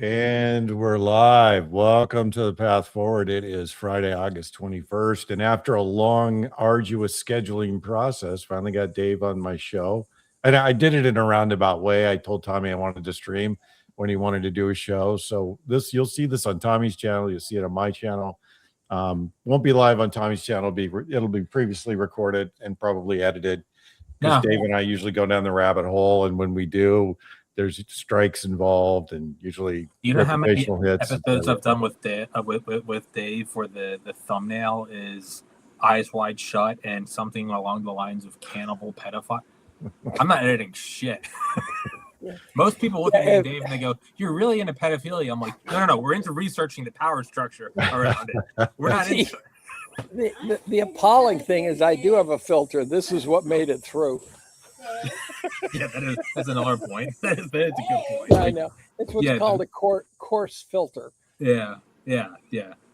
And we're live. Welcome to the Path Forward. It is Friday, August 21st. And after a long, arduous scheduling process, finally got Dave on my show. And I did it in a roundabout way. I told Tommy I wanted to stream when he wanted to do a show. So you'll see this on Tommy's channel. You'll see it on my channel. Won't be live on Tommy's channel. It'll be previously recorded and probably edited. Because Dave and I usually go down the rabbit hole. And when we do, there's strikes involved, and usually you know how many episodes I've done with Dave where the thumbnail is eyes wide shut and something along the lines of cannibal pedophile. I'm not editing shit. Most people look at me and Dave and they go, "You're really into pedophilia." I'm like, no, we're into researching the power structure around it. We're not into it. The appalling thing is I do have a filter. This is what made it through. Yeah, that's another point. That's a good point. I know. It's what's called a coarse filter. Yeah.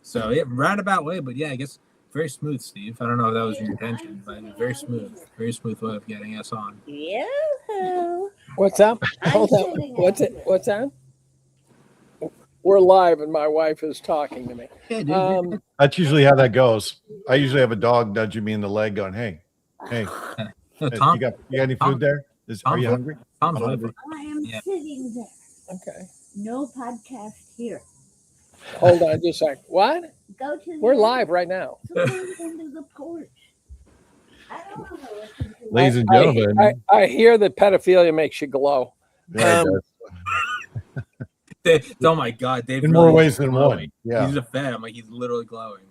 So roundabout way, but yeah, I guess very smooth, Steve. I don't know if that was your intention, but very smooth way of getting us on. Yeah. What's up? Hold up. What's that? We're live, and my wife is talking to me. Yeah, dude. That's usually how that goes. I usually have a dog nudging me in the leg, going, "Hey." No, Tom, you got any food there? Are you hungry? Tom's hungry. I am sitting there. Okay. No podcast here. Hold on just a sec. What? Go to. We're live right now. So go into the porch. I don't want to listen to. Ladies and gentlemen, I hear that pedophilia makes you glow. Yeah, Oh my God, Dave! In really more ways than glowing. one. Yeah, he's a fan. I'm like, he's literally glowing.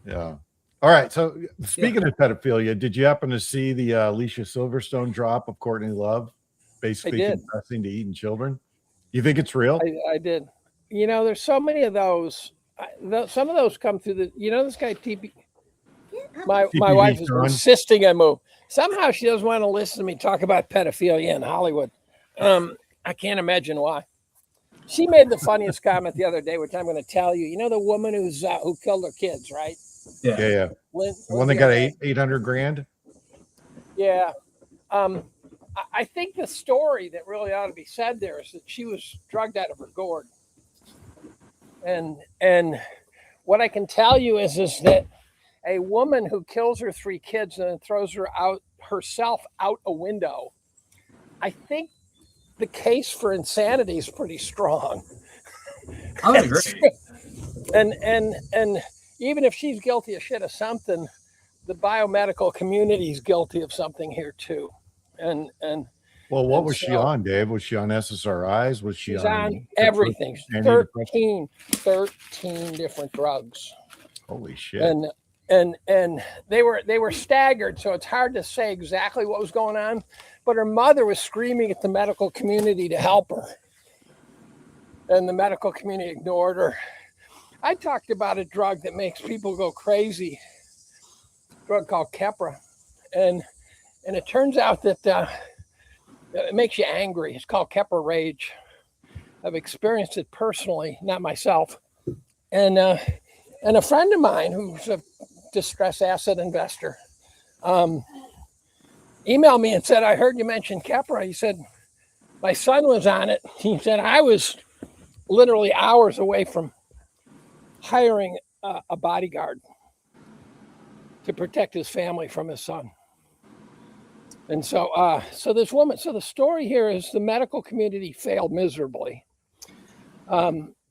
Yeah. All right. So speaking of pedophilia, did you happen to see the Alicia Silverstone drop of Courtney Love, basically confessing to eating children? You think it's real? I did. You know, there's so many of those. Some of those come through the. You know, this guy TP. My wife is insisting I move. Somehow she doesn't want to listen to me talk about pedophilia in Hollywood. I can't imagine why. She made the funniest comment the other day, which I'm going to tell you. You know, the woman who killed her kids, right? Yeah. The one that got $800,000. Yeah. I think the story that really ought to be said there is that she was drugged out of her gourd. And what I can tell you is that a woman who kills her 3 kids and then throws herself out a window, I think the case for insanity is pretty strong. I would agree. And even if she's guilty of shit of something, the biomedical community is guilty of something here too. And what was she on, Dave? Was she on SSRIs? Was she on everything? 13 different drugs. Holy shit. And they were staggered, so it's hard to say exactly what was going on. But her mother was screaming at the medical community to help her. And the medical community ignored her. I talked about a drug that makes people go crazy, a drug called Keppra. And it turns out that it makes you angry. It's called Keppra Rage. I've experienced it personally, not myself. And a friend of mine who's a distressed asset investor emailed me and said, "I heard you mention Keppra." He said, "My son was on it." He said, "I was literally hours away from hiring a bodyguard to protect his family from his son." And so this woman, so the story here is the medical community failed miserably.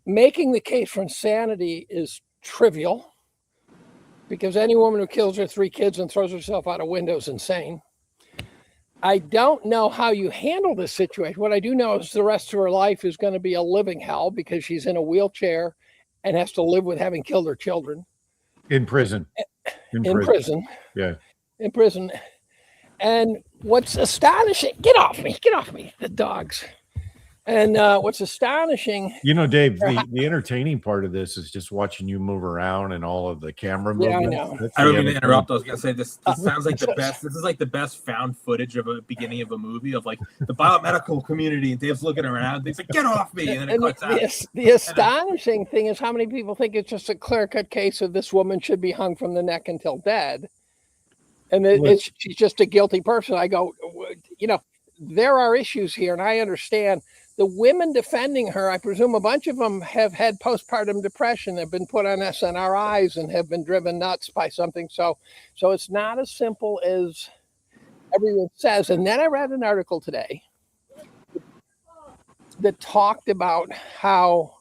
Making the case for insanity is trivial because any woman who kills her 3 kids and throws herself out a window is insane. I don't know how you handle this situation. What I do know is the rest of her life is going to be a living hell because she's in a wheelchair and has to live with having killed her children. In prison. In prison. Yeah. In prison. And what's astonishing, get off me, the dogs. And what's astonishing, you know, Dave, the entertaining part of this is just watching you move around and all of the camera movement. Yeah, I know. I don't mean to interrupt. I was gonna say this sounds like the best. This is like the best found footage of a beginning of a movie of like the biomedical community, and Dave's looking around. He's like, "Get off me!" And then it cuts out. The astonishing thing is how many people think it's just a clear-cut case of this woman should be hung from the neck until dead, and she's just a guilty person. I go, you know, there are issues here, and I understand the women defending her, I presume a bunch of them have had postpartum depression, have been put on SNRIs and have been driven nuts by something. So it's not as simple as everyone says. And then I read an article today that talked about how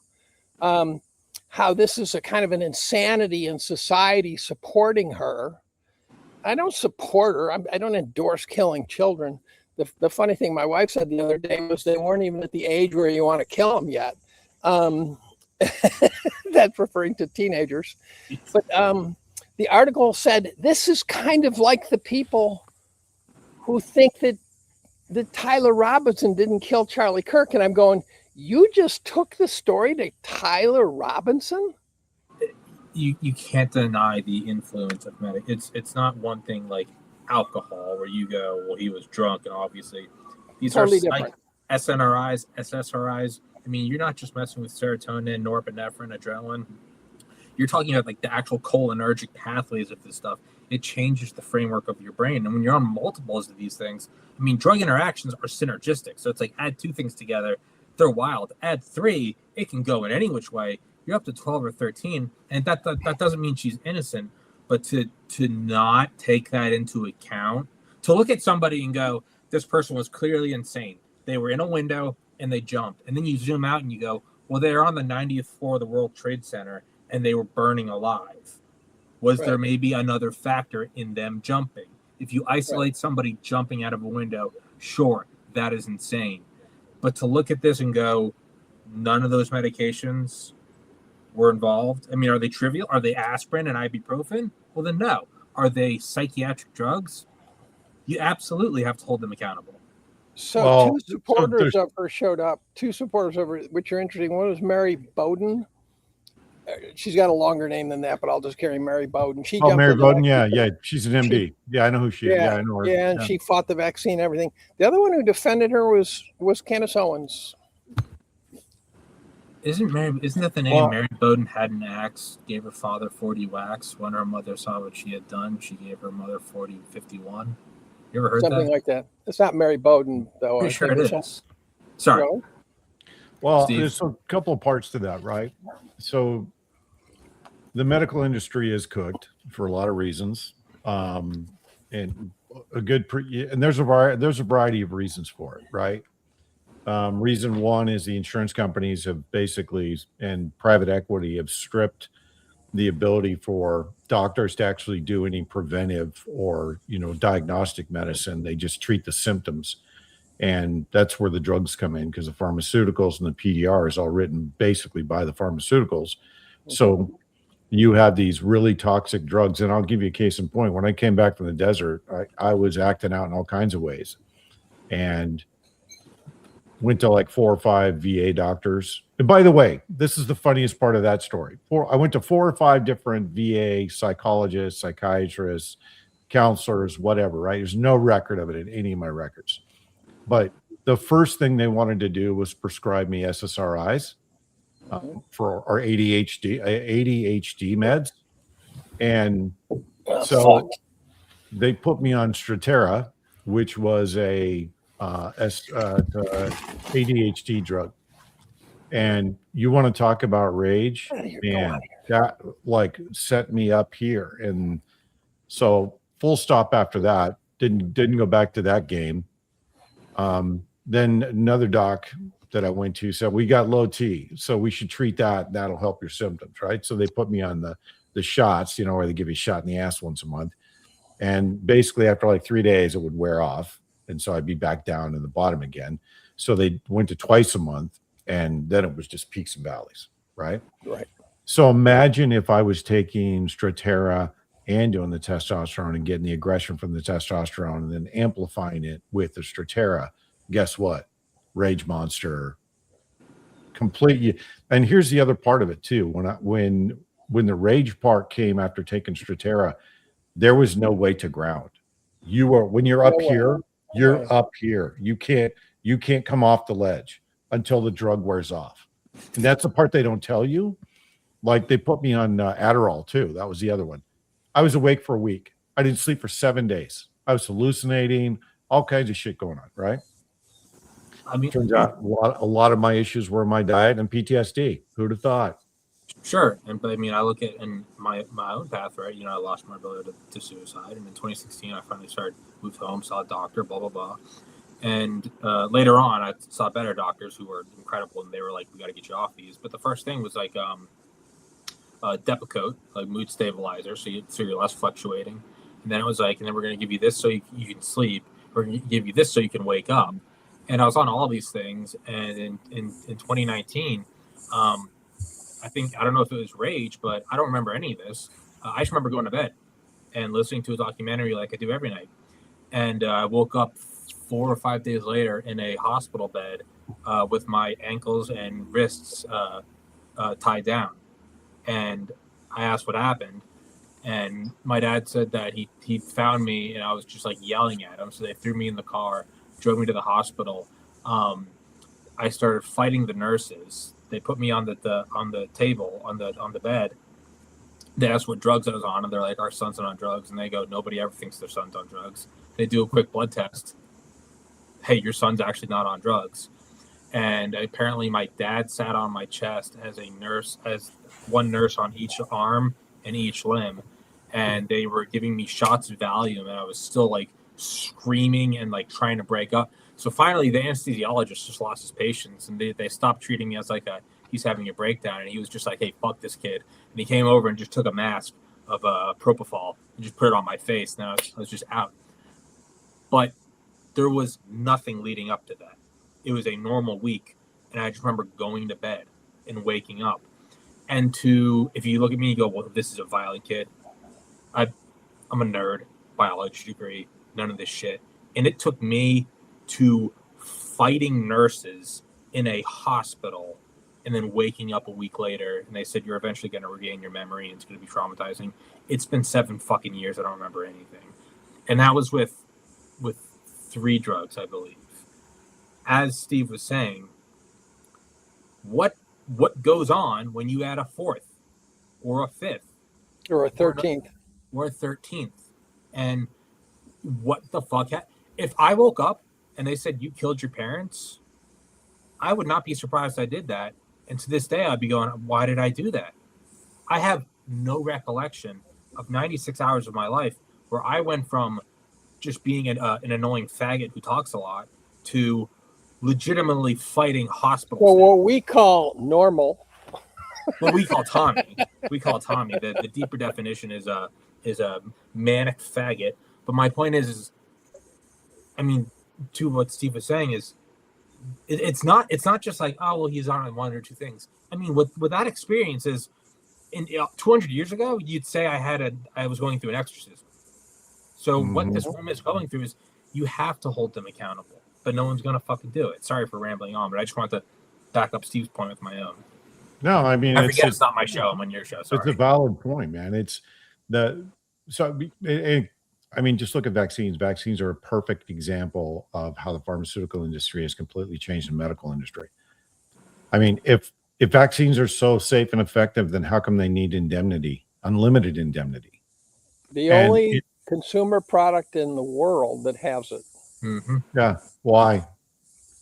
this is a kind of an insanity in society supporting her. I don't support her. I don't endorse killing children. The funny thing my wife said the other day was they weren't even at the age where you want to kill them yet. That's referring to teenagers. But the article said this is kind of like the people who think that Tyler Robinson didn't kill Charlie Kirk. And I'm going, you just took the story to Tyler Robinson? You can't deny the influence of medic. It's not one thing like alcohol where you go, well, he was drunk, and obviously these totally are different. SNRIs, SSRIs. I mean, you're not just messing with serotonin, norepinephrine, adrenaline. You're talking about like the actual cholinergic pathways of this stuff. It changes the framework of your brain, and when you're on multiples of these things, I mean, drug interactions are synergistic. So it's like add two things together, they're wild. Add three, it can go in any which way. You're up to 12 or 13, and that doesn't mean she's innocent. But to not take that into account, to look at somebody and go, this person was clearly insane. They were in a window and they jumped. And then you zoom out and you go, well, they're on the 90th floor of the World Trade Center and they were burning alive. Was there maybe another factor in them jumping? If you isolate somebody jumping out of a window, sure, that is insane. But to look at this and go, none of those medications were involved. I mean, are they trivial? Are they aspirin and ibuprofen? Well, then no. Are they psychiatric drugs? You absolutely have to hold them accountable. So two supporters of her showed up. Two supporters of her, which are interesting. One was Mary Bowden. She's got a longer name than that, but I'll just carry Mary Bowden. Mary Bowden, yeah. She's an MD. I know who she is. Yeah, I know her. Yeah, and she fought the vaccine and everything. The other one who defended her was Candace Owens. Isn't that the name? Mary Bowden had an axe, gave her father 40 whacks. When her mother saw what she had done, she gave her mother 51. You ever heard something like that? It's not Mary Bowden, though. Pretty sure it is. Sorry. Really? Well, Steve? there's a couple of parts to that, right? So the medical industry is cooked for a lot of reasons, and there's a variety of reasons for it, right? Reason one is the insurance companies have basically, and private equity have stripped the ability for doctors to actually do any preventive or, diagnostic medicine. They just treat the symptoms. And that's where the drugs come in, because the pharmaceuticals and the PDR is all written basically by the pharmaceuticals. So you have these really toxic drugs. And I'll give you a case in point. When I came back from the desert, I was acting out in all kinds of ways. And went to like 4 or 5 VA doctors. And by the way, this is the funniest part of that story. I went to 4 or 5 different VA psychologists, psychiatrists, counselors, whatever, right? There's no record of it in any of my records. But the first thing they wanted to do was prescribe me SSRIs for our ADHD meds. And so they put me on Strattera, which was a ADHD drug. And you want to talk about rage, man, that like set me up here. And so full stop after that, didn't go back to that game. Then another doc that I went to said, we got low T, so we should treat that. That'll help your symptoms, right? So they put me on the shots, where they give you a shot in the ass once a month. And basically after like 3 days, it would wear off. And so I'd be back down in the bottom again. So they went to twice a month, and then it was just peaks and valleys, right? Right. So imagine if I was taking Strattera and doing the testosterone and getting the aggression from the testosterone and then amplifying it with the Strattera. Guess what? Rage monster. Completely. And here's the other part of it too. When the rage part came after taking Strattera, there was no way to ground. When you're up here, you're up here. You can't come off the ledge until the drug wears off. And that's the part they don't tell you. Like they put me on Adderall too. That was the other one. I was awake for a week. I didn't sleep for 7 days. I was hallucinating, all kinds of shit going on, right? I mean, turns out a lot of my issues were my diet and PTSD. Who'd have thought? sure. But I mean, I look at in my own path, right? I lost my brother to suicide, and in 2016, I finally moved home, saw a doctor, blah blah blah. And later on, I saw better doctors who were incredible, and they were like, "We got to get you off these." But the first thing was like Depakote, like mood stabilizer, so you're less fluctuating. And then it was like, and then we're going to give you this so you can sleep, or give you this so you can wake up. And I was on all these things, and in 2019, I don't know if it was rage, but I don't remember any of this. I just remember going to bed and listening to a documentary like I do every night. And I woke up 4 or 5 days later in a hospital bed with my ankles and wrists tied down. And I asked what happened. And my dad said that he found me, and I was just like yelling at him. So they threw me in the car, drove me to the hospital. I started fighting the nurses. They put me on the table on the bed. They asked what drugs I was on, and they're like, "Our son's not on drugs." And they go, "Nobody ever thinks their son's on drugs." They do a quick blood test. Hey, your son's actually not on drugs. And apparently, my dad sat on my chest as one nurse on each arm and each limb, and they were giving me shots of Valium, and I was still like screaming and like trying to break up. So finally, the anesthesiologist just lost his patience, and they stopped treating me as like he's having a breakdown, and he was just like, "Hey, fuck this kid," and he came over and just took a mask of propofol and just put it on my face. Now I was just out. But there was nothing leading up to that. It was a normal week, and I just remember going to bed and waking up. And if you look at me, you go, "Well, this is a violent kid." I'm a nerd, biology degree, none of this shit. And it took me to fighting nurses in a hospital and then waking up a week later, and they said, "You're eventually going to regain your memory, and it's going to be traumatizing." It's been 7 fucking years. I don't remember anything. And that was with 3 drugs, I believe. As Steve was saying, what goes on when you add a 4th or a 5th or a 13th or a 13th? And what the fuck? If I woke up and they said you killed your parents, I would not be surprised I did that. And to this day, I'd be going, why did I do that? I have no recollection of 96 hours of my life where I went from just being an annoying faggot who talks a lot to legitimately fighting hospitals. Well, what we call normal. What we call Tommy. The deeper definition is a manic faggot. But my point is I mean, to what Steve was saying is, it's not just like, oh well, he's on 1 or 2 things. I mean, with that experience is, in 200 years ago, you'd say I was going through an exorcism. So what this woman is going through is, you have to hold them accountable, but no one's gonna fucking do it. Sorry for rambling on, but I just want to back up Steve's point with my own. No, I mean, it's not my show. I'm on your show. Sorry. It's a valid point, man. I mean, just look at vaccines. Vaccines are a perfect example of how the pharmaceutical industry has completely changed the medical industry. I mean, if vaccines are so safe and effective, then how come they need indemnity, unlimited indemnity? The only consumer product in the world that has it. Mm-hmm. Yeah. Why?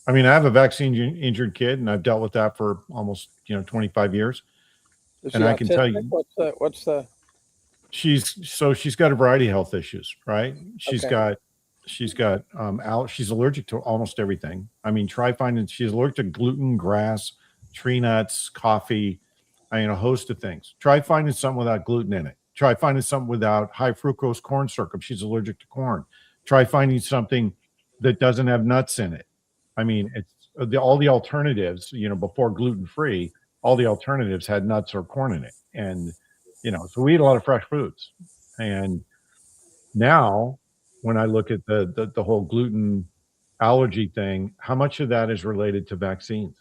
I mean, I have a vaccine injured kid, and I've dealt with that for almost 25 years. And I can tell you, what's the she's got a variety of health issues, right? She's allergic to almost everything. I mean, she's allergic to gluten, grass, tree nuts, coffee, a host of things. Try finding something without gluten in it. Try finding something without high fructose corn syrup. She's allergic to corn. Try finding something that doesn't have nuts in it. I mean, it's all the alternatives, before gluten-free, all the alternatives had nuts or corn in it. And, so we eat a lot of fresh foods. And now when I look at the whole gluten allergy thing, how much of that is related to vaccines?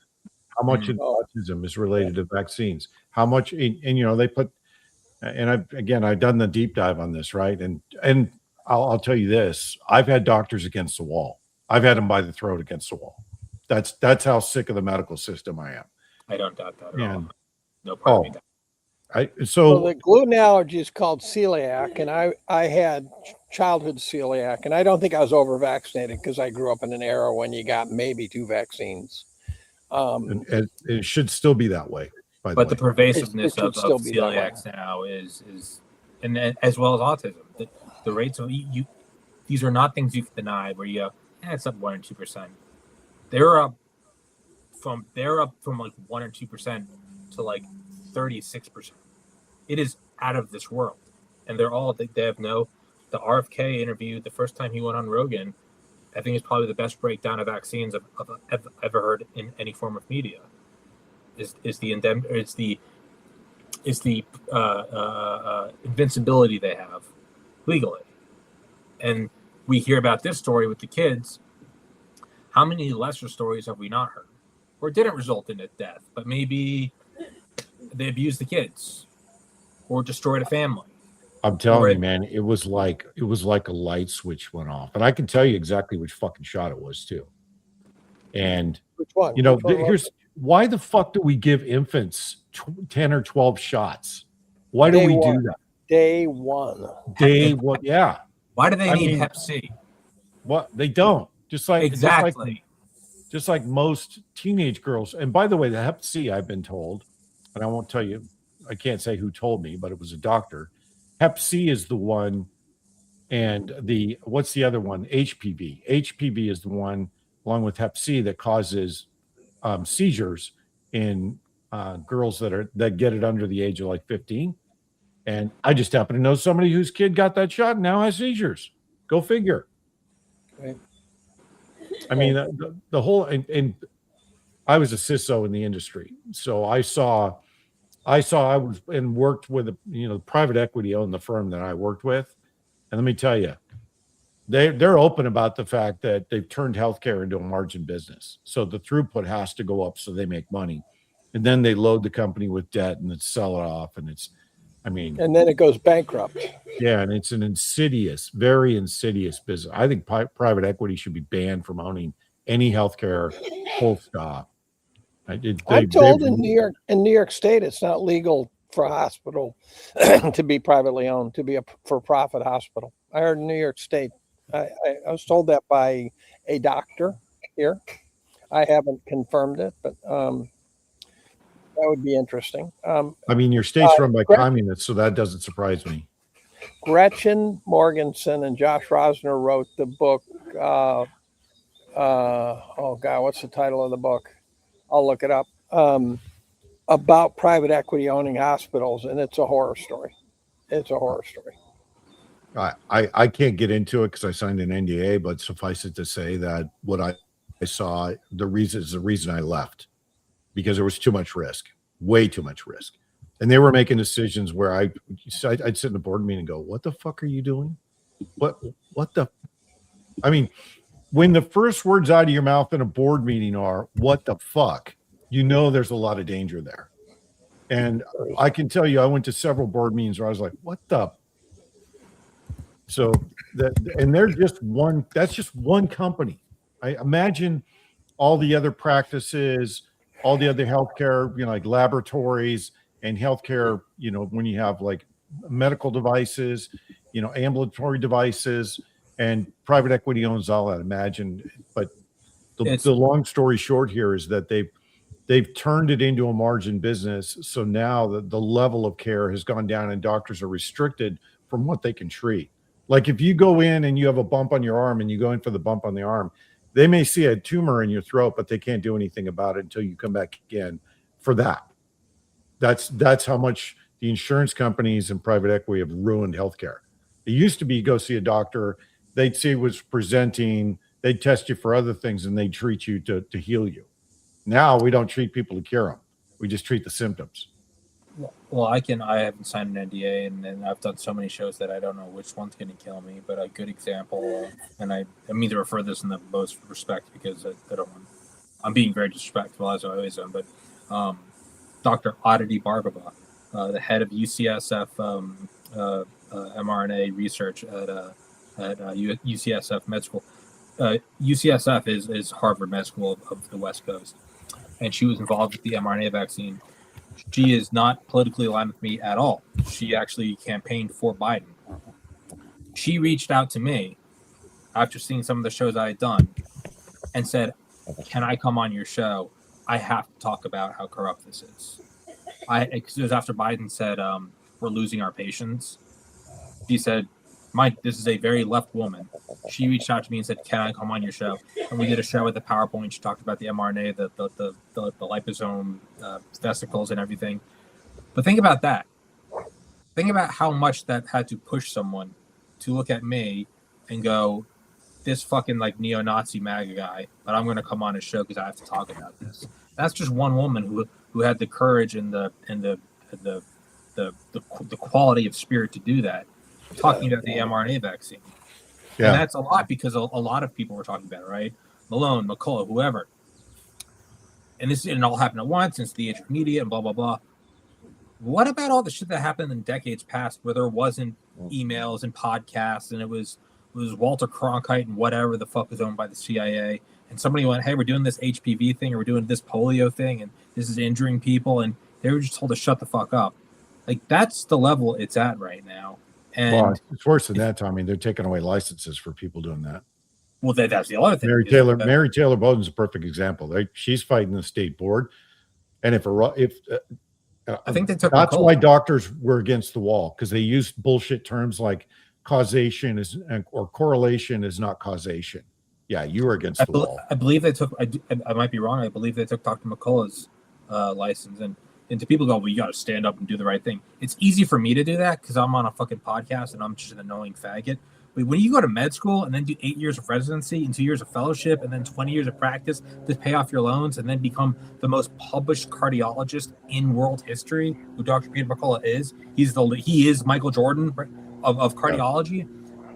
How much of autism is related to vaccines? How much, they put, and I've done the deep dive on this, right? And I'll tell you this, I've had doctors against the wall. I've had them by the throat against the wall. That's how sick of the medical system I am. I don't doubt that at all. No problem. So the gluten allergy is called celiac, and I had childhood celiac, and I don't think I was over vaccinated because I grew up in an era when you got maybe 2 vaccines. And it should still be that way. But the pervasiveness of celiac now is and as well as autism. The rates of these are not things you can deny. Where you go, it's up 1 or 2%. They're up from like 1 or 2% to like 36%. It is out of this world, and they have the RFK interview. The first time he went on Rogan, I think it's probably the best breakdown of vaccines I've ever heard in any form of media. Is the invincibility they have legally, and we hear about this story with the kids. How many lesser stories have we not heard, or didn't result in a death, but maybe they abused the kids or destroyed a family? I'm telling you, man, it was like a light switch went off, and I can tell you exactly which fucking shot it was too. And which one? Here's why the fuck do we give infants 10 or 12 shots? Why do we do that? Day one. Yeah. Why do they need Hep C? What they don't. Just like most teenage girls. And by the way, the Hep C, I've been told, and I won't tell you, I can't say who told me, but it was a doctor. Hep C is the one, and what's the other one? HPV. HPV is the one, along with Hep C, that causes seizures in girls that get it under the age of like 15. And I just happen to know somebody whose kid got that shot and now has seizures. Go figure. Right. I mean, the whole, and I was a CISO in the industry. So I was and worked with, private equity owned the firm that I worked with. And let me tell you, they're open about the fact that they've turned healthcare into a margin business. So the throughput has to go up so they make money. And then they load the company with debt and then sell it off. And and then it goes bankrupt. Yeah. And it's an insidious, very insidious business. I think private equity should be banned from owning any healthcare, full stop. I'm told in New York State, it's not legal for a hospital to be privately owned, to be a for-profit hospital. I heard in New York State. I was told that by a doctor here. I haven't confirmed it, but that would be interesting. Your state's run by communists, so that doesn't surprise me. Gretchen Morgensen and Josh Rosner wrote the book. What's the title of the book? I'll look it up. About private equity owning hospitals, and it's a horror story. It's a horror story. I can't get into it because I signed an NDA, but suffice it to say that what I saw, the reason I left, because there was too much risk, way too much risk. And they were making decisions where I'd sit in the board meeting and go, what the fuck are you doing? What the, when the first words out of your mouth in a board meeting are, what the fuck, there's a lot of danger there. And I can tell you, I went to several board meetings where I was like, what the? So that's just one company. I imagine all the other practices, all the other healthcare, like laboratories and healthcare, when you have like medical devices, ambulatory devices, and private equity owns all that, imagine. But the long story short here is that they've turned it into a margin business. So now the level of care has gone down and doctors are restricted from what they can treat. Like if you go in and you have a bump on your arm and you go in for the bump on the arm, they may see a tumor in your throat, but they can't do anything about it until you come back again for that. That's how much the insurance companies and private equity have ruined healthcare. It used to be go see a doctor, they'd see what's presenting, they'd test you for other things, and they'd treat you to heal you. Now we don't treat people to cure them. We just treat the symptoms. Well, I haven't signed an NDA, and I've done so many shows that I don't know which one's going to kill me. But a good example, and I mean to refer this in the most respect because I don't want. I'm being very disrespectful as I always am. But Dr. Aditi Bhargava, the head of UCSF mRNA research at UCSF Med School. UCSF is Harvard Med School of the West Coast, and she was involved with the mRNA vaccine. She is not politically aligned with me at all. She actually campaigned for Biden. She reached out to me after seeing some of the shows I had done and said, "Can I come on your show? I have to talk about how corrupt this is." It was after Biden said, "We're losing our patience." She said, "Mike, this is a very left woman." She reached out to me and said, "Can I come on your show?" And we did a show with the PowerPoint. She talked about the mRNA, the liposome vesicles and everything. But think about that. Think about how much that had to push someone to look at me and go, "This fucking like neo-Nazi MAGA guy, but I'm going to come on his show because I have to talk about this." That's just one woman who had the courage and the quality of spirit to do that. Talking about the mRNA vaccine. Yeah. And that's a lot because a lot of people were talking about it, right? Malone, McCullough, whoever. And it all happened at once since the age of media and blah, blah, blah. What about all the shit that happened in decades past where there wasn't emails and podcasts and it was Walter Cronkite and whatever the fuck was owned by the CIA, and somebody went, "Hey, we're doing this HPV thing or we're doing this polio thing and this is injuring people," and they were just told to shut the fuck up. Like, that's the level it's at right now. And well, it's worse than that, Tommy. They're taking away licenses for people doing that. Well, that's the other thing. Mary Taylor Bowden's a perfect example. She's fighting the state board, and I think they took. That's why doctors were against the wall, because they used bullshit terms like causation or correlation is not causation. Yeah, you were against the wall. I believe they took. I might be wrong. I believe they took Dr. McCullough's license, and to people go, "Well, you got to stand up and do the right thing." It's easy for me to do that because I'm on a fucking podcast and I'm just an annoying faggot. But when you go to med school and then do 8 years of residency and 2 years of fellowship and then 20 years of practice to pay off your loans and then become the most published cardiologist in world history, who Dr. Peter McCullough is, he is Michael Jordan of cardiology.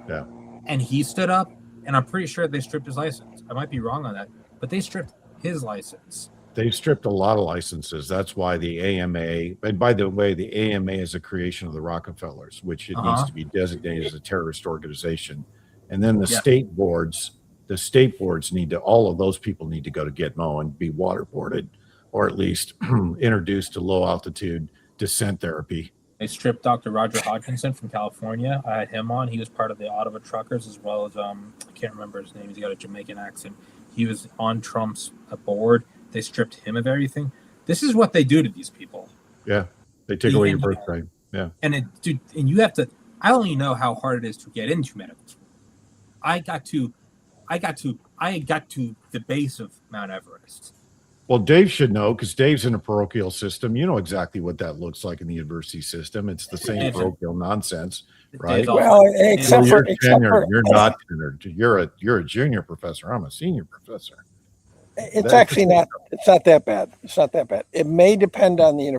Yeah. And he stood up, and I'm pretty sure they stripped his license. I might be wrong on that, but they stripped his license. They've stripped a lot of licenses. That's why the AMA, and by the way, the AMA is a creation of the Rockefellers, which it needs to be designated as a terrorist organization. And then the state boards all of those people need to go to Gitmo and be waterboarded, or at least introduced to low altitude descent therapy. They stripped Dr. Roger Hodgkinson from California. I had him on. He was part of the Ottawa Truckers, as well as I can't remember his name. He's got a Jamaican accent. He was on Trump's board. They stripped him of everything. This is what they do to these people. Yeah, they take away your birthright. Yeah, and you have to. I don't even know how hard it is to get into medical school. I got to the base of Mount Everest. Well, Dave should know because Dave's in a parochial system. You know exactly what that looks like in the university system. It's the same parochial nonsense, right? Well, except you're not tenured. You're a junior professor. I'm a senior professor. It's actually not. It's not that bad. It's not that bad. It may depend on the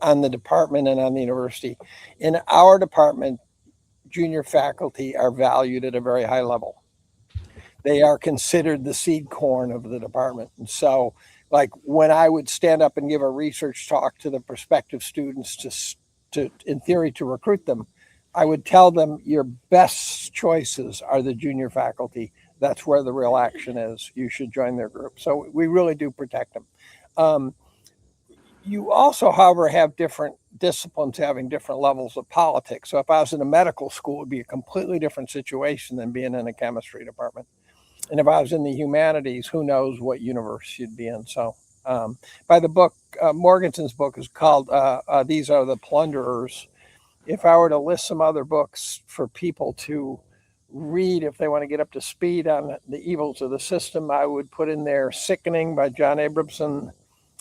on the department, and on the university. In our department, junior faculty are valued at a very high level. They are considered the seed corn of the department, and so, like when I would stand up and give a research talk to the prospective students to in theory to recruit them, I would tell them your best choices are the junior faculty. That's where the real action is. You should join their group. So we really do protect them. You also, however, have different disciplines having different levels of politics. So if I was in a medical school, it would be a completely different situation than being in a chemistry department. And if I was in the humanities, who knows what universe you'd be in. So by the book, Morganson's book is called These Are the Plunderers. If I were to list some other books for people to read if they want to get up to speed on the evils of the system, I would put in there Sickening by John Abramson.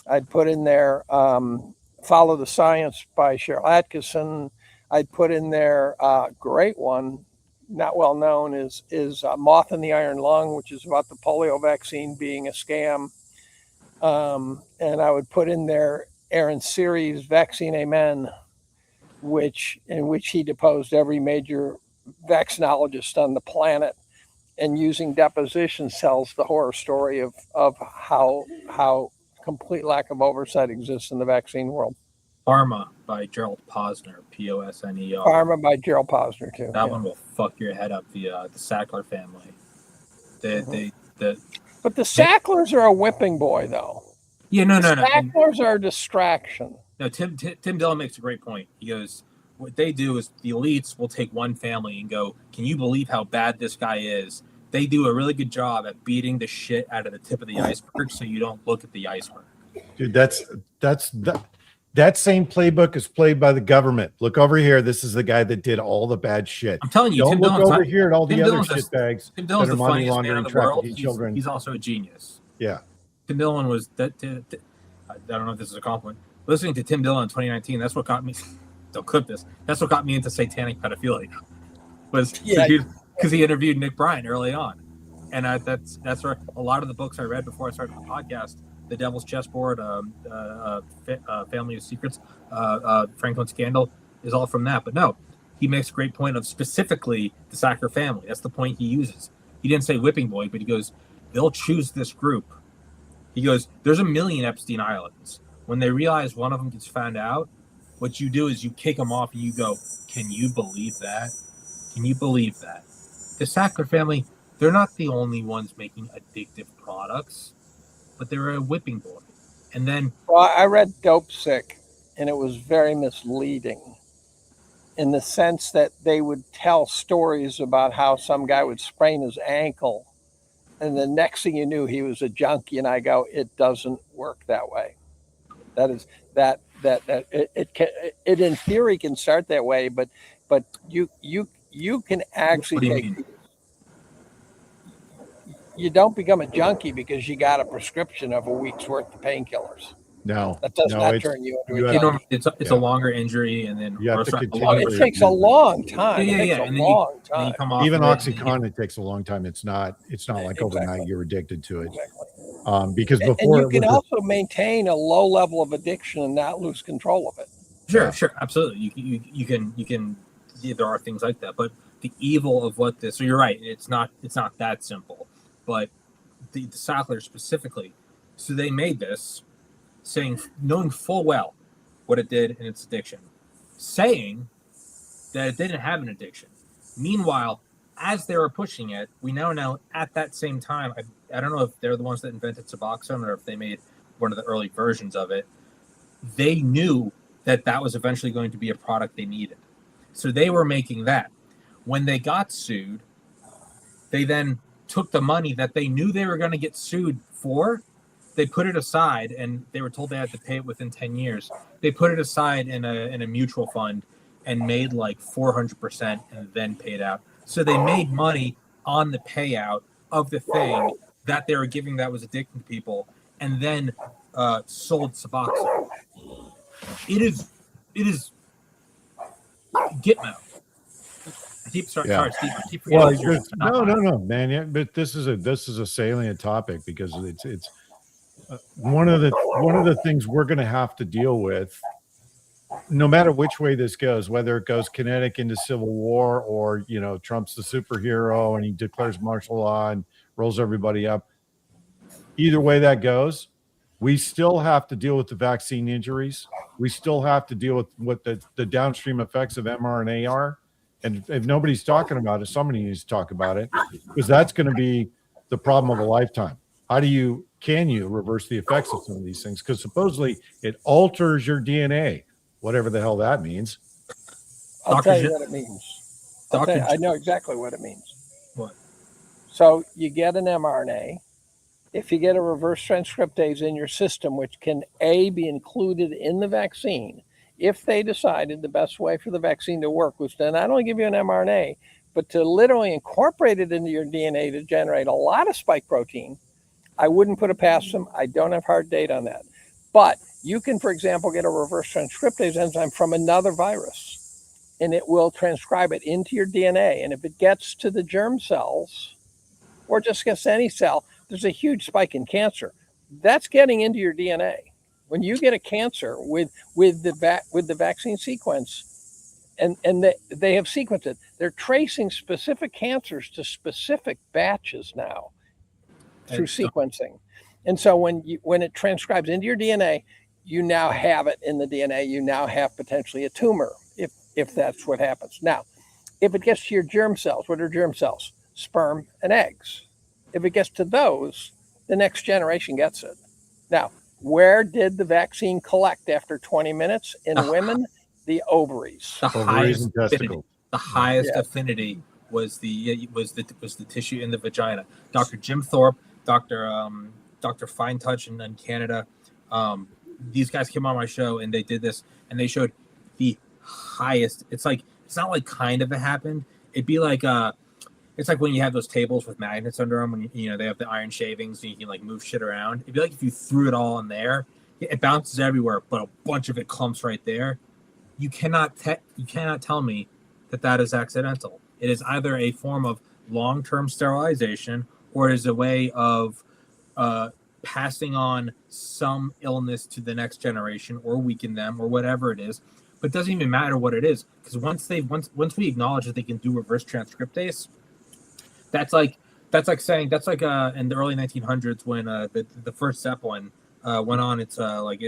I'd put in there Follow the Science by Cheryl Atkinson. I'd put in there great one, not well known, is Moth in the Iron Lung, which is about the polio vaccine being a scam. And I would put in there Aaron Series' Vaccine Amen, in which he deposed every major vaccinologist on the planet, and using deposition tells the horror story of how complete lack of oversight exists in the vaccine world. Pharma by Gerald Posner, Posner. Pharma by Gerald Posner too. That one will fuck your head up. The Sackler family. But the Sacklers are a whipping boy, though. Yeah, no. And, Stacklers are a distraction. no, Tim Dillon makes a great point. He goes, what they do is the elites will take one family and go, can you believe how bad this guy is? They do a really good job at beating the shit out of the tip of the iceberg so you don't look at the iceberg. Dude, that same playbook is played by the government. Look over here. This is the guy that did all the bad shit. I'm telling you, Don't Tim look Dillon's over not, here at all Tim the other Dillon's shitbags Tim that Dillon's are the money funniest man laundering, in the world. trafficking children. He's also a genius. Yeah. Tim Dillon was that. I don't know if this is a compliment. Listening to Tim Dillon in 2019, that's what got me. Don't clip this. That's what got me into satanic pedophilia. Was because he interviewed Nick Bryan early on, and that's where a lot of the books I read before I started the podcast, The Devil's Chessboard, Family of Secrets, Franklin Scandal, is all from that. But no, he makes a great point of specifically the Sacker family. That's the point he uses. He didn't say whipping boy, but he goes, they'll choose this group. He goes, there's a million Epstein Islands. When they realize one of them gets found out, what you do is you kick them off and you go, can you believe that? Can you believe that? The Sackler family, they're not the only ones making addictive products, but they're a whipping boy. And then... Well, I read Dope Sick, and it was very misleading in the sense that they would tell stories about how some guy would sprain his ankle, and the next thing you knew, he was a junkie. And I go, it doesn't work that way. It in theory can start that way, but you can actually take. You don't become a junkie because you got a prescription of a week's worth of painkillers. No, that does not turn you into a junkie. It's a longer injury, and then you have to continue. It takes a long time. Yeah. And long time. Even OxyContin, it takes a long time. It's not like overnight you're addicted to it. Exactly. Because before, and you can also maintain a low level of addiction and not lose control of it. Sure, absolutely. You can. Yeah, there are things like that, but the evil of what this. So you're right. It's not that simple. But the Sackler specifically, so they made this, knowing full well what it did in its addiction, saying that it didn't have an addiction. Meanwhile, as they were pushing it, we now know at that same time, I don't know if they're the ones that invented Suboxone or if they made one of the early versions of it. They knew that was eventually going to be a product they needed. So they were making that. When they got sued, they then took the money that they knew they were going to get sued for. They put it aside, and they were told they had to pay it within 10 years. They put it aside in a mutual fund and made like 400% and then paid out. So they made money on the payout of the thing that they were giving that was addicting to people, and then sold Suboxone. It is Gitmo. Sorry, Steve. I keep forgetting. No, man. Yeah, but this is a salient topic because it's one of the things we're going to have to deal with, no matter which way this goes, whether it goes kinetic into civil war or Trump's the superhero and he declares martial law and rolls everybody up. Either way that goes, we still have to deal with the vaccine injuries. We still have to deal with what the downstream effects of mRNA are. And if nobody's talking about it, somebody needs to talk about it, because that's going to be the problem of a lifetime. Can you reverse the effects of some of these things? Because supposedly it alters your DNA, whatever the hell that means. I'll tell you what it means. I know exactly what it means. What? So you get an mRNA. If you get a reverse transcriptase in your system, which can be included in the vaccine, if they decided the best way for the vaccine to work was to not only give you an mRNA, but to literally incorporate it into your DNA to generate a lot of spike protein, I wouldn't put it past them. I don't have hard data on that. But you can, for example, get a reverse transcriptase enzyme from another virus, and it will transcribe it into your DNA. And if it gets to the germ cells, or just gets to any cell, there's a huge spike in cancer. That's getting into your DNA. When you get a cancer with the vaccine sequence, and they have sequenced it, they're tracing specific cancers to specific batches now through sequencing. And so when it transcribes into your DNA, you now have it in the DNA. You now have potentially a tumor if that's what happens. Now, if it gets to your germ cells, what are germ cells? Sperm and eggs. If it gets to those, the next generation gets it. Now, Where did the vaccine collect after 20 minutes? In women, the ovaries. The Ovaries highest and affinity. testicles. The highest Yeah. affinity was the tissue in the vagina. Dr. Jim Thorpe, Dr. Fine Touch in Canada. These guys came on my show and they did this and they showed the highest. It's not like kind of it happened. It'd be like it's like when you have those tables with magnets under them, when you know they have the iron shavings and you can like move shit around. It'd be like if you threw it all in there, it bounces everywhere, but a bunch of it clumps right there. You cannot tell me that is accidental. It is either a form of long-term sterilization or it is a way of passing on some illness to the next generation or weaken them or whatever it is. But it doesn't even matter what it is, because once we acknowledge that they can do reverse transcriptase, that's like saying in the early 1900s when the first Zeppelin went on its like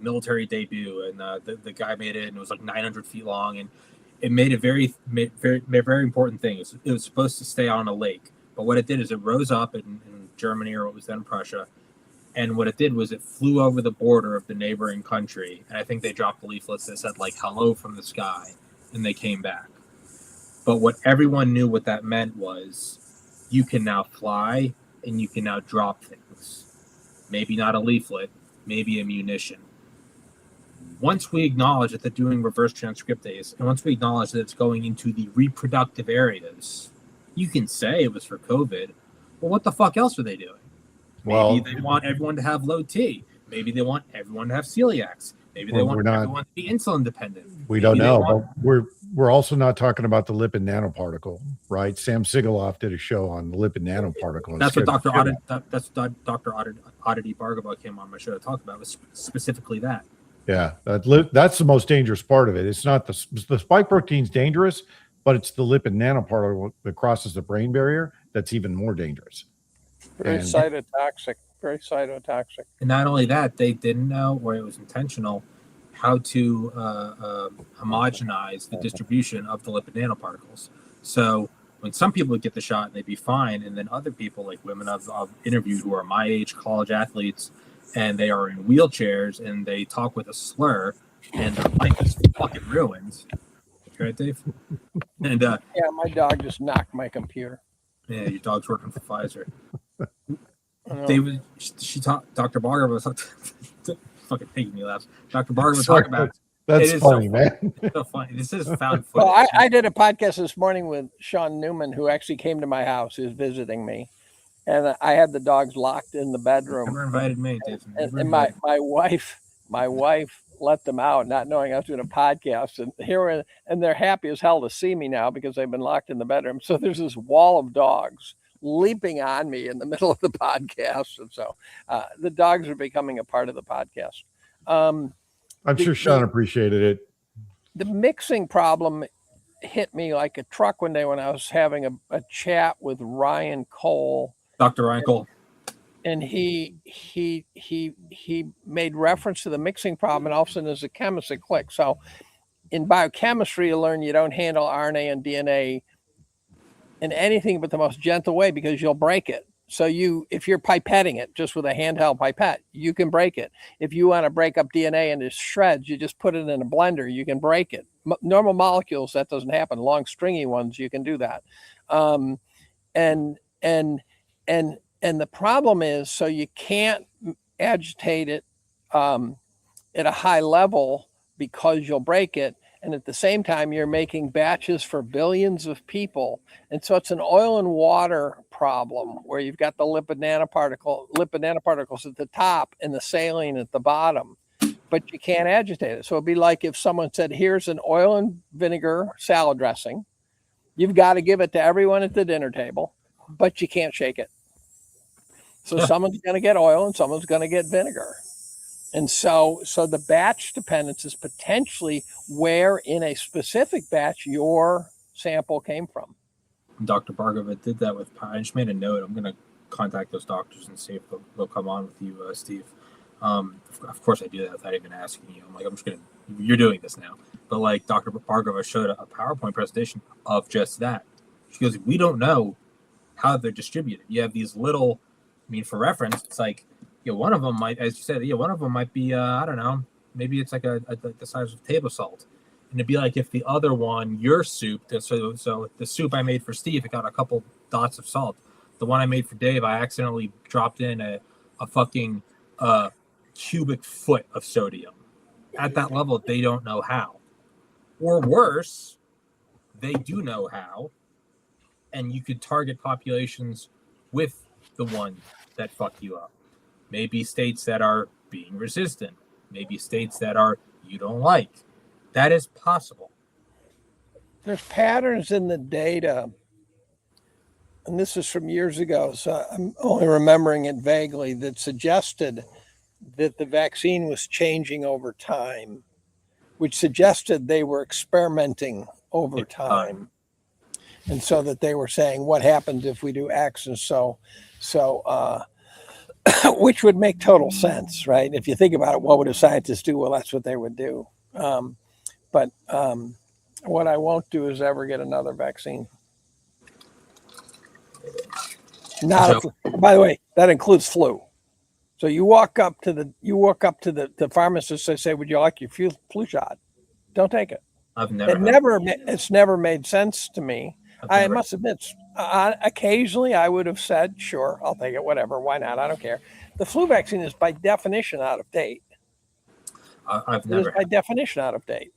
military debut, and the guy made it, and it was like 900 feet long, and it made a very important thing. It was supposed to stay on a lake, but what it did is it rose up in Germany, or what was then Prussia, and what it did was it flew over the border of the neighboring country, and I think they dropped leaflets that said like "hello from the sky," and they came back. But what everyone knew what that meant was, you can now fly and you can now drop things. Maybe not a leaflet, maybe a munition. Once we acknowledge that they're doing reverse transcriptase, and once we acknowledge that it's going into the reproductive areas, you can say it was for COVID. Well, what the fuck else are they doing? Maybe they want everyone to have low T. Maybe they want everyone to have celiacs. Maybe they want everyone to be insulin dependent. We don't know, but we're also not talking about the lipid nanoparticle, right? Sam Sigaloff did a show on the lipid nanoparticle. That's what Dr. Oddity Bhargava came on my show to talk about, was specifically that. Yeah, that's the most dangerous part of it. It's not the spike protein's dangerous, but it's the lipid nanoparticle that crosses the brain barrier that's even more dangerous. Very cytotoxic. Very cytotoxic. And not only that, they didn't know, or it was intentional, how to homogenize the distribution of the lipid nanoparticles. So when some people would get the shot and they'd be fine, and then other people, like women I've interviewed who are my age, college athletes, and they are in wheelchairs and they talk with a slur, and their life is fucking ruined. Right, Dave? And yeah, my dog just knocked my computer. Yeah, your dog's working for Pfizer. Dr. Barger was fucking making me laugh. Dr. Barger was talking about. That's funny, man. So funny. This is found footage. Well, I did a podcast this morning with Sean Newman, who actually came to my house. He was visiting me, and I had the dogs locked in the bedroom. Never invited me, Dave. And my wife let them out, not knowing I was doing a podcast. And they're happy as hell to see me now because they've been locked in the bedroom. So there's this wall of dogs leaping on me in the middle of the podcast. And so the dogs are becoming a part of the podcast. I'm sure Sean appreciated it. The mixing problem hit me like a truck one day when I was having a chat with Ryan Cole. Dr. Ryan Cole. And he made reference to the mixing problem, and all of a sudden as a chemist it clicked. So in biochemistry, you learn you don't handle RNA and DNA in anything but the most gentle way, because you'll break it. So if you're pipetting it just with a handheld pipette, you can break it. If you want to break up DNA into shreds, you just put it in a blender, you can break it. Normal molecules, that doesn't happen. Long stringy ones, you can do that. And the problem is, so you can't agitate it at a high level because you'll break it. And at the same time, you're making batches for billions of people. And so it's an oil and water problem where you've got the lipid nanoparticles at the top and the saline at the bottom, but you can't agitate it. So it'd be like if someone said, here's an oil and vinegar salad dressing. You've got to give it to everyone at the dinner table, but you can't shake it. So someone's going to get oil and someone's going to get vinegar. And so the batch dependence is potentially where in a specific batch your sample came from. Dr. Bhargava did that with, I just made a note. I'm going to contact those doctors and see if they'll come on with you, Steve. Of course I do that without even asking you. I'm like, you're doing this now. But like Dr. Bhargava showed a PowerPoint presentation of just that. She goes, we don't know how they're distributed. You have these little, for reference, it's like one of them might, as you said, one of them might be, I don't know, maybe it's like the size of table salt. And it'd be like if the other one, your soup, so the soup I made for Steve, it got a couple dots of salt. The one I made for Dave, I accidentally dropped in a fucking cubic foot of sodium. At that level, they don't know how. Or worse, they do know how, and you could target populations with the one that fuck you up. Maybe states that are being resistant. Maybe states that are you don't like. That is possible. There's patterns in the data, and this is from years ago, so I'm only remembering it vaguely, that suggested that the vaccine was changing over time, which suggested they were experimenting over time. And so that they were saying, what happens if we do X? And so which would make total sense, right? If you think about it, what would a scientist do? Well, that's what they would do. But what I won't do is ever get another vaccine. By the way, that includes flu. So you walk up to the pharmacist and say, "Would you like your flu shot?" Don't take it. It's never made sense to me. I must admit, occasionally I would have said, "Sure, I'll take it. Whatever. Why not? I don't care." The flu vaccine is by definition out of date. By definition out of date.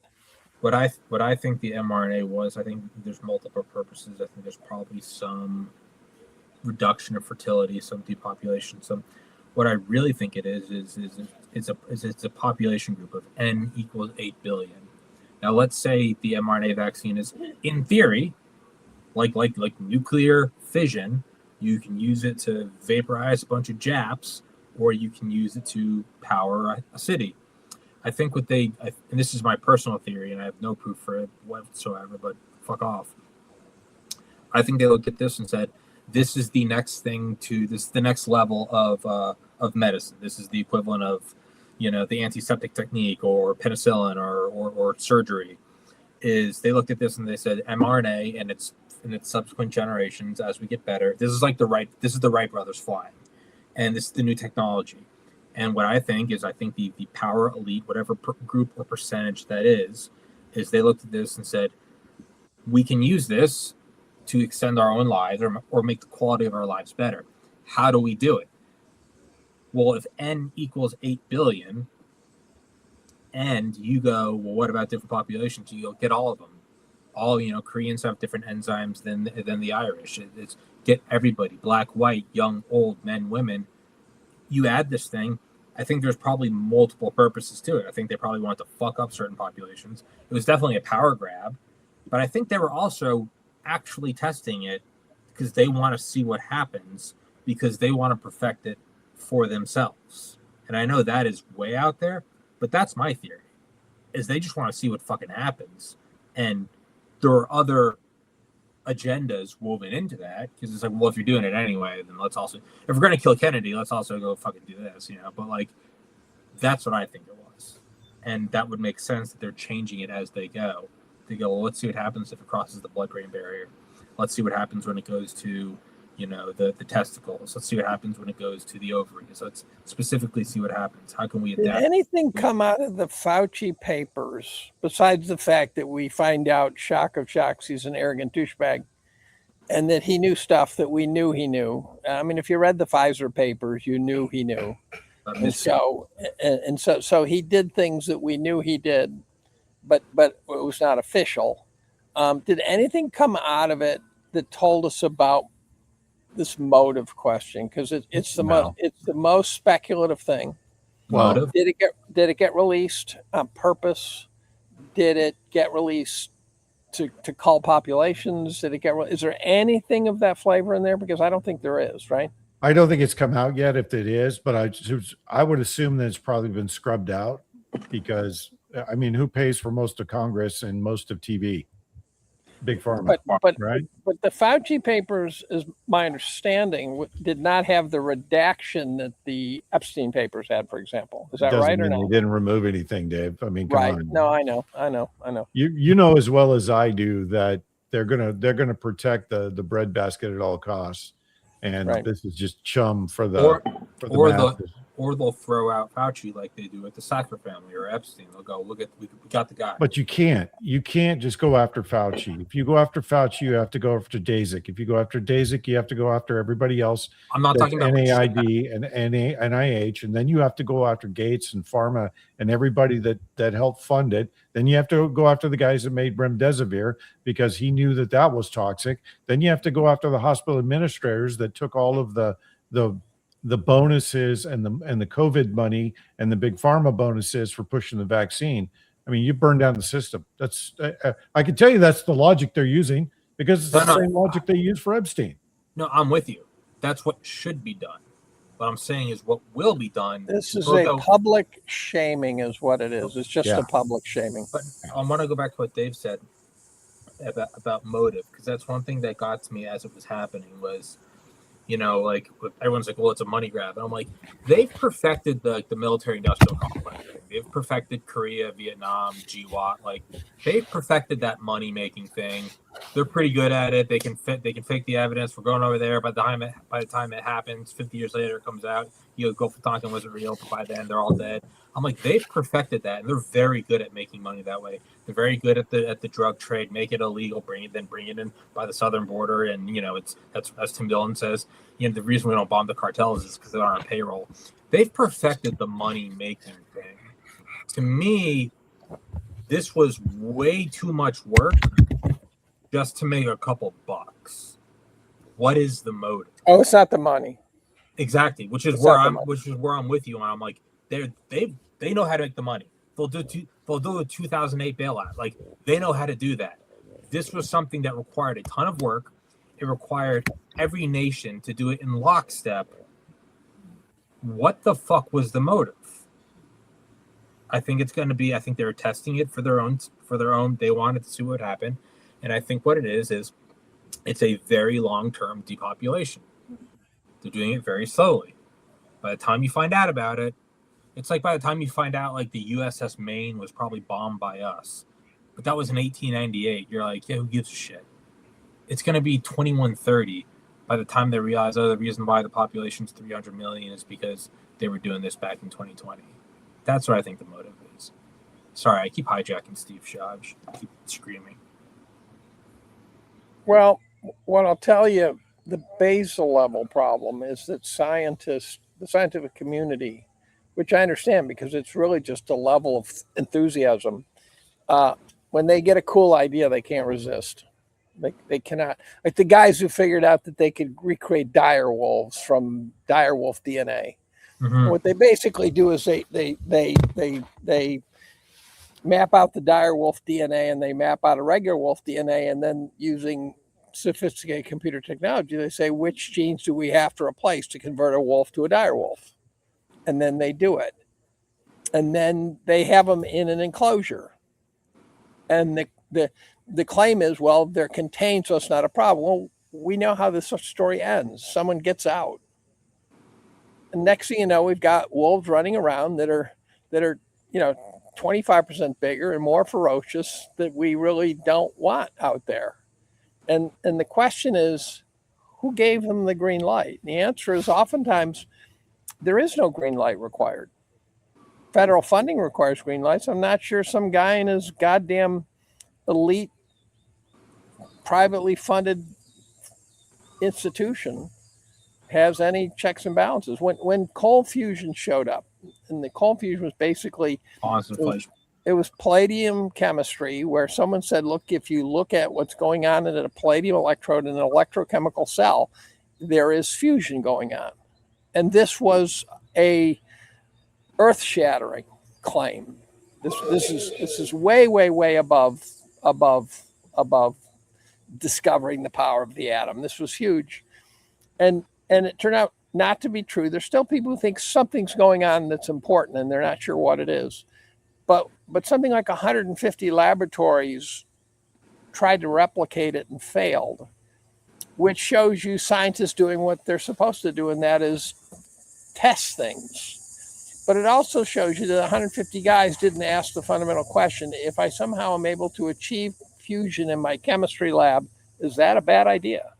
What I think the mRNA was, I think there's multiple purposes. I think there's probably some reduction of fertility, some depopulation, some. What I really think it is it's a population group of N equals 8 billion. Now let's say the mRNA vaccine is, in theory, like nuclear fission. You can use it to vaporize a bunch of Japs, or you can use it to power a city. I think and this is my personal theory, and I have no proof for it whatsoever, but fuck off. I think they looked at this and said, this is the next thing this is the next level of medicine. This is the equivalent of, the antiseptic technique or penicillin or surgery. Is they looked at this and they said mRNA and its subsequent generations, as we get better, this is the Wright brothers flying, and this is the new technology. And what I think the power elite, whatever group or percentage that is they looked at this and said, we can use this to extend our own lives or make the quality of our lives better. How do we do it? Well, if N equals 8 billion, and you go, well, what about different populations? You go, get all of them. All, Koreans have different enzymes than the Irish. It's get everybody, black, white, young, old, men, women. You add this thing. I think there's probably multiple purposes to it. I think they probably want to fuck up certain populations. It was definitely a power grab, but I think they were also actually testing it because they want to see what happens, because they want to perfect it for themselves. And I know that is way out there, but that's my theory, is they just want to see what fucking happens. And there are other agendas woven into that, because it's like, well, if you're doing it anyway, then let's also, if we're going to kill Kennedy, let's also go fucking do this, but like, that's what I think it was. And that would make sense that they're changing it as they go. They go, well, let's see what happens if it crosses the blood-brain barrier. Let's see what happens when it goes to, the testicles. Let's see what happens when it goes to the ovaries. Let's specifically see what happens. How can we adapt? Did anything come out of the Fauci papers, besides the fact that we find out, shock of shocks, he's an arrogant douchebag, and that he knew stuff that we knew he knew? I mean, if you read the Pfizer papers, you knew he knew. And so he did things that we knew he did, but it was not official. Did anything come out of it that told us about this motive question? Because it's the most speculative thing. Well, did it get released on purpose? Did it get released to cull populations? Is there anything of that flavor in there? Because I don't think there is, right? I don't think it's come out yet if it is, but I would assume that it's probably been scrubbed out, because I mean, who pays for most of Congress and most of TV? Big Pharma, right? But the Fauci papers, is my understanding, did not have the redaction that the Epstein papers had, for example. Is that right or no? They didn't remove anything, Dave. I mean, come on. No, I know. You know as well as I do that they're gonna protect the bread basket at all costs, and this is just chum for the or they'll throw out Fauci like they do with the Sackler family or Epstein. They'll go, look at, we got the guy. But you can't just go after Fauci. If you go after Fauci, you have to go after Daszak. If you go after Daszak, you have to go after everybody else. I'm not talking about NAID and NIH, and then you have to go after Gates and pharma and everybody that helped fund it. Then you have to go after the guys that made remdesivir because he knew that was toxic. Then you have to go after the hospital administrators that took all of the bonuses and the COVID money and the big pharma bonuses for pushing the vaccine. I mean, you burn down the system. That's I can tell you that's the logic they're using because it's the same logic they use for Epstein. No, I'm with you. That's what should be done. What I'm saying is what will be done. This is a public shaming is what it is. It's just a public shaming. But I want to go back to what Dave said about motive, because that's one thing that got to me as it was happening was, like everyone's like, well, it's a money grab. And I'm like, they've perfected the military industrial complex. They've perfected Korea, Vietnam, GWAT. Like they've perfected that money making thing. They're pretty good at it. They can fake the evidence. We're going over there. By the time it happens, 50 years later, it comes out. You go for Tonkin wasn't real. But by then, they're all dead. I'm like, they've perfected that, and they're very good at making money that way. They're very good at the drug trade. Make it illegal, bring it in by the southern border, and that's as Tim Dillon says. The reason we don't bomb the cartels is because they're on payroll. They've perfected the money making thing. To me, this was way too much work just to make a couple bucks. What is the motive? Oh, it's not the money. Exactly, which is where I'm with you. And I'm like, they know how to make the money. They'll do a 2008 bailout. Like they know how to do that. This was something that required a ton of work. It required every nation to do it in lockstep. What the fuck was the motive? I think it's going to be. I think they were testing it for their own. They wanted to see what happened, and I think what it is it's a very long-term depopulation. They're doing it very slowly. By the time you find out about it, it's like by the time you find out, like the USS Maine was probably bombed by us, but that was in 1898. You're like, yeah, who gives a shit? It's going to be 2130 by the time they realize, the reason why the population's 300 million is because they were doing this back in 2020. That's what I think the motive is. Sorry, I keep hijacking Steve Shaj. I keep screaming. Well, what I'll tell you, the basal level problem is that scientists, the scientific community, which I understand because it's really just a level of enthusiasm. When they get a cool idea, they can't resist. They cannot. Like the guys who figured out that they could recreate dire wolves from dire wolf DNA. Mm-hmm. What they basically do is they map out the dire wolf DNA and they map out a regular wolf DNA, and then using sophisticated computer technology, they say, which genes do we have to replace to convert a wolf to a dire wolf? And then they do it. And then they have them in an enclosure. And the claim is, well, they're contained, so it's not a problem. Well, we know how this story ends. Someone gets out. And next thing you know, we've got wolves running around that are 25% bigger and more ferocious that we really don't want out there. And the question is, who gave them the green light? And the answer is oftentimes there is no green light required. Federal funding requires green lights. I'm not sure some guy in his goddamn elite, privately funded institution has any checks and balances. When cold fusion showed up, and the cold fusion was basically it was palladium chemistry, where someone said, look, if you look at what's going on in a palladium electrode in an electrochemical cell, there is fusion going on. And this was a earth-shattering claim. This is way above discovering the power of the atom. This was huge. And it turned out not to be true. There's still people who think something's going on that's important and they're not sure what it is. But something like 150 laboratories tried to replicate it and failed, which shows you scientists doing what they're supposed to do, and that is test things. But it also shows you that 150 guys didn't ask the fundamental question: if I somehow am able to achieve fusion in my chemistry lab, is that a bad idea?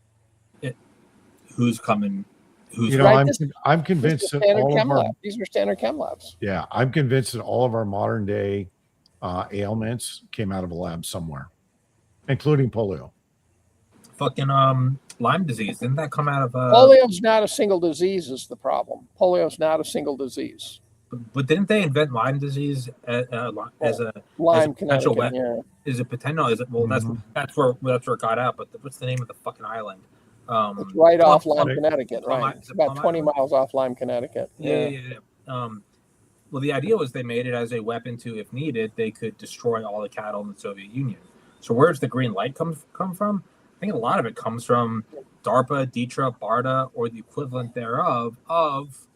Who's coming Who's You know, Right, I'm convinced that all of our these are standard chem labs. yeah, I'm convinced that all of our modern day ailments came out of a lab somewhere, including polio. fucking Lyme disease? Didn't that come out of Polio's not a single disease is the problem. Polio's not a single disease. But didn't they invent Lyme disease as a Lyme, potential Connecticut, yeah. Is it potential? Is it well? Mhm. That's where it got out. But what's the name of the fucking island? It's right off Lyme, Plum- Connecticut, right? It's about 20 miles off Lyme, Connecticut. Yeah. Well, the idea was they made it as a weapon to, if needed, they could destroy all the cattle in the Soviet Union. So where's the green light come from? I think a lot of it comes from DARPA, DTRA, BARDA, or the equivalent thereof of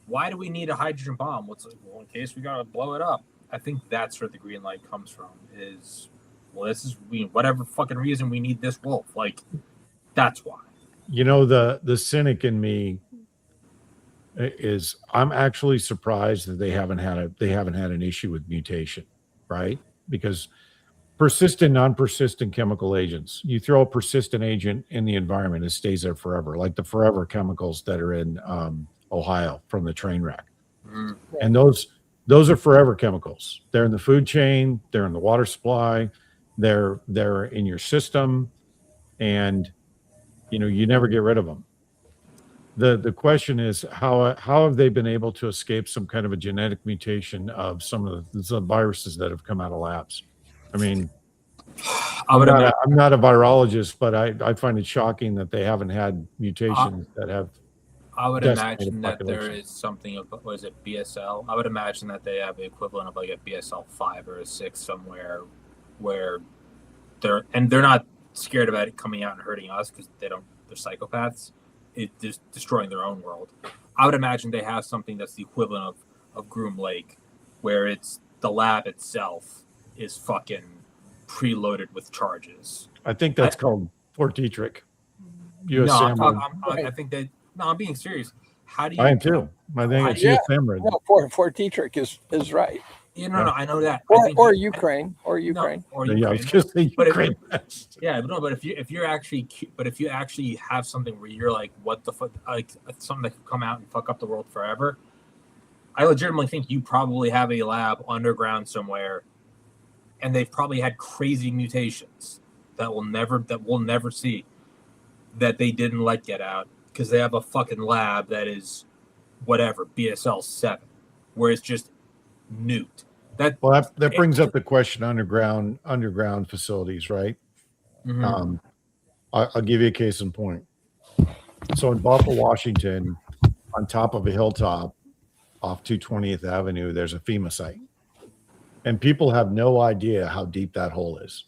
why do we need a hydrogen bomb? What's well, in case we gotta blow it up? I think that's where the green light comes from. Is well, this is whatever fucking reason we need this wolf. Like that's why. You know, the cynic in me is I'm actually surprised that they haven't had an issue with mutation, right? Because persistent, non-persistent chemical agents, you throw a persistent agent in the environment, it stays there forever, like the forever chemicals that are in Ohio from the train wreck. Mm. And those are forever chemicals. They're in the food chain, they're in the water supply, they're in your system, and you never get rid of them. The question is how have they been able to escape some kind of a genetic mutation of some of the viruses that have come out of labs? I mean, I'm not a virologist, but I find it shocking that they haven't had mutations that have. I would decimated imagine that there population. is something of what is it BSL? I would imagine that they have the equivalent of like a BSL 5 or a 6 somewhere, where they're not scared about it coming out and hurting us because they're psychopaths. It's just destroying their own world. I would imagine they have something that's the equivalent of Groom Lake, where it's the lab itself is fucking preloaded with charges. I think that's called Fort Detrick. No, USAMRIID. I think that. No, I'm being serious. How do you? I am too. I think it's USAMRIID. No, Fort Detrick is right. Yeah, no, I know that. Or Ukraine. Yeah, I was just saying Ukraine. But if you actually have something where you're like, what the fuck, like something that could come out and fuck up the world forever, I legitimately think you probably have a lab underground somewhere, and they've probably had crazy mutations that we'll never see, that they didn't let get out because they have a fucking lab that is whatever BSL 7, where it's just nuked. That brings up the question underground facilities, right? Mm-hmm. I'll give you a case in point. So in Buffalo, Washington, on top of a hilltop off 220th Avenue, there's a FEMA site, and people have no idea how deep that hole is.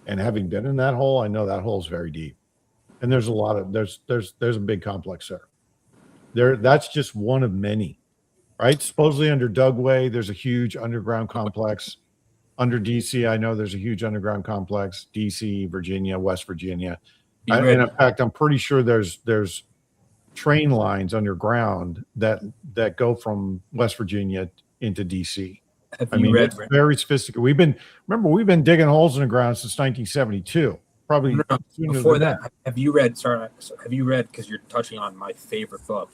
And having been in that hole, I know that hole is very deep, and there's a big complex there. That's just one of many. Right, supposedly under Dugway, there's a huge underground complex. Under DC, I know there's a huge underground complex. DC, Virginia, West Virginia, and in fact, I'm pretty sure there's train lines underground that go from West Virginia into DC. It's very sophisticated. We've been digging holes in the ground since 1972. Probably before that. Have you read? Because you're touching on my favorite book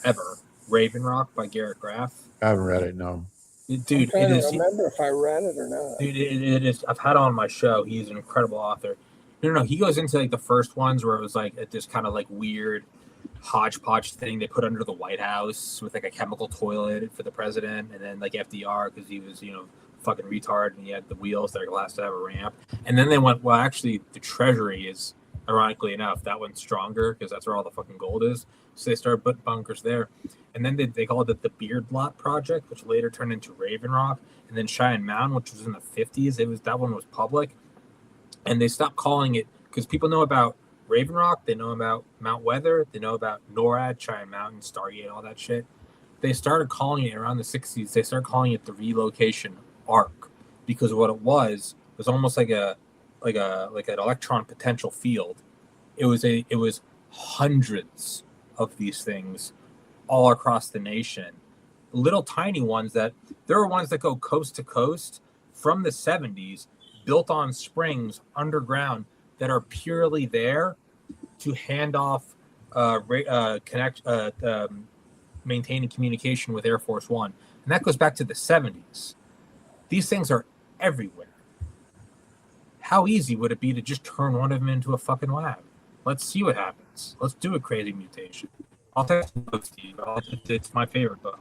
ever. Raven Rock by Garrett Graff. I haven't read it, no. Dude, I remember if I read it or not. Dude, it is. I've had it on my show. He's an incredible author. No. He goes into like the first ones where it was like this kind of like weird hodgepodge thing they put under the White House with like a chemical toilet for the president, and then like FDR because he was fucking retard and he had the wheels that are glass to have a ramp. And then they went, well, actually, the Treasury is, ironically enough, that one's stronger because that's where all the fucking gold is. So they started putting bunkers there. And then they called it the Beard Lot Project, which later turned into Raven Rock. And then Cheyenne Mountain, which was in the 50s. That one was public. And they stopped calling it because people know about Raven Rock. They know about Mount Weather. They know about NORAD, Cheyenne Mountain, Stargate, all that shit. They started calling it around the 60s. They started calling it the relocation arc because what it was almost like an electron potential field. It was hundreds of these things all across the nation, little tiny ones there are ones that go coast to coast from the 70s, built on springs underground that are purely there to hand off maintaining communication with Air Force One, and that goes back to the 70s. These things are everywhere. How easy would it be to just turn one of them into a fucking lab? Let's see what happens. Let's do a crazy mutation. I'll text you, Steve. It's my favorite book.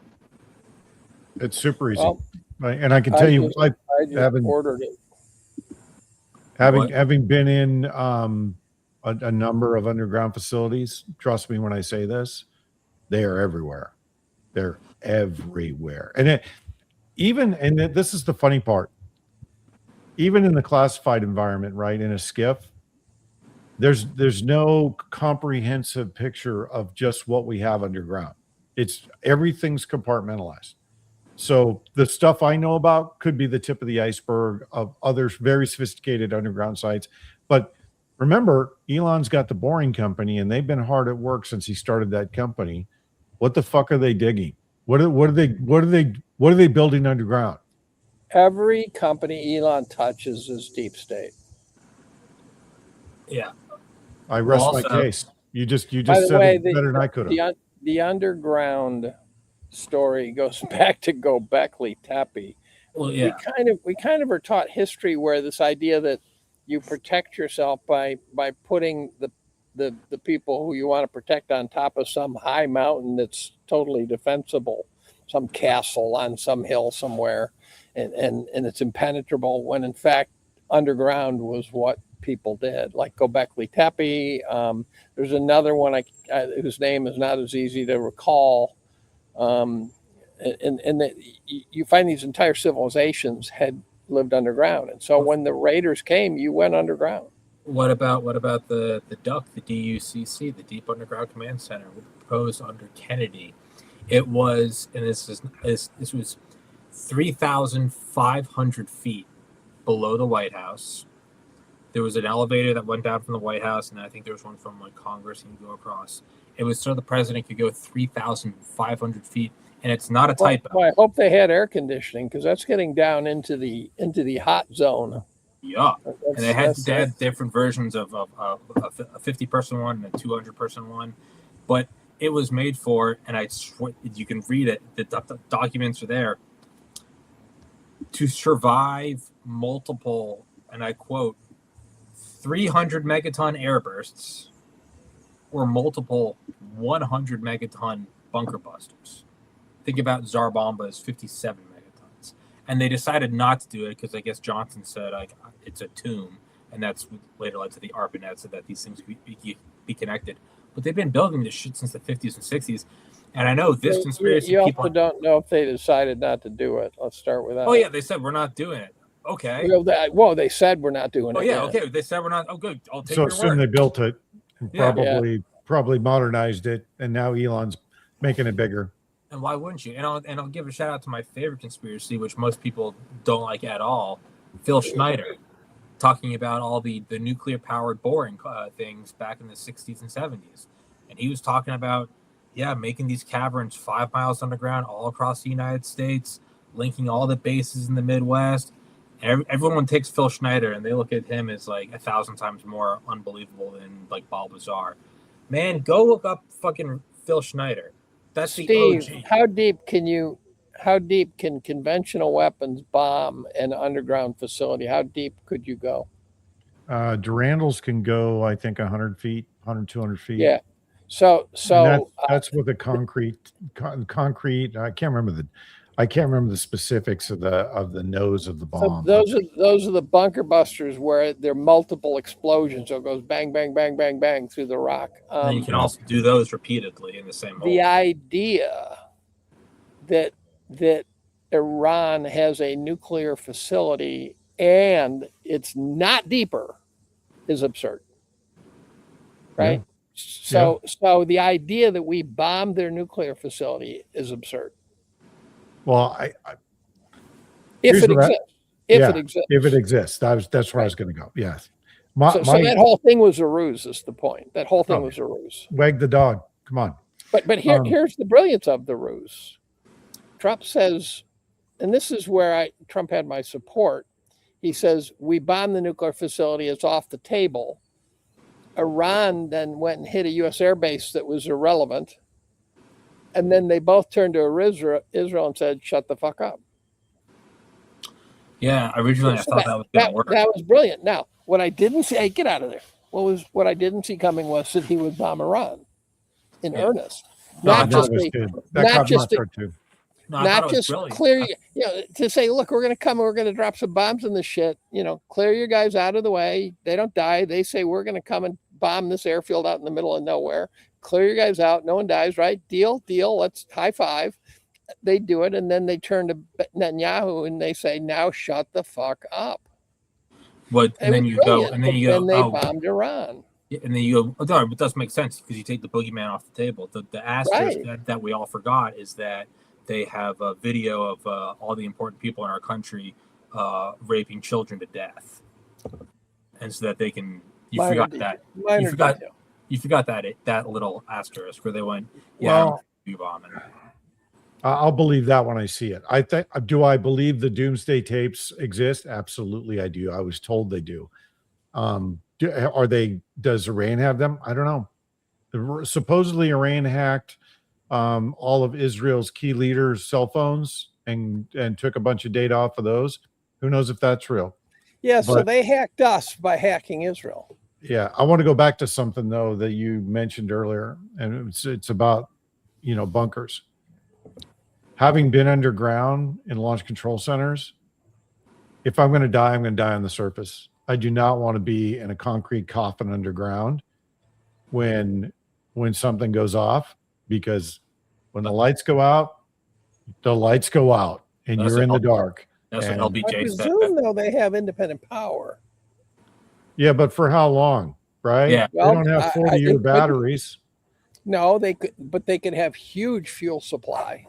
It's super easy. Well, And I can tell you, I just having ordered it. having been in a number of underground facilities, trust me when I say this, they are everywhere. They're everywhere. And this is the funny part. Even in the classified environment, right, in a skiff, there's no comprehensive picture of just what we have underground. It's everything's compartmentalized. So the stuff I know about could be the tip of the iceberg of other very sophisticated underground sites. But remember, Elon's got the Boring Company, and they've been hard at work since he started that company. What the fuck are they digging? What are they building underground? Every company Elon touches is deep state. Yeah. I rest Also, my case. You just By the said way, it better than I could have. the underground story goes back to Göbekli Tepe. Well, yeah. We kind of are taught history where this idea that you protect yourself by putting the people who you want to protect on top of some high mountain that's totally defensible, some castle on some hill somewhere, and it's impenetrable, when in fact underground was what people did, like Göbekli Tepe. There's another one whose name is not as easy to recall. And that you find these entire civilizations had lived underground, and so when the raiders came, you went underground. What about the DUC, the DUCC, the Deep Underground Command Center, proposed under Kennedy? It was, and this was 3,500 feet below the White House. There was an elevator that went down from the White House, and I think there was one from like Congress, and you go across. It was so the president could go 3,500 feet, and it's not a typo. Well, I hope they had air conditioning, because that's getting down into the hot zone. Yeah, and they had different versions of a 50-person one and a 200-person one, but it was made for, and I swear you can read it. The documents are there to survive multiple, and I quote, 300 megaton air bursts or multiple 100 megaton bunker busters. Think about Tsar Bomba's 57 megatons. And they decided not to do it because I guess Johnson said like it's a tomb, and that's what later led to the ARPANET, so that these things be connected. But they've been building this shit since the 50s and 60s. And I know this conspiracy you people... also don't know if they decided not to do it. Let's start with that. Oh, yeah, they said we're not doing it. Okay. Well, they said we're not doing it. Oh, yeah, okay. They said we're not... Oh, good. I'll take So your assume word. they built it and probably modernized it, and now Elon's making it bigger. And why wouldn't you? And I'll give a shout out to my favorite conspiracy, which most people don't like at all, Phil Schneider, talking about all the nuclear powered boring things back in the 60s and 70s. And he was talking about, making these caverns 5 miles underground all across the United States, linking all the bases in the Midwest. And everyone takes Phil Schneider and they look at him as like 1,000 times more unbelievable than like Balbazar. Man, go look up fucking Phil Schneider. That's Steve, the OG. How deep can conventional weapons bomb an underground facility? How deep could you go? Durandals can go, I think, 100 feet, 100, 200 feet. Yeah. So that's with the concrete. I can't remember the specifics of the nose of the bomb. So those are the bunker busters where there are multiple explosions. So it goes bang, bang, bang, bang, bang through the rock. And you can also do those repeatedly in the same hole. The idea that Iran has a nuclear facility and it's not deeper is absurd, right? Yeah. So the idea that we bombed their nuclear facility is absurd. Well, If it exists, that's where I was going to go. Yes. So that whole thing was a ruse. Is the point? That whole thing was a ruse. Wag the dog. Come on. But here's the brilliance of the ruse. Trump says, and this is where Trump had my support. He says, we bombed the nuclear facility. It's off the table. Iran then went and hit a U.S. air base that was irrelevant. And then they both turned to Israel and said, shut the fuck up. Yeah, originally I thought that was going to work. That was brilliant. Now, what I didn't see, hey, get out of there. What I didn't see coming was that he would bomb Iran in earnest. Not just clear, to say, look, we're going to come and we're going to drop some bombs in this shit. Clear your guys out of the way. They don't die. They say, we're going to come and bomb this airfield out in the middle of nowhere. Clear your guys out. No one dies, right? Deal. Let's high five. They do it. And then they turn to Netanyahu and they say, now shut the fuck up. But and then you go, and then you go. And they bombed Iran. Yeah, and then you go. No, it does make sense because you take the boogeyman off the table. The asterisk that we all forgot is that they have a video of all the important people in our country raping children to death, and so that they can. You forgot that little asterisk where they went. Yeah, bombing. I'll believe that when I see it. Do I believe the doomsday tapes exist? Absolutely, I do. I was told they do. Does Iran have them? I don't know. Supposedly Iran hacked all of Israel's key leaders' cell phones and took a bunch of data off of those. Who knows if that's real? Yeah, so they hacked us by hacking Israel. Yeah, I want to go back to something though that you mentioned earlier, and it's about bunkers. Having been underground in launch control centers, if I'm going to die, I'm going to die on the surface. I do not want to be in a concrete coffin underground when something goes off, because when the lights go out, and you're in the dark. That's what LBJ said. I presume, though, they have independent power. Yeah, but for how long, right? Yeah. They don't have 40-year batteries. No, they could have huge fuel supply.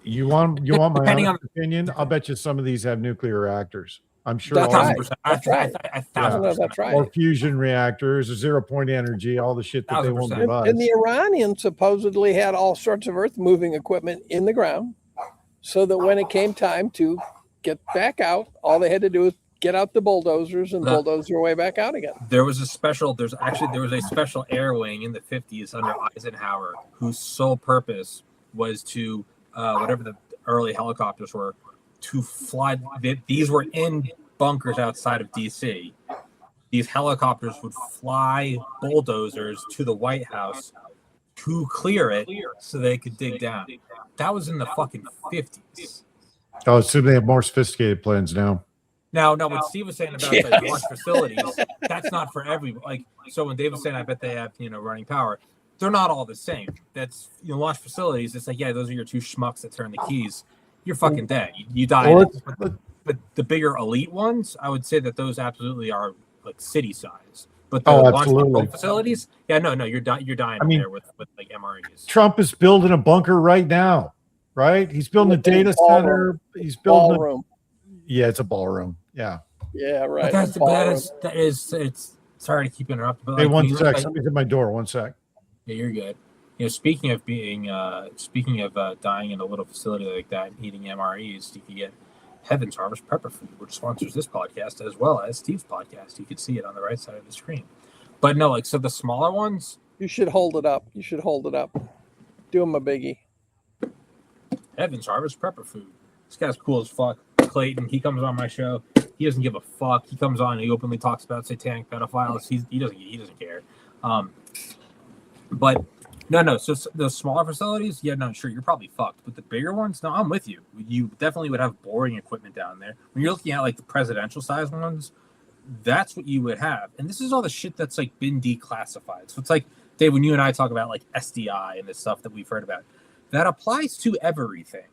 You want my honest opinion? I'll bet you some of these have nuclear reactors. I'm sure. That's right. That's right. Or fusion reactors, or 0-point energy, all the shit that they won't give us. And the Iranians supposedly had all sorts of earth-moving equipment in the ground, so that when it came time to get back out, all they had to do was get out the bulldozers and bulldoze their way back out again. There was a special air wing in the 50s under Eisenhower whose sole purpose was to whatever the early helicopters were, to fly. These were in bunkers outside of DC. These helicopters would fly bulldozers to the White House to clear it so they could dig down. That was in the fucking 50s. Oh, so they have more sophisticated plans now. Now, what Steve was saying about the launch facilities, that's not for everybody. So when Dave was saying, I bet they have, running power, they're not all the same. That's, launch facilities. It's like, yeah, those are your two schmucks that turn the keys. You're fucking dead. You die. But the bigger elite ones, I would say that those absolutely are like city size. But the launch facilities, you're dying there with like MREs. Trump is building a bunker right now, right? He's building a data center. He's building ballroom. It's a ballroom. Yeah. Yeah, right. But it's sorry to keep interrupting. But hey, one sec. Somebody's at my door. One sec. Yeah, you're good. Speaking of dying in a little facility like that and eating MREs, you can get Heaven's Harvest Prepper Food, which sponsors this podcast as well as Steve's podcast. You can see it on the right side of the screen. But no, so the smaller ones. You should hold it up. Do him a biggie. Heaven's Harvest Prepper Food. This guy's cool as fuck. Clayton, he comes on my show. He doesn't give a fuck. He comes on and he openly talks about satanic pedophiles. He doesn't care. But no. So the smaller facilities, sure, you're probably fucked. But the bigger ones, no, I'm with you. You definitely would have boring equipment down there. When you're looking at like the presidential size ones, that's what you would have. And this is all the shit that's like been declassified. So it's like, Dave, when you and I talk about like SDI and the stuff that we've heard about, that applies to everything.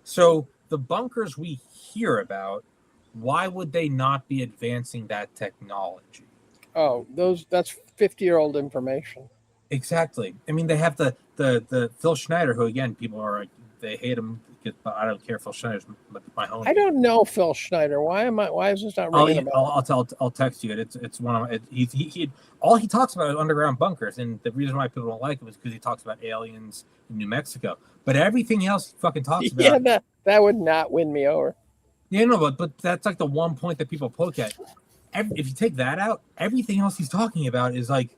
So the bunkers we hear about, why would they not be advancing that technology? Oh, that's 50-year-old information. Exactly. I mean, they have the Phil Schneider, who again, people are like, they hate him. But I don't care. Phil Schneider's my home. I don't know Phil Schneider. Why is this not ringing about? I'll text you. It's one of he all he talks about is underground bunkers, and the reason why people don't like him is because he talks about aliens in New Mexico. But everything else he fucking talks about. Yeah, that would not win me over. Yeah, no, but that's like the one point that people poke at. if you take that out, everything else he's talking about is like,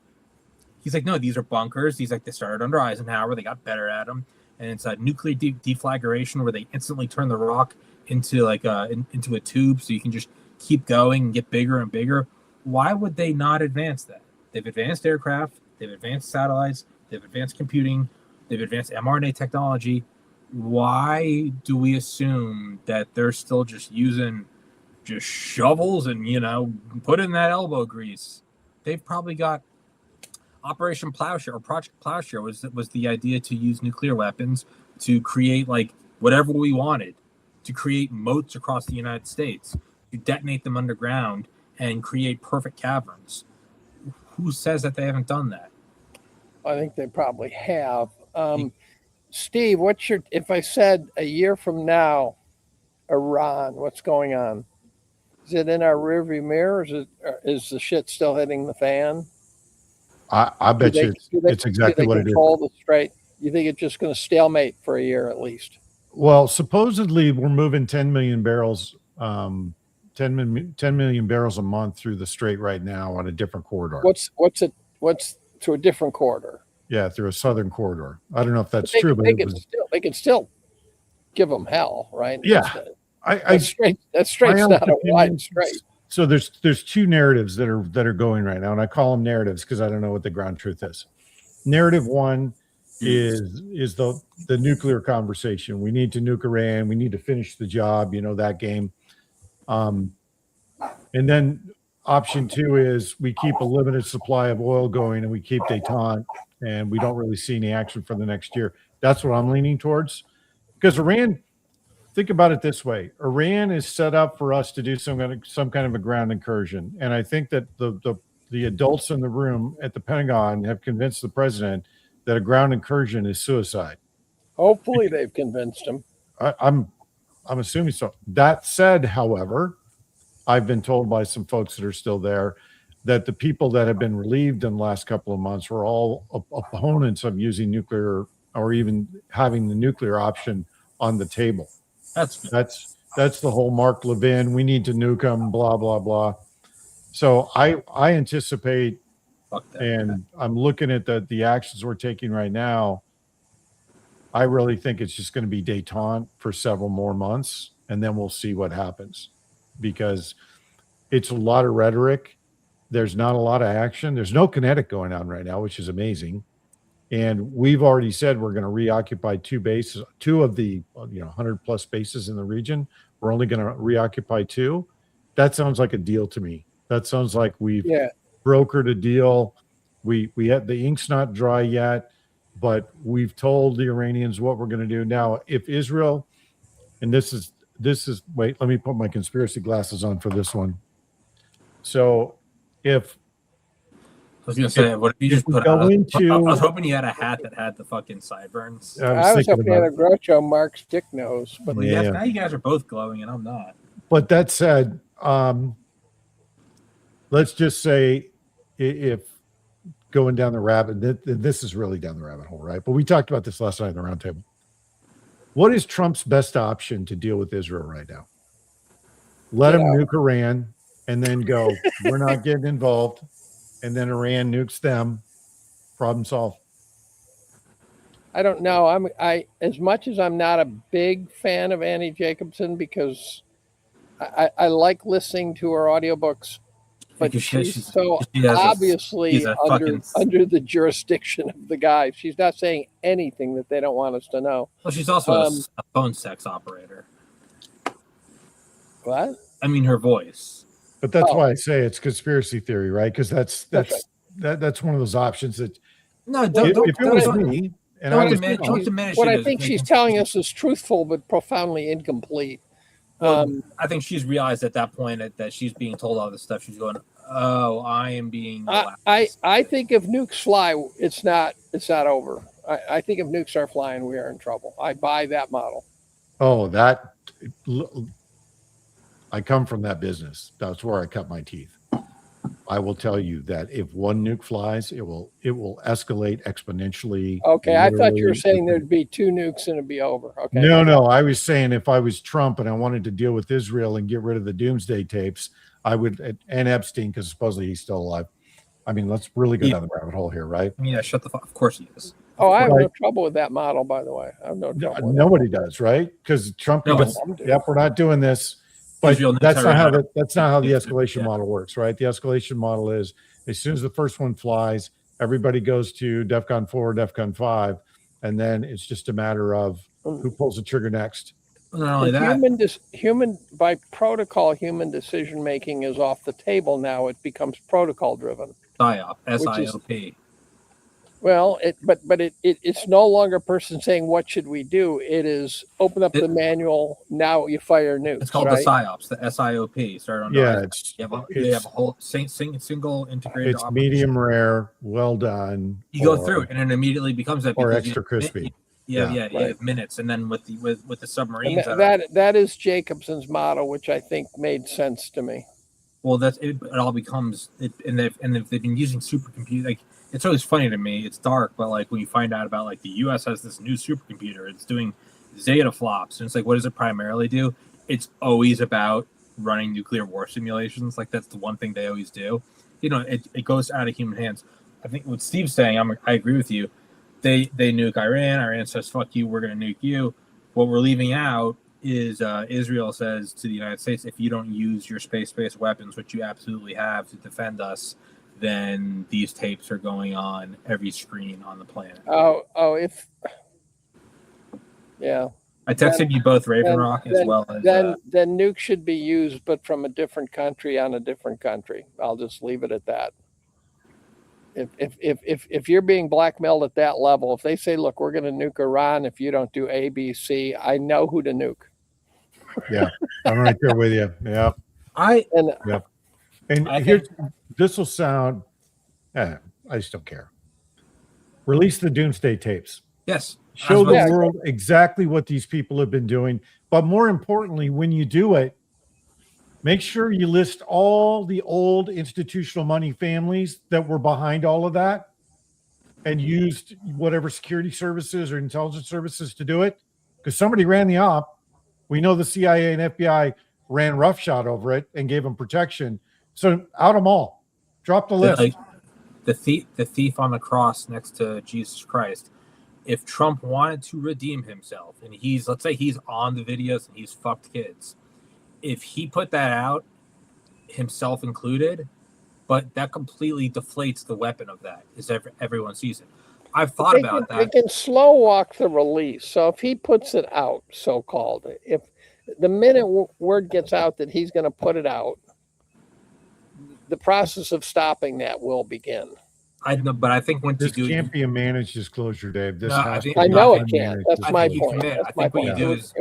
he's like, no, these are bunkers. He's like, they started under Eisenhower. They got better at them. And it's a nuclear deflagration where they instantly turn the rock into like into a tube so you can just keep going and get bigger and bigger. Why would they not advance that? They've advanced aircraft. They've advanced satellites. They've advanced computing. They've advanced mRNA technology. Why do we assume that they're still just using just shovels and, put in that elbow grease? They've probably got Operation Plowshare or Project Plowshare was the idea to use nuclear weapons to create like whatever we wanted, to create moats across the United States, to detonate them underground and create perfect caverns. Who says that they haven't done that? I think they probably have. Steve, if I said a year from now, Iran, what's going on? Is it in our rearview mirror? Or is the shit still hitting the fan? I bet you it's exactly what it is. The strait. You think it's just going to stalemate for a year at least? Well, supposedly we're moving 10 million barrels, 10 million barrels a month through the strait right now on a different corridor. What's to a different corridor? Yeah, through a southern corridor. I don't know if that's but true, but they can still give them hell, right? Yeah, that straight's not a wide strait. So there's two narratives that are going right now, and I call them narratives because I don't know what the ground truth is. Narrative one is the nuclear conversation. We need to nuke Iran. We need to finish the job. That game. And then option two is we keep a limited supply of oil going and we keep detente, and we don't really see any action for the next year. That's what I'm leaning towards, because Iran. Think about it this way: Iran is set up for us to do some kind of a ground incursion, and I think that the adults in the room at the Pentagon have convinced the president that a ground incursion is suicide. Hopefully, they've convinced him. I'm assuming so. That said, however, I've been told by some folks that are still there that the people that have been relieved in the last couple of months were all opponents of using nuclear or even having the nuclear option on the table. That's the whole Mark Levin. We need to nuke them. Blah blah blah. So I anticipate, and I'm looking at the actions we're taking right now. I really think it's just going to be detente for several more months, and then we'll see what happens, because it's a lot of rhetoric. There's not a lot of action. There's no kinetic going on right now, which is amazing. And we've already said we're going to reoccupy two of the 100 plus bases in the region. We're only going to reoccupy 2. That sounds like a deal to me. That sounds like we've brokered a deal. We had the ink's not dry yet, but we've told the Iranians what we're going to do. Now, if Israel, and this is wait, let me put my conspiracy glasses on for this one. So if I was gonna say, what if you just put? I was hoping you had a hat that had the fucking sideburns. I was hoping you had a Groucho Marx dick nose, but yes, now you guys are both glowing, and I'm not. But that said, let's just say if going down the rabbit, this is really down the rabbit hole, right? But we talked about this last night in the roundtable. What is Trump's best option to deal with Israel right now? Let him nuke Iran and then go, we're not getting involved. And then Iran nukes them. Problem solved. I don't know. I as much as I'm not a big fan of Annie Jacobson, because I like listening to her audiobooks, but she's so obviously under the jurisdiction of the guy. She's not saying anything that they don't want us to know. Well, she's also a phone sex operator. What? I mean, her voice. But that's why I say it's conspiracy theory, right? Because that's one of those options that. No, if it was me, and I was what I think she's telling us is truthful but profoundly incomplete. I think she's realized at that point that she's being told all this stuff. She's going, "Oh, I am being." I think if nukes fly, it's not over. I think if nukes are flying, we are in trouble. I buy that model. Oh, I come from that business. That's where I cut my teeth. I will tell you that if one nuke flies, it will escalate exponentially. Okay, I thought you were literally saying within- there'd be 2 nukes and it'd be over. Okay. No. I was saying if I was Trump and I wanted to deal with Israel and get rid of the doomsday tapes, I would, and Epstein, because supposedly he's still alive. I mean, let's really go down the rabbit hole here, right? Yeah, shut the fuck. Of course he is. Oh, I have Right. no trouble with that model, by the way. I have no trouble with Nobody does, right? Because Trump No, goes, some do. "Yep, we're not doing this." But Israel nukes that's not how Iran. that's not how the Yeah. escalation model works, right? The escalation model is as soon as the first one flies, everybody goes to DEFCON 4, DEFCON 5, and then it's just a matter of who pulls the trigger next. Not only that. that, Human by protocol, human decision making is off the table now. It becomes protocol driven. PSYOP, SIOP. Well, it's no longer a person saying what should we do. It is open up the manual. Now you fire nukes. It's called right? the PSYOPs, the SIOP. Started on Yeah, you have a whole single integrated. it's medium rare, well done. You go through it, and it immediately becomes that. Or because extra crispy. You Right. have minutes, and then with the And submarines. that is Jacobson's model, which I think made sense to me. Well, that's it. It all becomes it, and they've been using supercomputer. Like, it's always funny to me. It's dark, but like when you find out about like the U.S. has this new supercomputer, it's doing zeta flops, and it's like, what does it primarily do? It's always about running nuclear war simulations. Like, that's the one thing they always do. You know, it goes out of human hands. I think what Steve's saying, I agree with you. They nuke Iran. Iran says, "Fuck you, we're going to nuke you." What we're leaving out is Israel says to the United States, if you don't use your space-based weapons, which you absolutely have to defend us, then these tapes are going on every screen on the planet. Yeah. I texted you both Raven Rock as well as. Then nukes should be used, but from a different country on a different country. I'll just leave it at that. If you're being blackmailed at that level, if they say, "Look, we're going to nuke Iran if you don't do A, B, C," I know who to nuke. Yeah, I'm right there with you. Yeah. This will sound, I just don't care. Release the doomsday tapes. Yes. Show the world exactly what these people have been doing. But more importantly, when you do it, make sure you list all the old institutional money families that were behind all of that and used whatever security services or intelligence services to do it. Because somebody ran the op. We know the CIA and FBI ran roughshod over it and gave them protection. So out them all. Drop the list. Like the thief on the cross next to Jesus Christ. If Trump wanted to redeem himself, and let's say he's on the videos and he's fucked kids, if he put that out, himself included, but that completely deflates the weapon of that. Is everyone sees it? I've thought about that. They can slow walk the release. So if he puts it out, so-called, if the minute word gets out that he's going to put it out, the process of stopping that will begin. I know, but I think once this you do, can't be a managed disclosure, Dave. This I know it can't. That's my point. I think what you do is,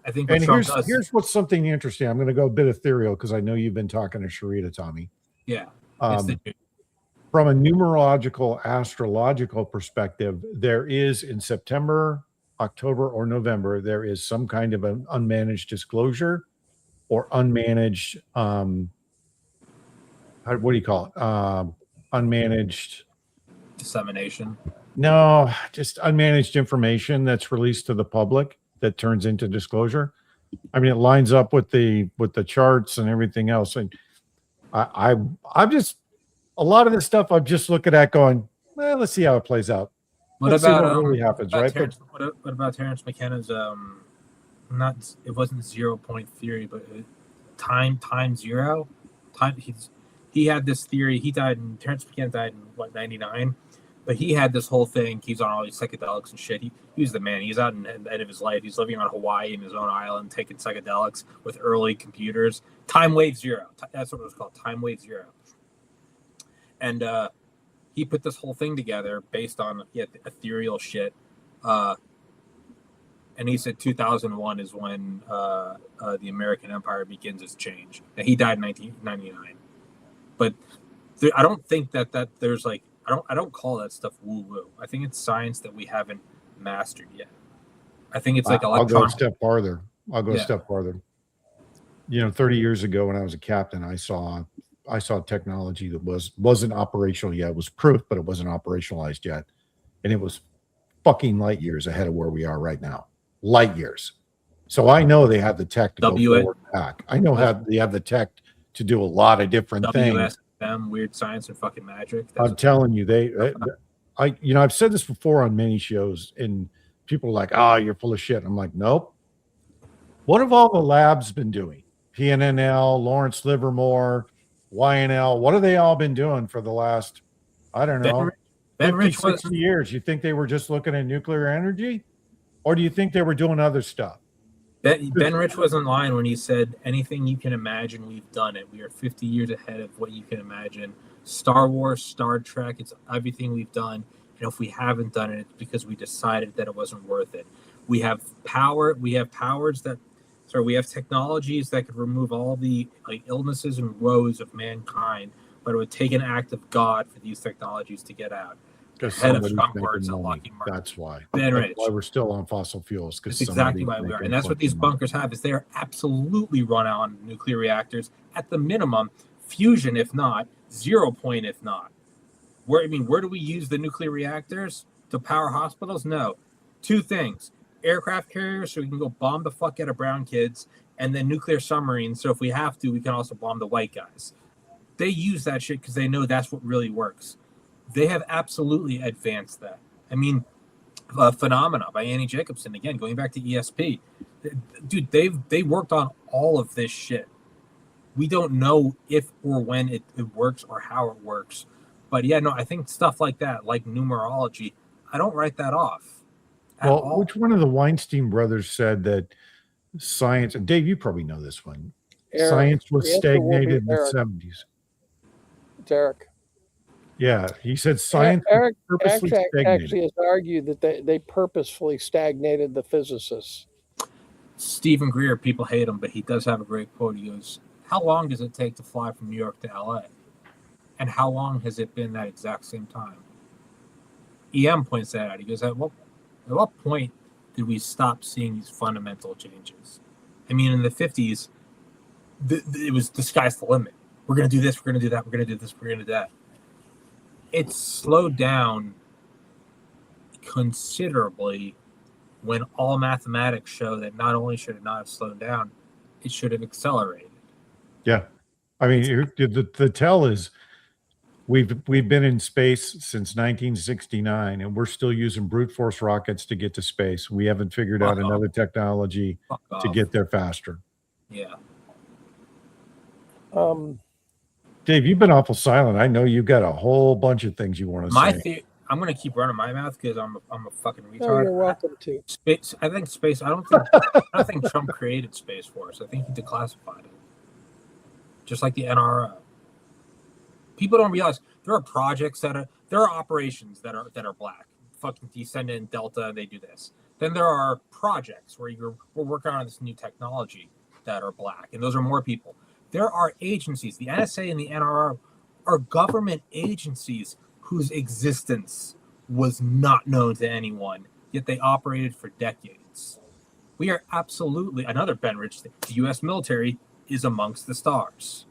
I think. And here's what's something interesting. I'm going to go a bit ethereal because I know you've been talking to Sharita, Tommy. Yeah. From a numerological, astrological perspective, there is in September, October, or November, there is some kind of an unmanaged disclosure or unmanaged, what do you call it? Unmanaged dissemination. No, just unmanaged information that's released to the public that turns into disclosure. I mean, it lines up with the charts and everything else. And I'm just, a lot of this stuff I'm just looking at going, well, let's see how it plays out. Let's see what really happens, right? What about Terrence McKenna's it wasn't 0 point theory, but time zero. He had this theory. Terrence McKenna died in 99, but he had this whole thing. He's on all these psychedelics and shit. He was the man. He's out in the end of his life. He's living on Hawaii in his own island, taking psychedelics with early computers. Time wave zero. That's what it was called. Time wave zero. And he put this whole thing together based on ethereal shit. And he said 2001 is when the American empire begins its change. And he died in 1999. But I don't think that there's like, I don't call that stuff woo-woo. I think it's science that we haven't mastered yet. I think it's like electronic. I'll go a step farther. 30 years ago when I was a captain, I saw technology that wasn't operational yet. It was proof, but it wasn't operationalized yet, and it was fucking light years ahead of where we are right now. Light years. So I know they have the tech to go forward back. I know they have the tech to do a lot of different things. WSM, weird science and fucking magic. I'm telling you, I've said this before on many shows, and people are like, "Oh, you're full of shit." I'm like, nope. What have all the labs been doing? PNNL, Lawrence Livermore, YNL. What have they all been doing for the last, I don't know, 50, 60 years? You think they were just looking at nuclear energy? Or do you think they were doing other stuff? Ben Rich was in line when he said, anything you can imagine, we've done it. We are 50 years ahead of what you can imagine. Star Wars, Star Trek, it's everything we've done. And if we haven't done it, it's because we decided that it wasn't worth it. We have power. We have we have technologies that could remove all the illnesses and woes of mankind, but it would take an act of God for these technologies to get out. Head of strong words and Lockheed Martin. That's why. That's why we're still on fossil fuels. That's exactly why we are. And that's what these bunkers have, is they are absolutely run on nuclear reactors. At the minimum, fusion if not, 0 point if not. Where do we use the nuclear reactors? To power hospitals? No. 2 things. Aircraft carriers, so we can go bomb the fuck out of brown kids, and then nuclear submarines, so if we have to, we can also bomb the white guys. They use that shit because they know that's what really works. They have absolutely advanced that. Phenomena by Annie Jacobson, again, going back to ESP. Dude, they worked on all of this shit. We don't know if or when it works or how it works. But yeah, no, I think stuff like that, like numerology, I don't write that off. Well, which one of the Weinstein brothers said that science, and Dave, you probably know this one, science was stagnated in the 70s. It's Eric. Yeah, he said science Eric purposely actually has argued that they purposefully stagnated the physicists. Stephen Greer, people hate him, but he does have a great quote. He goes, how long does it take to fly from New York to LA? And how long has it been that exact same time? EM points that out. He goes, at what point did we stop seeing these fundamental changes? In the 50s, it was the sky's the limit. We're going to do this, we're going to do that, we're going to do this, we're going to do that. It's slowed down considerably when all mathematics show that not only should it not have slowed down, it should have accelerated. Yeah. The tell is we've been in space since 1969, and we're still using brute force rockets to get to space. We haven't figured out another technology to get there faster. Yeah. Dave, you've been awful silent. I know you've got a whole bunch of things you want to say. I'm going to keep running my mouth because I'm a fucking retard. Oh, you're welcome to. Space. I think space. I don't think Trump created Space Force. I think he declassified it, just like the NRO. People don't realize there are projects there are operations that are black. Fucking descendant Delta, they do this. Then there are projects where we're working on this new technology that are black, and those are more people. There are agencies, the NSA and the NRO are government agencies whose existence was not known to anyone, yet they operated for decades. We are absolutely, another Ben Rich thing, the U.S. military is amongst the stars.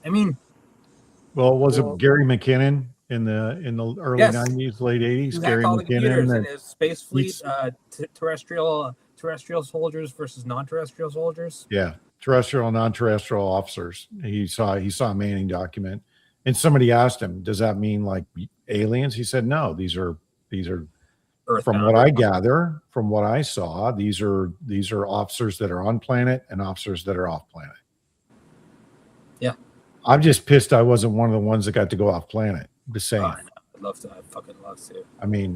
Well, was it Gary McKinnon in the early 90s, late 80s? Gary McKinnon and his space fleet, terrestrial soldiers versus non-terrestrial soldiers. Yeah. Terrestrial and non-terrestrial officers. He saw a Manning document, and somebody asked him, "Does that mean like aliens?" He said, "No, these are from what I gather, from what I saw, these are officers that are on planet and officers that are off planet." Yeah, I'm just pissed I wasn't one of the ones that got to go off planet. The same. I'd love to. I fucking love to.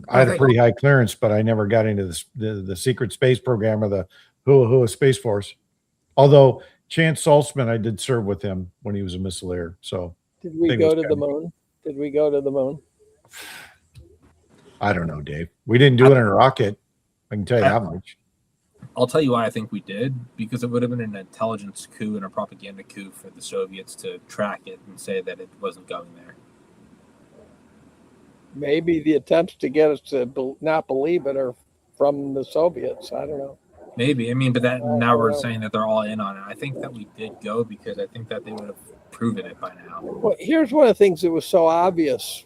I had a pretty high clearance, but I never got into the secret space program or the who Space Force. Although Chance Saltzman, I did serve with him when he was a missileer. So did we go to the moon? Did we go to the moon? I don't know, Dave. We didn't do it in a rocket. I can tell you that much. I'll tell you why I think we did, because it would have been an intelligence coup and a propaganda coup for the Soviets to track it and say that it wasn't going there. Maybe the attempts to get us to not believe it are from the Soviets. I don't know. Maybe. I mean, but that now we're saying that they're all in on it. I think that we did go because I think that they would have proven it by now. Well, here's one of the things that was so obvious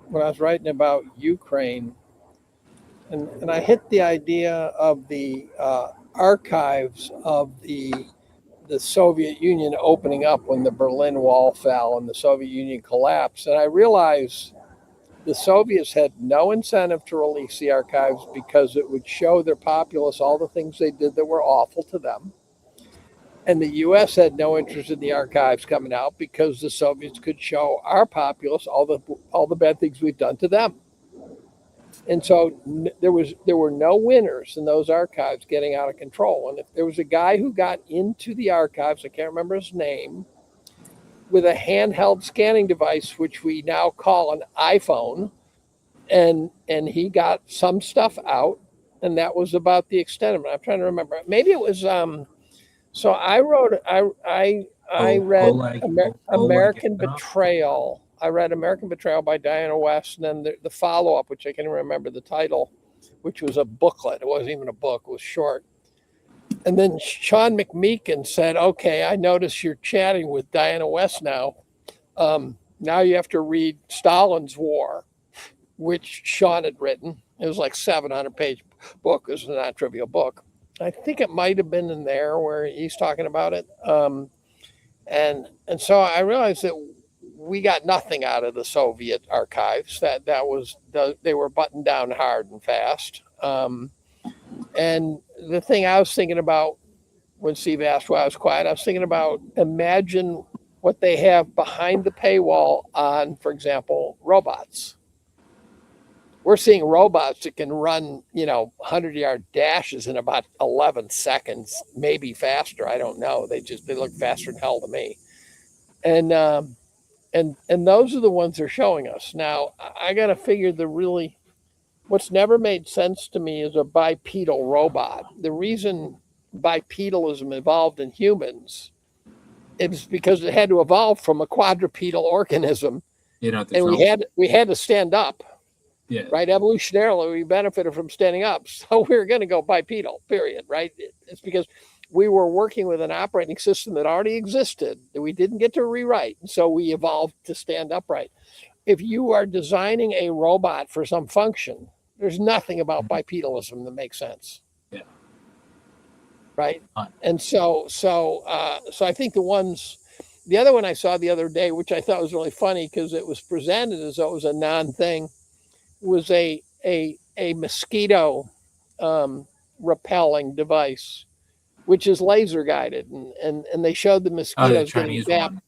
when I was writing about Ukraine, and I hit the idea of the archives of the Soviet Union opening up when the Berlin Wall fell and the Soviet Union collapsed, and I realized the Soviets had no incentive to release the archives because it would show their populace all the things they did that were awful to them. And the US had no interest in the archives coming out because the Soviets could show our populace all the bad things we've done to them. And so there were no winners in those archives getting out of control. And if there was a guy who got into the archives, I can't remember his name, with a handheld scanning device, which we now call an iPhone, and he got some stuff out, and that was about the extent of it. I'm trying to remember. Maybe it was. So I wrote. I read American Betrayal. I read American Betrayal by Diana West, and then the follow-up, which I can remember the title, which was a booklet. It wasn't even a book. It was short. And then Sean McMeekin said, okay, I notice you're chatting with Diana West now. Now you have to read Stalin's War, which Sean had written. It was like 700-page book. It was a non-trivial book. I think it might have been in there where he's talking about it. And so I realized that we got nothing out of the Soviet archives. They were buttoned down hard and fast. And the thing I was thinking about when Steve asked why I was quiet, I was thinking about imagine what they have behind the paywall on, for example, robots. We're seeing robots that can run, 100-yard dashes in about 11 seconds, maybe faster. I don't know. They look faster than hell to me. And those are the ones they're showing us. Now, I got to figure what's never made sense to me is a bipedal robot. The reason bipedalism evolved in humans is because it had to evolve from a quadrupedal organism. And we had to stand up. Yeah. Right. Evolutionarily, we benefited from standing up. So we were going to go bipedal, period. Right. It's because we were working with an operating system that already existed that we didn't get to rewrite. So we evolved to stand upright. If you are designing a robot for some function, there's nothing about bipedalism that makes sense. Yeah. Right. And so I think the other one I saw the other day, which I thought was really funny because it was presented as though it was a non-thing, was a mosquito repelling device, which is laser guided, and they showed the mosquitoes getting zapped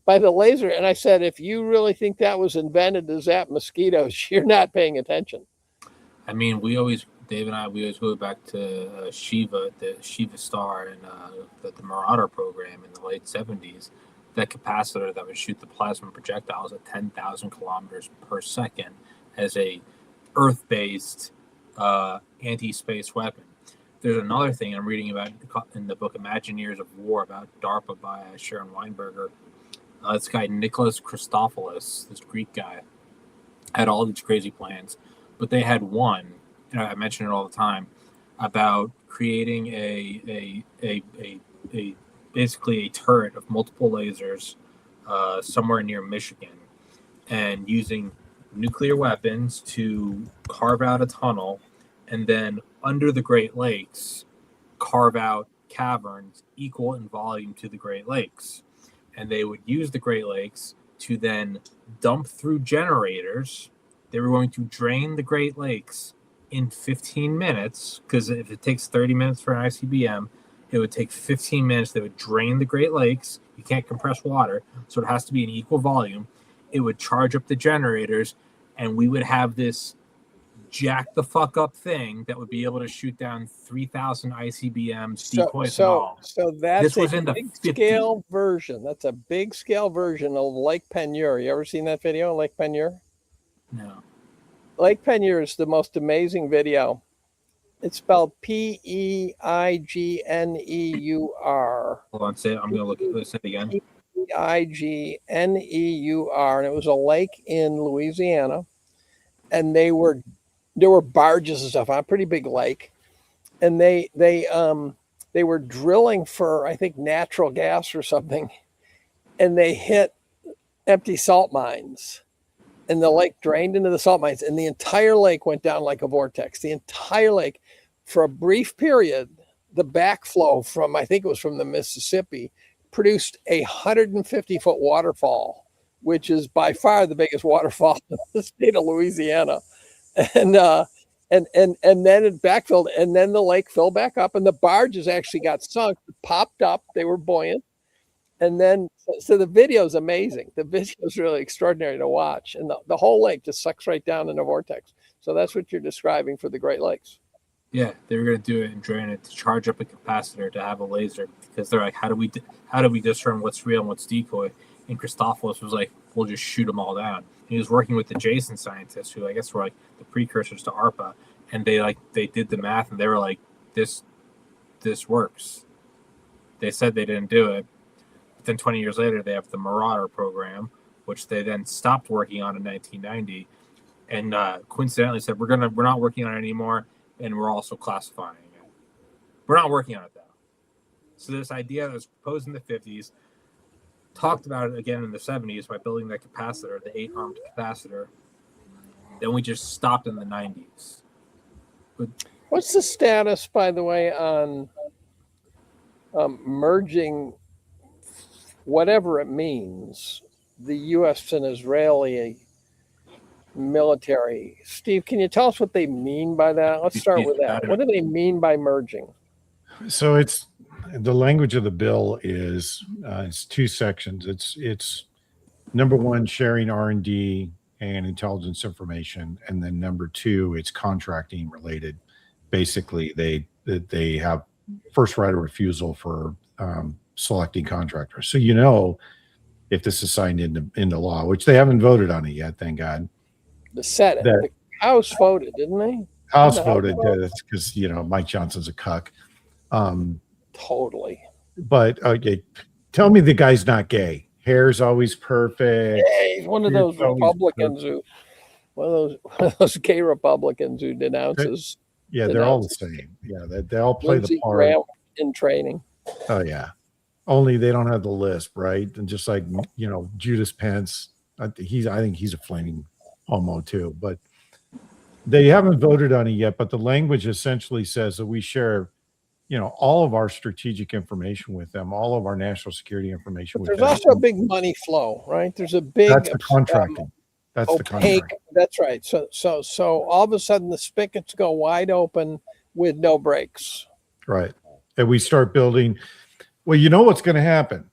by the laser. And I said, if you really think that was invented to zap mosquitoes, you're not paying attention. I mean, Dave and I always go back to Shiva, the Shiva Star, and the Marauder program in the late 70s. That capacitor that would shoot the plasma projectiles at 10,000 kilometers per second as a Earth-based anti-space weapon. There's another thing I'm reading about in the book Imagineers of War about DARPA by Sharon Weinberger. This guy, Nicholas Christophilus, this Greek guy, had all these crazy plans. But they had one, I mention it all the time, about creating a basically a turret of multiple lasers somewhere near Michigan, and using nuclear weapons to carve out a tunnel, and then under the Great Lakes carve out caverns equal in volume to the Great Lakes. And they would use the Great Lakes to then dump through generators. They were going to drain the Great Lakes in 15 minutes, because if it takes 30 minutes for an ICBM, it would take 15 minutes. They would drain the Great Lakes. You can't compress water, so it has to be an equal volume. It would charge up the generators, and we would have this jack the fuck up thing that would be able to shoot down 3,000 ICBMs, decoys and all. So that's a big scale version. That's a big scale version of Lake Peigneur. You ever seen that video, Lake Peigneur? No. Lake Peigneur is the most amazing video. It's spelled Peigneur. Hold on, say it. I'm going to look at this again. Peigneur, and it was a lake in Louisiana, and there were barges and stuff on a pretty big lake, and they were drilling for, I think, natural gas or something, and they hit empty salt mines, and the lake drained into the salt mines, and the entire lake went down like a vortex. The entire lake, for a brief period, the backflow from, I think it was from the Mississippi, produced a 150-foot waterfall, which is by far the biggest waterfall in the state of Louisiana. And then it backfilled, and then the lake filled back up, and the barges actually got sunk, popped up, they were buoyant. And then, so the video is amazing. The video is really extraordinary to watch. And the whole lake just sucks right down in a vortex. So that's what you're describing for the Great Lakes. Yeah, they were going to do it and drain it to charge up a capacitor to have a laser, because they're like, how do we discern what's real and what's decoy? And Christophilus was like, we'll just shoot them all down. And he was working with the Jason scientists, who I guess were like the precursors to ARPA, and they did the math, and they were like, this works. They said they didn't do it. But then 20 years later, they have the Marauder program, which they then stopped working on in 1990, and coincidentally said, we're not working on it anymore. And we're also classifying it. We're not working on it, though. So this idea that was proposed in the 50s, talked about it again in the 70s by building that capacitor, the 8-armed capacitor. Then we just stopped in the 90s. But what's the status, by the way, on merging, whatever it means, the U.S. and Israeli military? Steve, can you tell us what they mean by that? Let's start with that. What do they mean by merging? So it's the language of the bill is it's two sections. It's number one, sharing R&D and intelligence information, and then number two, it's contracting related. Basically, they have first right of refusal for selecting contractors. So if this is signed into law, which they haven't voted on it yet, thank God. The Senate, the House voted, didn't they? House voted because Mike Johnson's a cuck. Totally. But okay, tell me the guy's not gay. Hair's always perfect. Yeah, he's one of those Republicans one of those gay Republicans who denounces. Yeah, they're all the same. Yeah, they all play the part. Graham in training. Oh yeah, only they don't have the lisp, right? And just like Judas Pence, I think he's a flaming homo too. But they haven't voted on it yet. But the language essentially says that we share, all of our strategic information with them, all of our national security information with them. There's also a big money flow, right? There's a big. That's the contracting. That's opaque, the contract. That's right. So all of a sudden the spigots go wide open with no brakes. Right. And we start building. Well, you know what's going to happen?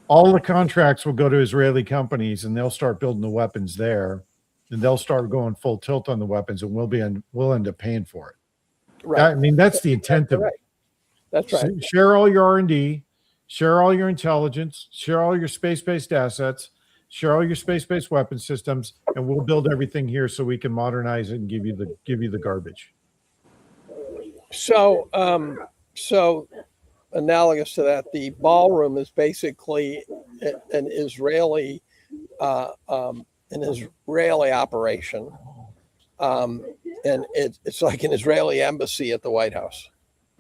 All the contracts will go to Israeli companies, and they'll start building the weapons there, and they'll start going full tilt on the weapons, and we'll end up paying for it. Right. I mean, that's the intent of it. That's right. So share all your R&D, share all your intelligence, share all your space-based assets, share all your space-based weapon systems, and we'll build everything here so we can modernize it and give you the garbage. So analogous to that, the ballroom is basically an Israeli operation, and it's like an Israeli embassy at the White House.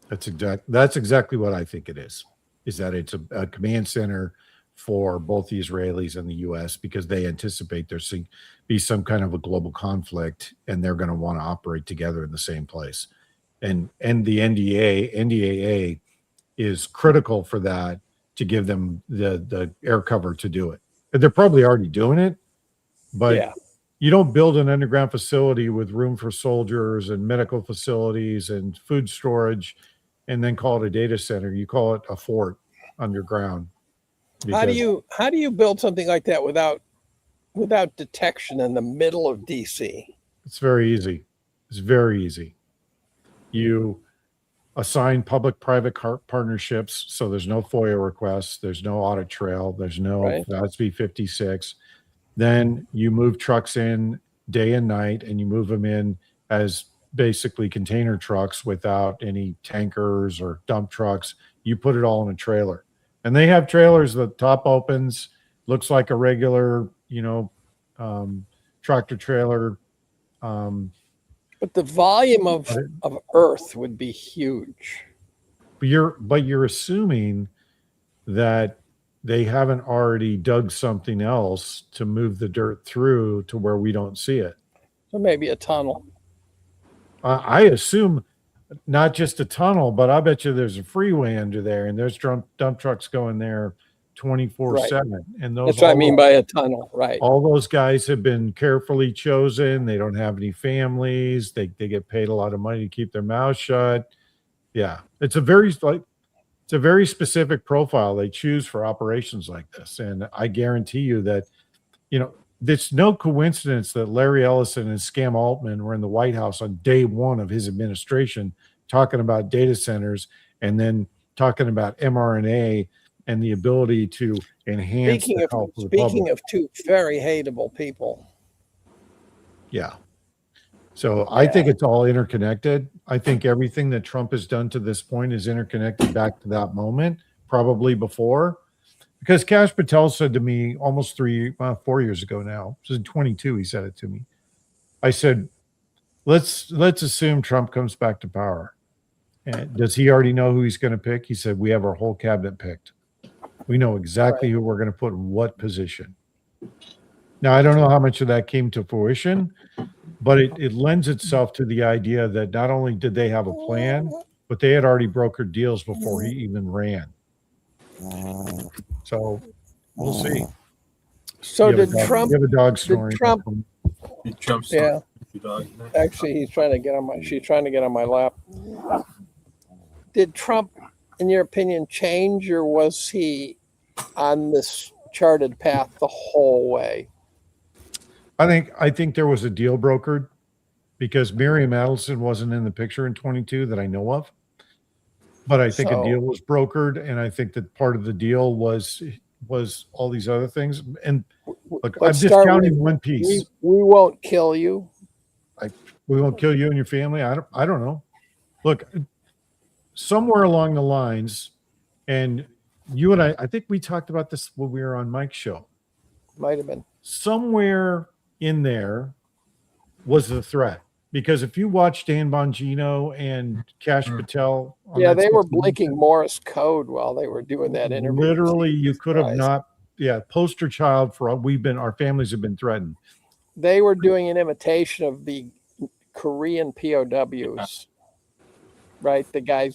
That's exactly what I think it is. Is that it's a command center for both the Israelis and the U.S. because they anticipate there's be some kind of a global conflict, and they're going to want to operate together in the same place. And the NDAA is critical for that, to give them the air cover to do it. And they're probably already doing it, but you don't build an underground facility with room for soldiers and medical facilities and food storage and then call it a data center. You call it a fort underground. How do you build something like that without detection in the middle of DC? It's very easy. It's very easy. You assign public-private partnerships, so there's no FOIA requests, there's no audit trail, there's no FASB 56. Then you move trucks in day and night, and you move them in as basically container trucks without any tankers or dump trucks. You put it all in a trailer. And they have trailers, the top opens, looks like a regular, tractor trailer. But But the volume of earth would be huge. But you're assuming that they haven't already dug something else to move the dirt through to where we don't see it. So maybe a tunnel. I assume not just a tunnel, but I bet you there's a freeway under there, and there's dump trucks going there 24/7. And those That's what I mean by a tunnel, right? All those guys have been carefully chosen. They don't have any families. They get paid a lot of money to keep their mouths shut. Yeah, it's a very specific profile they choose for operations like this. And I guarantee you that, it's no coincidence that Larry Ellison and Scam Altman were in the White House on day one of his administration talking about data centers and then talking about mRNA and the ability to enhance Speaking of two very hateable people. Yeah. So I think it's all interconnected. I think everything that Trump has done to this point is interconnected back to that moment, probably before. Because Kash Patel said to me almost 4 years ago now, this is 22, he said it to me. I said, let's assume Trump comes back to power. And does he already know who he's going to pick? He said, we have our whole cabinet picked. We know exactly who we're going to put in what position. Now, I don't know how much of that came to fruition, but it lends itself to the idea that not only did they have a plan, but they had already brokered deals before he even ran. So we'll see. So did Trump? You have a dog snoring. Yeah. Actually, she's trying to get on my lap. Did Trump, in your opinion, change, or was he on this charted path the whole way? I think there was a deal brokered because Miriam Adelson wasn't in the picture in 22 that I know of. But I think a deal was brokered, and I think that part of the deal was all these other things. And look, I'm just counting one piece. We won't kill you. We won't kill you and your family. I don't know. Look, somewhere along the lines, and you and I think we talked about this when we were on Mike's show. Might have been. Somewhere in there was the threat. Because if you watch Dan Bongino and Kash Patel, they were blinking Morse code while they were doing that interview. Literally, you could have not. Yeah, poster child for our families have been threatened. They were doing an imitation of the Korean POWs, right? The guy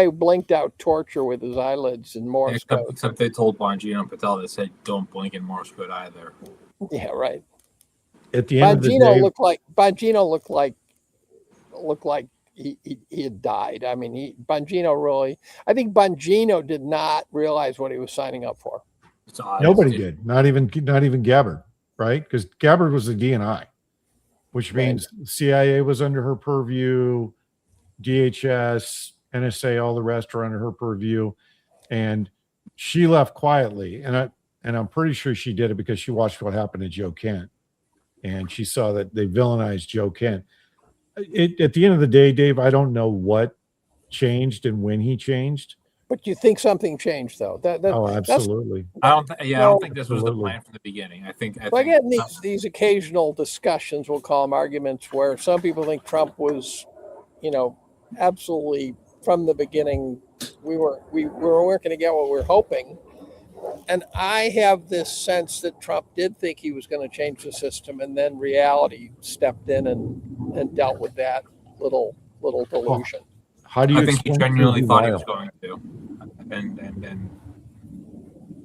who blinked out torture with his eyelids in Morse code. Except they told Bongino and Patel, they said, "Don't blink in Morse code either." Yeah, right. At the end of the day, Bongino looked like he had died. I mean, I think Bongino did not realize what he was signing up for. Nobody did. Not even Gabbard, right? Because Gabbard was the DNI, which means CIA was under her purview, DHS, NSA, all the rest are under her purview, and she left quietly. And I'm pretty sure she did it because she watched what happened to Joe Kent. And she saw that they villainized Joe Kent. At the end of the day, Dave, I don't know what changed and when he changed. But you think something changed, though? Absolutely. I don't think this was the plan from the beginning. I think again, these occasional discussions, we'll call them arguments, where some people think Trump was, absolutely from the beginning, we weren't going to get what we were hoping. And I have this sense that Trump did think he was going to change the system, and then reality stepped in and dealt with that little delusion. How do you? I think he genuinely thought he was going to, and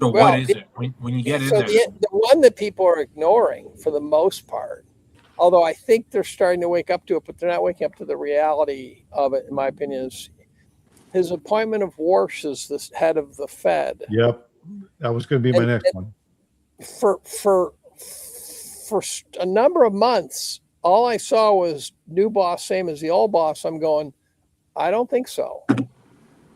so what is it when you get in there? The one that people are ignoring for the most part, although I think they're starting to wake up to it, but they're not waking up to the reality of it. In my opinion, is his appointment of Warsh as the head of the Fed. Yep. That was going to be my next one. For a number of months, all I saw was new boss, same as the old boss. I'm going, I don't think so.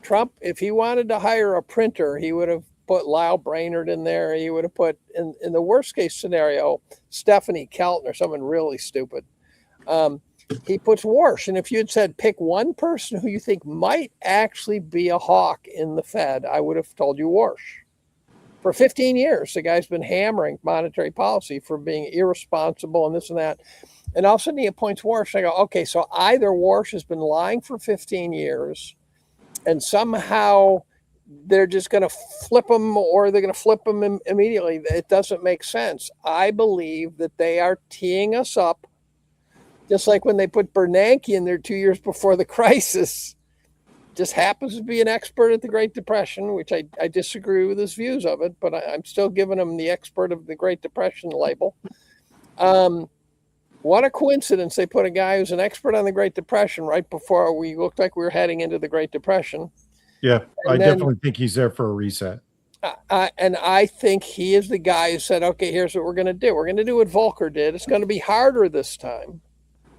Trump, if he wanted to hire a printer, he would have put Lyle Brainerd in there. He would have put, in the worst case scenario, Stephanie Kelton or someone really stupid. He puts Warsh. And if you had said pick one person who you think might actually be a hawk in the Fed, I would have told you Warsh. For 15 years, the guy's been hammering monetary policy for being irresponsible and this and that. And all of a sudden he appoints Warsh. I go, okay, so either Warsh has been lying for 15 years and somehow they're just going to flip him or they're going to flip him immediately. It doesn't make sense. I believe that they are teeing us up, just like when they put Bernanke in there 2 years before the crisis. Just happens to be an expert at the Great Depression, which I disagree with his views of it, but I'm still giving him the expert of the Great Depression label. What a coincidence. They put a guy who's an expert on the Great Depression right before we looked like we were heading into the Great Depression. Yeah, I definitely think he's there for a reset. And I think he is the guy who said, okay, here's what we're going to do. We're going to do what Volcker did. It's going to be harder this time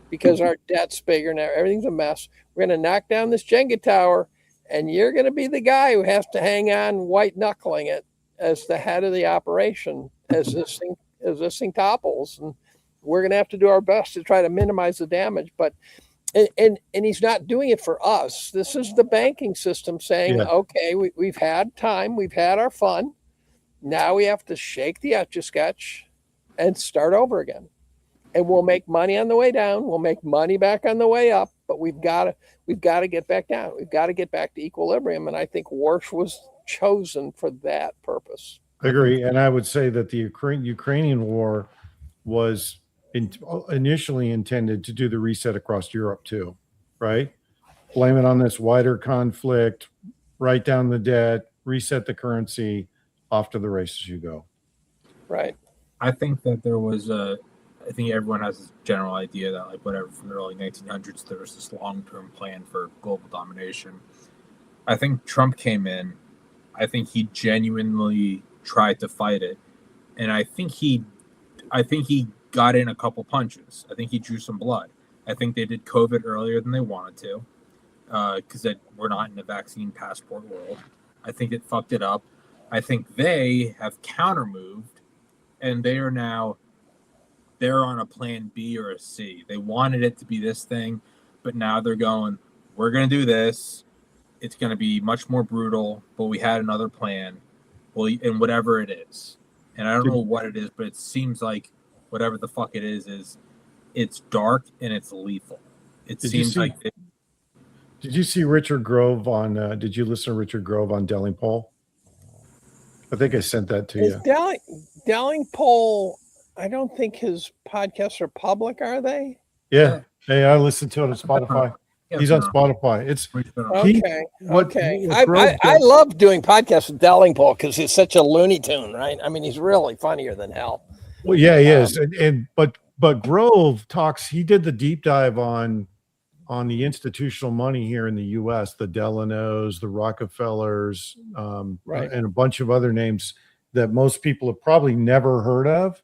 because our debt's bigger now. Everything's a mess. We're going to knock down this Jenga tower, and you're going to be the guy who has to hang on white knuckling it as the head of the operation as this thing topples. And we're going to have to do our best to try to minimize the damage. But and he's not doing it for us. This is the banking system saying, okay, we've had time, we've had our fun. Now we have to shake the Etch-a-Sketch and start over again. And we'll make money on the way down. We'll make money back on the way up. But we've got to get back down. We've got to get back to equilibrium. And I think Warsh was chosen for that purpose. I agree. And I would say that the Ukrainian war was initially intended to do the reset across Europe too, right? Blame it on this wider conflict, write down the debt, reset the currency, off to the races you go. Right. I think that there was I think everyone has this general idea that like whatever from the early 1900s, there was this long-term plan for global domination. I think Trump came in. I think he genuinely tried to fight it. And I think he got in a couple punches. I think he drew some blood. I think they did COVID earlier than they wanted to because we're not in a vaccine passport world. I think it fucked it up. I think they have counter moved, and they're on a plan B or a C. They wanted it to be this thing, but now they're going, we're going to do this. It's going to be much more brutal, but we had another plan. Well, and whatever it is. And I don't know what it is, but it seems like whatever the fuck it is it's dark and it's lethal. It seems like. Did you see Richard Grove on? Did you listen to Richard Grove on Delingpole? I think I sent that to you. Delingpole, I don't think his podcasts are public, are they? Yeah. Hey, I listened to it on Spotify. He's on Spotify. It's okay. I love doing podcasts with Delingpole because he's such a Looney Tune, right? I mean, he's really funnier than hell. Well, yeah, he is. But Grove talks. He did the deep dive on the institutional money here in the U.S. The Delanos, the Rockefellers, right, and a bunch of other names that most people have probably never heard of.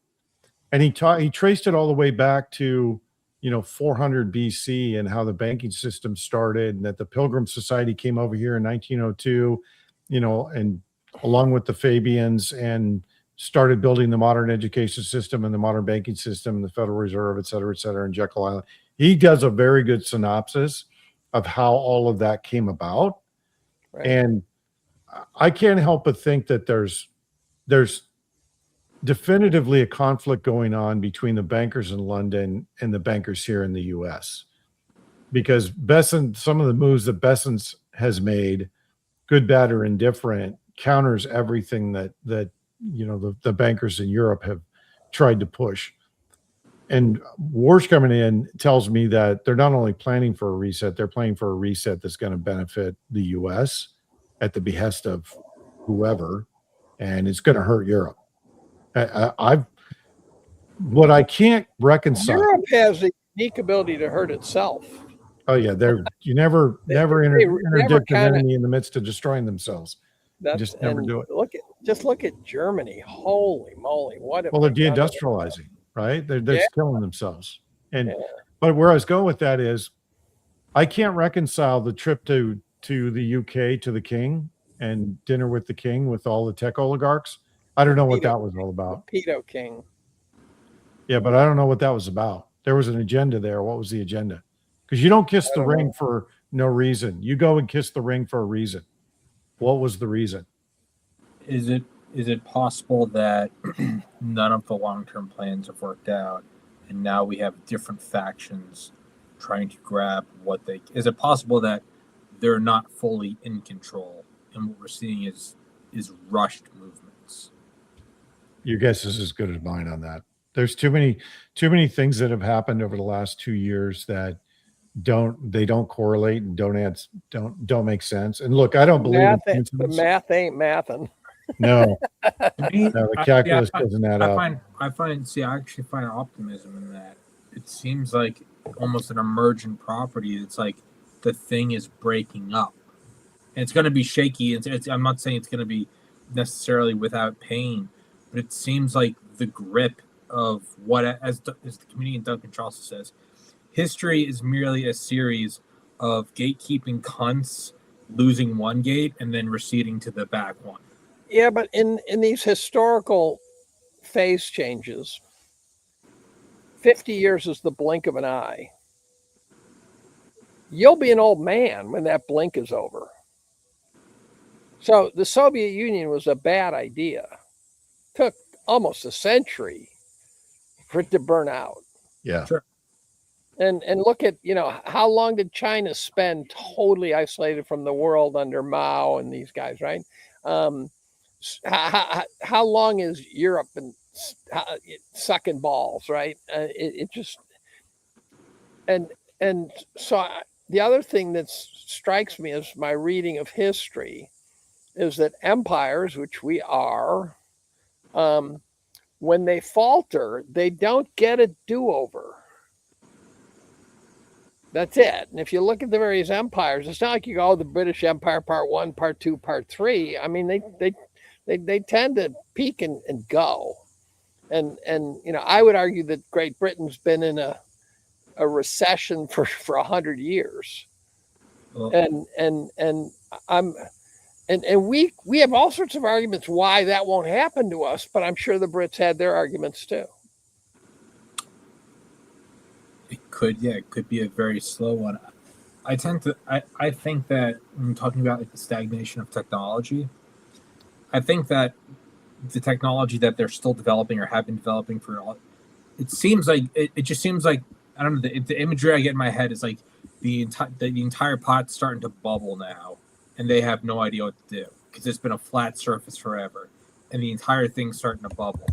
And he traced it all the way back to 400 BC and how the banking system started, and that the Pilgrim Society came over here in 1902, and along with the Fabians, and started building the modern education system and the modern banking system and the Federal Reserve, et cetera, and Jekyll Island. He does a very good synopsis of how all of that came about. Right. And I can't help but think that there's definitively a conflict going on between the bankers in London and the bankers here in the U.S. Because some of the moves that Bessent has made, good, bad, or indifferent, counters everything that the bankers in Europe have tried to push. And Warsh coming in tells me that they're not only planning for a reset, they're planning for a reset that's going to benefit the U.S. at the behest of whoever, and it's going to hurt Europe. What I can't reconcile. Europe has the unique ability to hurt itself. Oh yeah, you never interdict an enemy in the midst of destroying themselves. Just never do it. Look at Germany. Holy moly! Well, they're deindustrializing, right? They're killing themselves. But where I was going with that is, I can't reconcile the trip to the UK to the King and dinner with the King with all the tech oligarchs. I don't know what that was all about. Pedo King. Yeah, but I don't know what that was about. There was an agenda there. What was the agenda? Because you don't kiss the ring for no reason. You go and kiss the ring for a reason. What was the reason? Is it possible that none of the long-term plans have worked out, and now we have different factions trying to grab what they. Is it possible that they're not fully in control, and what we're seeing is rushed movements? Your guess is as good as mine on that. There's too many things that have happened over the last 2 years that don't correlate and don't make sense. And look, I don't believe in The coincidence. math ain't mathing. No, To me, no, the calculus doesn't add up. I actually find optimism in that. It seems like almost an emergent property. It's like the thing is breaking up, and it's going to be shaky. I'm not saying it's going to be necessarily without pain, but it seems like the grip of what, as the comedian Duncan Charles says, history is merely a series of gatekeeping cunts losing one gate and then receding to the back one. Yeah, but in these historical phase changes, 50 years is the blink of an eye. You'll be an old man when that blink is over. So the Soviet Union was a bad idea. Took almost a century for it to burn out. Yeah. Sure. And look at, how long did China spend totally isolated from the world under Mao and these guys, right? How long is Europe been sucking balls, right? It just, and so the other thing that strikes me as my reading of history is that empires, which we are, when they falter, they don't get a do-over. That's it. And if you look at the various empires, it's not like you go, the British Empire, part 1, part 2, part 3. I mean, they tend to peak and go. And I would argue that Great Britain's been in a recession for 100 years. Well, And we have all sorts of arguments why that won't happen to us, but I'm sure the Brits had their arguments too. it could be a very slow one. I think that when talking about like the stagnation of technology, I think that the technology that they're still developing or have been developing it seems like it just seems like, I don't know, the imagery I get in my head is like the entire pot's starting to bubble now, and they have no idea what to do because it's been a flat surface forever, and the entire thing's starting to bubble,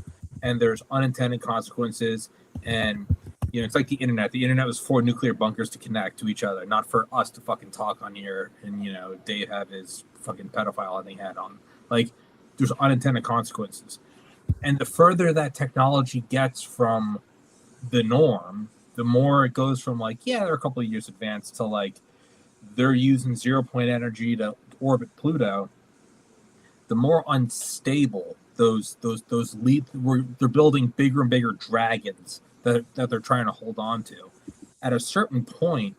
and there's unintended consequences. And it's like the internet. The internet was for nuclear bunkers to connect to each other, not for us to fucking talk on here and Dave have his fucking pedophile thing hat on. Like, there's unintended consequences, and the further that technology gets from the norm, the more it goes from like, yeah, they're a couple of years advanced to like they're using 0-point energy to orbit Pluto. The more unstable those they're building bigger and bigger dragons that they're trying to hold on to. At a certain point,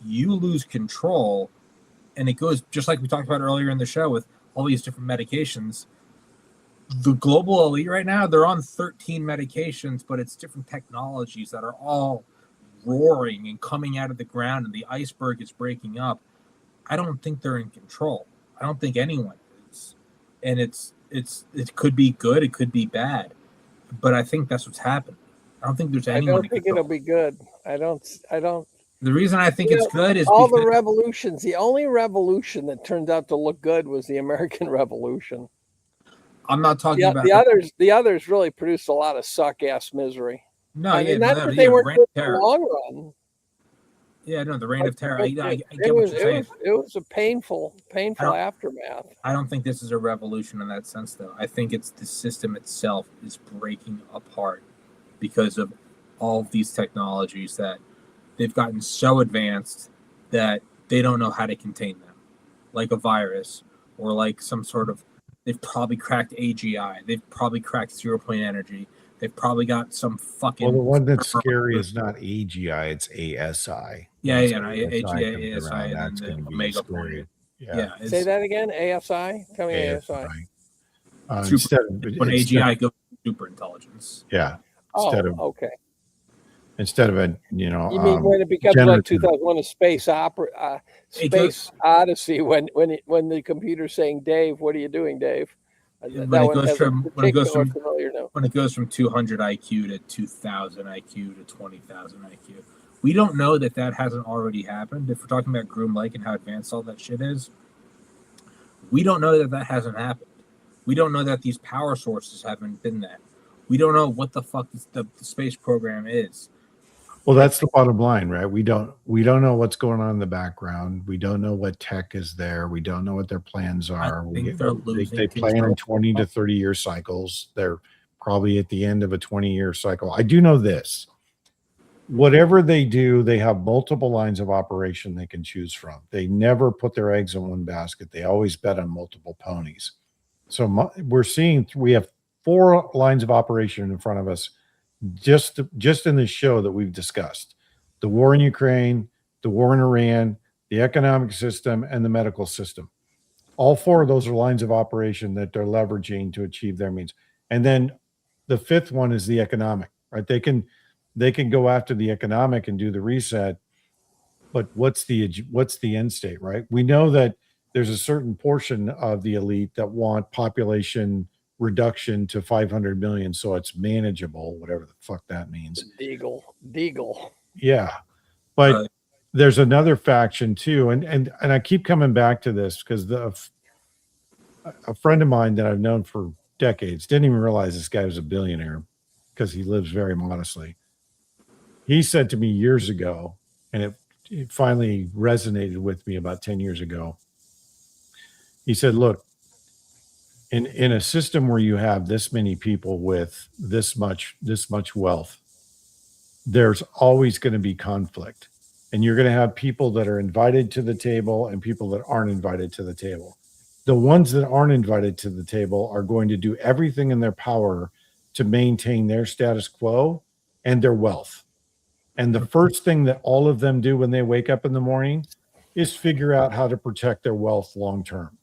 you lose control, and it goes just like we talked about earlier in the show with all these different medications. The global elite right now, they're on 13 medications, but it's different technologies that are all roaring and coming out of the ground, and the iceberg is breaking up. I don't think they're in control. I don't think anyone is. And it could be good, it could be bad, but I think that's what's happening. I don't think there's anyone. I don't think it'll be good. I don't. The reason I think it's good is all because the revolutions. The only revolution that turned out to look good was the American Revolution. I'm not talking about the others. The others really produced a lot of suck ass misery. No, I mean, not that the they weren't reign good of in the terror. long run. Yeah, no, the reign of terror. I get It what you're saying. was a painful aftermath. I don't think this is a revolution in that sense, though. I think it's the system itself is breaking apart because of all of these technologies that they've gotten so advanced that they don't know how to contain them, like a virus or like some sort of. They've probably cracked AGI. They've probably cracked 0-point energy. They've probably got some fucking. Well, the one that's scary is not AGI; it's ASI. Yeah, Once AGI, comes ASI, around, and that's then going to the be Omega scary. point. Yeah. Say that again. ASI. Tell me ASI. Instead of When AGI goes to super intelligence. yeah. Okay. Instead of a You mean when it becomes like generative. 2001: A Space Odyssey, when the computer's saying, "Dave, what are you doing, Dave?" When it goes from familiar note. when it goes from 200 IQ to 2,000 IQ to 20,000 IQ, we don't know that hasn't already happened. If we're talking about Groom Lake and how advanced all that shit is, we don't know that hasn't happened. We don't know that these power sources haven't been that. We don't know what the fuck the space program is. Well, that's the bottom line, right? We don't know what's going on in the background. We don't know what tech is there. We don't know what their plans are. They plan in 20 to 30 year cycles. They're probably at the end of a 20-year cycle. I do know this. Whatever they do, they have multiple lines of operation they can choose from. They never put their eggs in one basket. They always bet on multiple ponies. So we have 4 lines of operation in front of us just in this show that we've discussed: the war in Ukraine, the war in Iran, the economic system, and the medical system. All 4 of those are lines of operation that they're leveraging to achieve their means. And then the 5th one is the economic, right? They can go after the economic and do the reset, but what's the end state, right? We know that there's a certain portion of the elite that want population reduction to 500 million so it's manageable, whatever the fuck that means. Deagle. Yeah. But there's another faction too, and I keep coming back to this because a friend of mine that I've known for decades didn't even realize this guy was a billionaire because he lives very modestly. He said to me years ago, and it finally resonated with me about 10 years ago. He said, look, in a system where you have this many people with this much wealth, there's always going to be conflict. And you're going to have people that are invited to the table and people that aren't invited to the table. The ones that aren't invited to the table are going to do everything in their power to maintain their status quo and their wealth. And the first thing that all of them do when they wake up in the morning is figure out how to protect their wealth long term.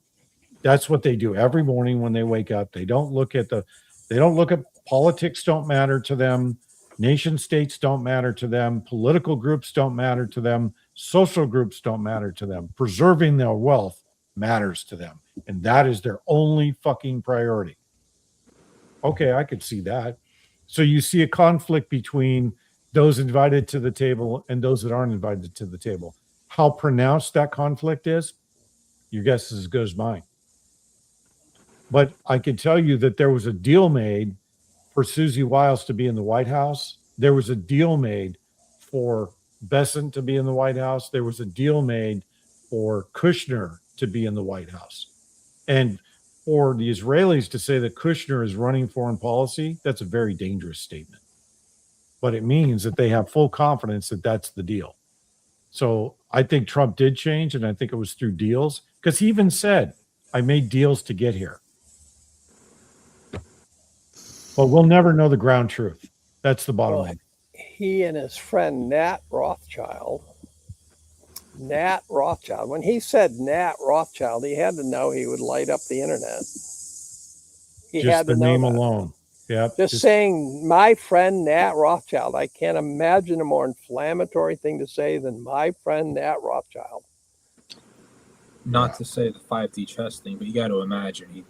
That's what they do every morning when they wake up. They don't look at politics, don't matter to them. Nation states don't matter to them. Political groups don't matter to them. Social groups don't matter to them. Preserving their wealth matters to them. And that is their only fucking priority. Okay, I could see that. So you see a conflict between those invited to the table and those that aren't invited to the table. How pronounced that conflict is, your guess is as good as mine. But I can tell you that there was a deal made for Susie Wiles to be in the White House. There was a deal made for Bessent to be in the White House. There was a deal made for Kushner to be in the White House. And for the Israelis to say that Kushner is running foreign policy, that's a very dangerous statement. But it means that they have full confidence that that's the deal. So I think Trump did change, and I think it was through deals, because he even said, I made deals to get here. But we'll never know the ground truth. That's the bottom line. He and his friend Nat Rothschild, when he said Nat Rothschild, he had to know he would light up the internet. He just had the to know name that. alone. Yeah. Just saying my friend Nat Rothschild. I can't imagine a more inflammatory thing to say than my friend Nat Rothschild. Not to say the 5D chess thing, but you got to imagine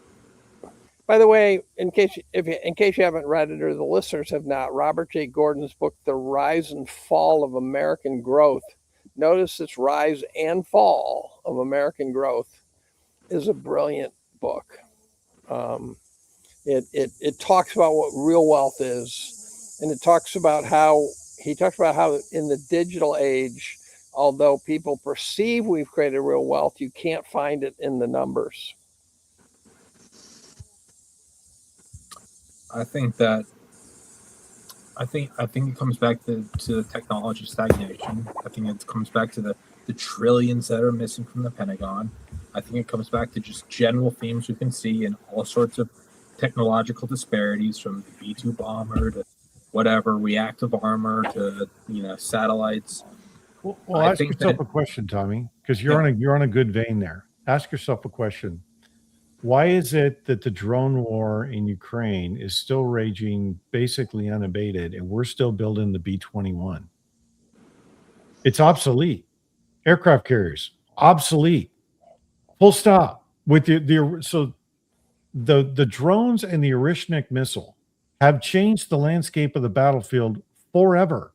By the way, in case you haven't read it or the listeners have not, Robert J. Gordon's book, The Rise and Fall of American Growth. Notice its rise and fall of American growth is a brilliant book. It talks about what real wealth is, and it talks about how in the digital age, although people perceive we've created real wealth, you can't find it in the numbers. I think it comes back to technology stagnation. I think it comes back to the trillions that are missing from the Pentagon. I think it comes back to just general themes we can see in all sorts of technological disparities, from the B-2 bomber to whatever, reactive armor to satellites. Well, ask yourself a question, Tommy, because you're on a good vein there. Ask yourself a question. Why is it that the drone war in Ukraine is still raging basically unabated and we're still building the B-21? It's obsolete. Aircraft carriers, obsolete. Full stop. So the drones and the Orishnik missile have changed the landscape of the battlefield forever.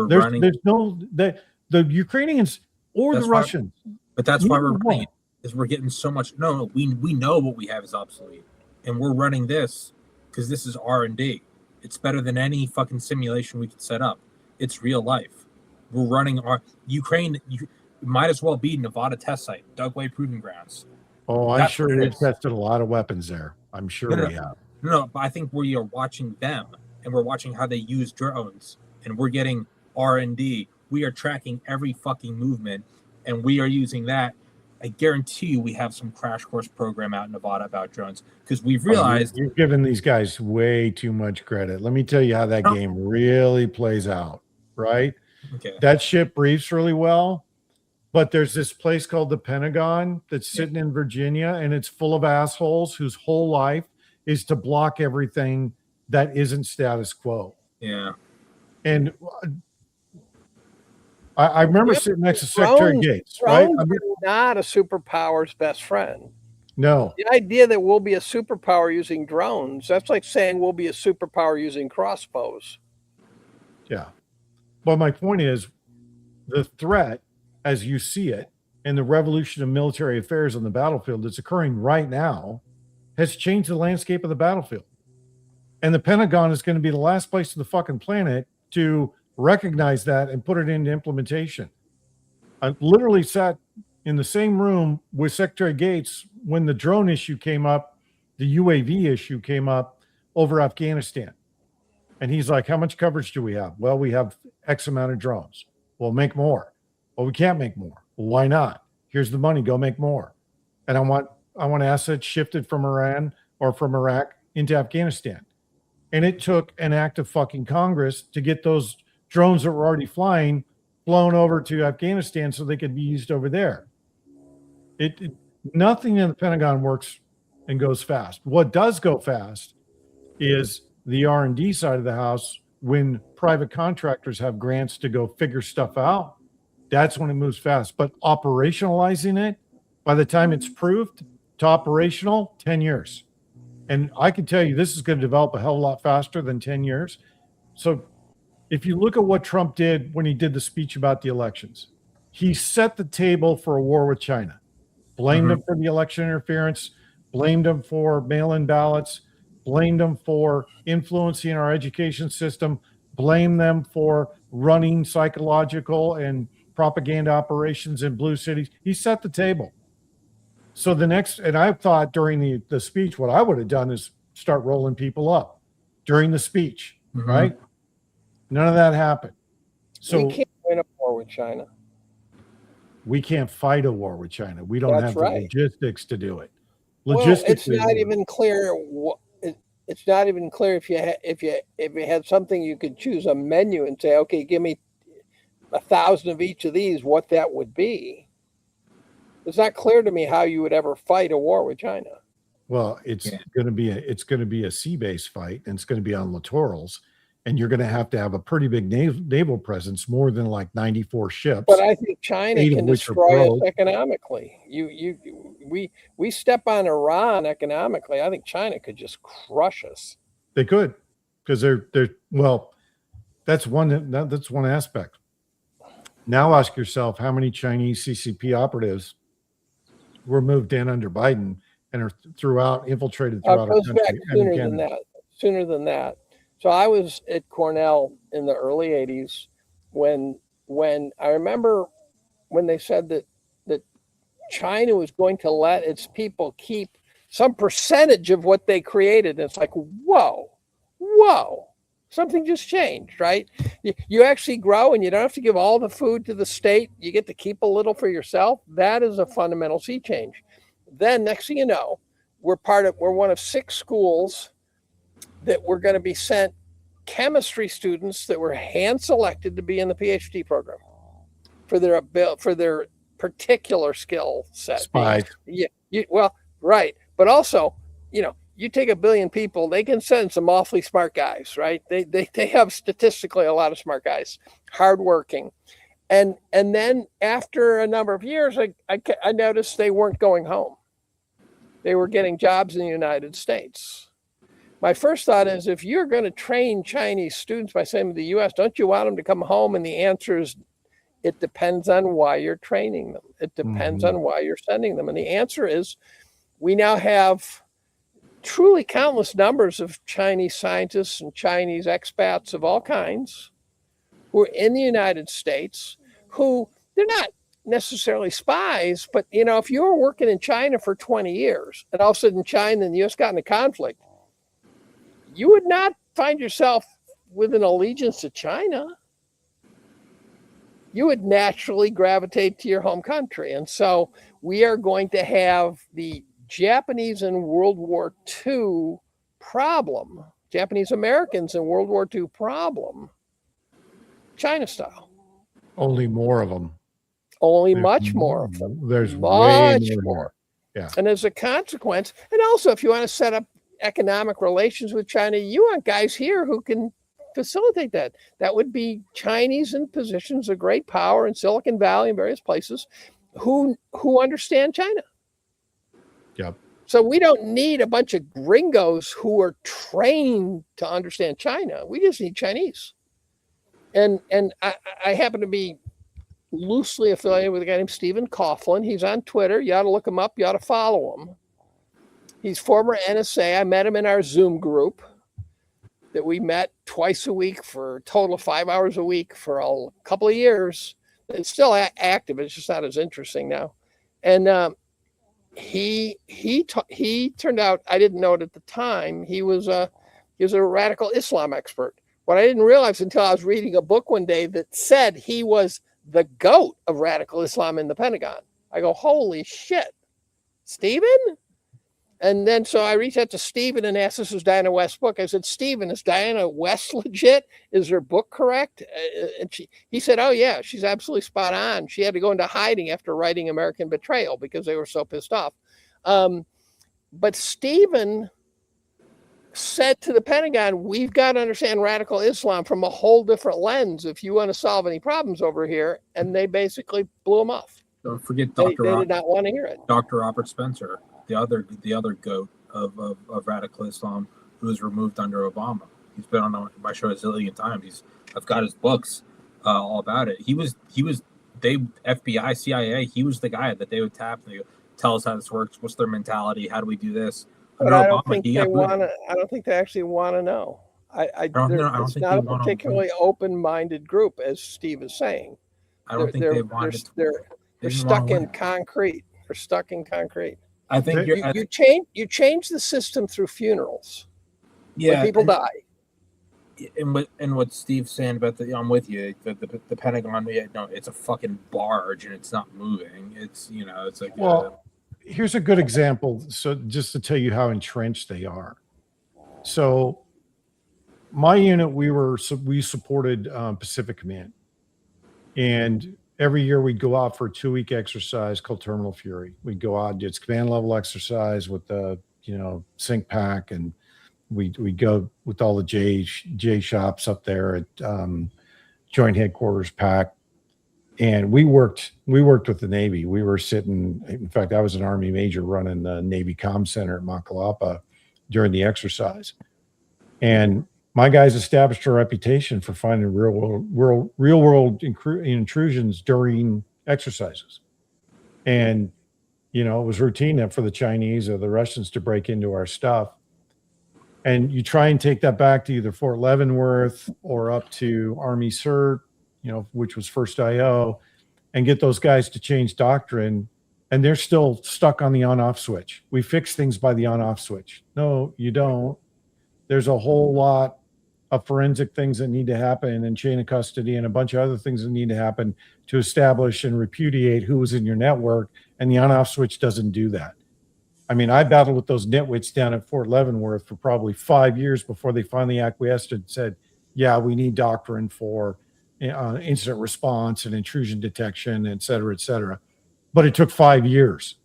There's no the Ukrainians or the Russians. But that's why we're running it, is we're getting so much. No, we know what we have is obsolete, and we're running this because this is R&D. It's better than any fucking simulation we could set up. It's real life. We're running our Ukraine. You might as well be Nevada test site, Dugway Proving Grounds. Oh, I'm sure we've tested a lot of weapons there. I'm sure we have. No, but I think we are watching them, and we're watching how they use drones, and we're getting R&D. We are tracking every fucking movement, and we are using that. I guarantee you we have some crash course program out in Nevada about drones because we've realized... You're giving these guys way too much credit. Let me tell you how that game really plays out, right? Okay. That ship briefs really well, but there's this place called the Pentagon that's sitting in Virginia, and it's full of assholes whose whole life is to block everything that isn't status quo. Yeah. And I remember sitting next to Secretary Gates, right? Drones are not a superpower's best friend. No. The idea that we'll be a superpower using drones, that's like saying we'll be a superpower using crossbows. Yeah. But my point is, the threat, as you see it, and the revolution of military affairs on the battlefield that's occurring right now has changed the landscape of the battlefield. And the Pentagon is going to be the last place on the fucking planet to recognize that and put it into implementation. I literally sat in the same room with Secretary Gates when the drone issue came up, the UAV issue came up over Afghanistan. And he's like, how much coverage do we have? Well, we have X amount of drones. Well, make more. Well, we can't make more. Well, why not? Here's the money, go make more. And I want assets shifted from Iran or from Iraq into Afghanistan. And it took an act of fucking Congress to get those drones that were already flying flown over to Afghanistan so they could be used over there. Nothing in the Pentagon works and goes fast. What does go fast is the R&D side of the house. When private contractors have grants to go figure stuff out, that's when it moves fast. But operationalizing it, by the time it's proved to operational, 10 years. And I can tell you this is going to develop a hell of a lot faster than 10 years. So if you look at what Trump did when he did the speech about the elections, he set the table for a war with China, blamed him for the election interference, blamed him for mail-in ballots, blamed them for influencing our education system, blamed them for running psychological and propaganda operations in blue cities. He set the table. So the next, and I thought during the speech, what I would have done is start rolling people up during the speech, right? None of that happened. So we can't win a war with China. We can't fight a war with China. We don't have the logistics to do it. It's not even clear. It's not even clear if you had something you could choose a menu and say, okay, give me 1,000 of each of these, what that would be. It's not clear to me how you would ever fight a war with China. Well, it's going to be a sea-based fight, and it's going to be on littorals, and you're going to have a pretty big naval presence, more than like 94 ships. But I think China can destroy us economically. We step on Iran economically. I think China could just crush us. They could, because they're well. That's one aspect. Now ask yourself how many Chinese CCP operatives were moved in under Biden and are infiltrated throughout our country. Sooner than that. So I was at Cornell in the early 80s when I remember when they said that China was going to let its people keep some percentage of what they created. And it's like, whoa, something just changed, right? You actually grow and you don't have to give all the food to the state. You get to keep a little for yourself. That is a fundamental sea change. Then next thing you know, we're one of 6 schools that were going to be sent chemistry students that were hand selected to be in the PhD program for their particular skill set. Spies. Right. But also, you take 1 billion people, they can send some awfully smart guys, right? They have statistically a lot of smart guys, hardworking. And then after a number of years, I noticed they weren't going home. they were getting jobs in the United States. My first thought is, if you're going to train Chinese students by saying to the U.S., don't you want them to come home? And the answer is, it depends on why you're training them. It depends on why you're sending them. And the answer is, we now have truly countless numbers of Chinese scientists and Chinese expats of all kinds who are in the United States, who they're not necessarily spies, but if you were working in China for 20 years and all of a sudden China and the US got in a conflict, you would not find yourself with an allegiance to China. You would naturally gravitate to your home country. And so we are going to have the Japanese in World War II problem, Japanese Americans in World War II problem, China style. Only more of them. Only much more of them. There's much way more. Yeah. And as a consequence, and also if you want to set up economic relations with China, you want guys here who can facilitate that. That would be Chinese in positions of great power in Silicon Valley and various places who understand China. Yep. So we don't need a bunch of gringos who are trained to understand China. We just need Chinese. And I happen to be loosely affiliated with a guy named Stephen Coughlin. He's on Twitter. You ought to look him up. You ought to follow him. He's former NSA. I met him in our Zoom group that we met twice a week for a total of 5 hours a week for a couple of years. It's still active. It's just not as interesting now. And he turned out, I didn't know it at the time, he was a radical Islam expert. What I didn't realize until I was reading a book one day that said he was the GOAT of radical Islam in the Pentagon. I go, holy shit, Stephen? And then so I reached out to Stephen and asked, this was Diana West's book. I said, Stephen, is Diana West legit? Is her book correct? And he said, oh yeah, she's absolutely spot on. She had to go into hiding after writing American Betrayal because they were so pissed off. But Stephen said to the Pentagon, we've got to understand radical Islam from a whole different lens if you want to solve any problems over here. And they basically blew him off. Don't forget They did not want to hear it. Dr. Robert Spencer, the other GOAT of radical Islam, who was removed under Obama. He's been on my show a zillion times. I've got his books all about it. He was FBI, CIA. He was the guy that they would tap. They would tell us how this works. What's their mentality? How do we do this? But I don't think they want to. I don't think they actually want to know. It's not a particularly open-minded group, as Steve is saying. I don't think they want it. They're stuck in concrete. They're stuck in concrete. I think you change the system through funerals. Yeah, when people die. And what Steve's saying about I'm with you. The Pentagon, it's a fucking barge and it's not moving. It's it's like here's a good example. So just to tell you how entrenched they are. So my unit, we supported Pacific Command, and every year we'd go out for a 2-week exercise called Terminal Fury. We'd go out, it's command level exercise with the sync pack, and we go with all the J shops up there at Joint Headquarters pack. And we worked with the Navy. We were sitting, in fact, I was an Army major running the Navy Comm Center at Makalapa during the exercise. And my guys established a reputation for finding real world intrusions during exercises. And, it was routine for the Chinese or the Russians to break into our stuff. And you try and take that back to either Fort Leavenworth or up to Army CERT, which was First IO, and get those guys to change doctrine, and they're still stuck on the on-off switch. We fix things by the on-off switch. No, you don't. There's a whole lot of forensic things that need to happen, and chain of custody, and a bunch of other things that need to happen to establish and repudiate who was in your network, and the on-off switch doesn't do that. I mean, I battled with those nitwits down at Fort Leavenworth for probably 5 years before they finally acquiesced and said, yeah, we need doctrine for incident response and intrusion detection, et cetera, et cetera. But it took 5 years.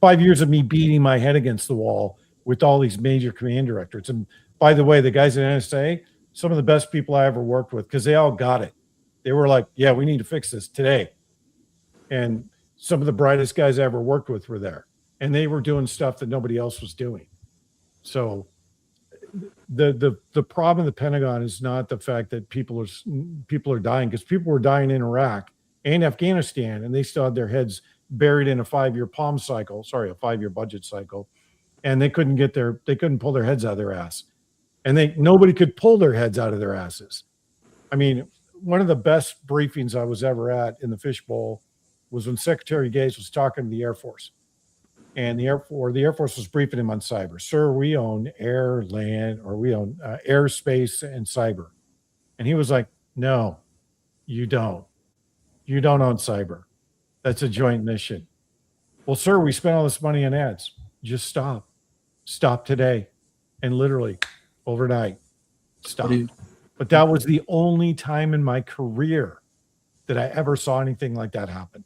5 years of me beating my head against the wall with all these major command directors. And by the way, the guys at NSA, some of the best people I ever worked with, because they all got it. They were like, yeah, we need to fix this today. And some of the brightest guys I ever worked with were there. and they were doing stuff that nobody else was doing. So the problem in the Pentagon is not the fact that people are dying, because people were dying in Iraq and Afghanistan, and they still had their heads buried in a 5-year budget cycle, and they couldn't pull their heads out of their ass, and nobody could pull their heads out of their asses. I mean, one of the best briefings I was ever at in the fishbowl was when Secretary Gates was talking to the Air Force. And the Air Force was briefing him on cyber. Sir, we own air, land, or we own airspace and cyber. And he was like, no, you don't. You don't own cyber. That's a joint mission. Well, sir, we spent all this money on ads. Just stop. Stop today. And literally, overnight, stop. But that was the only time in my career that I ever saw anything like that happen.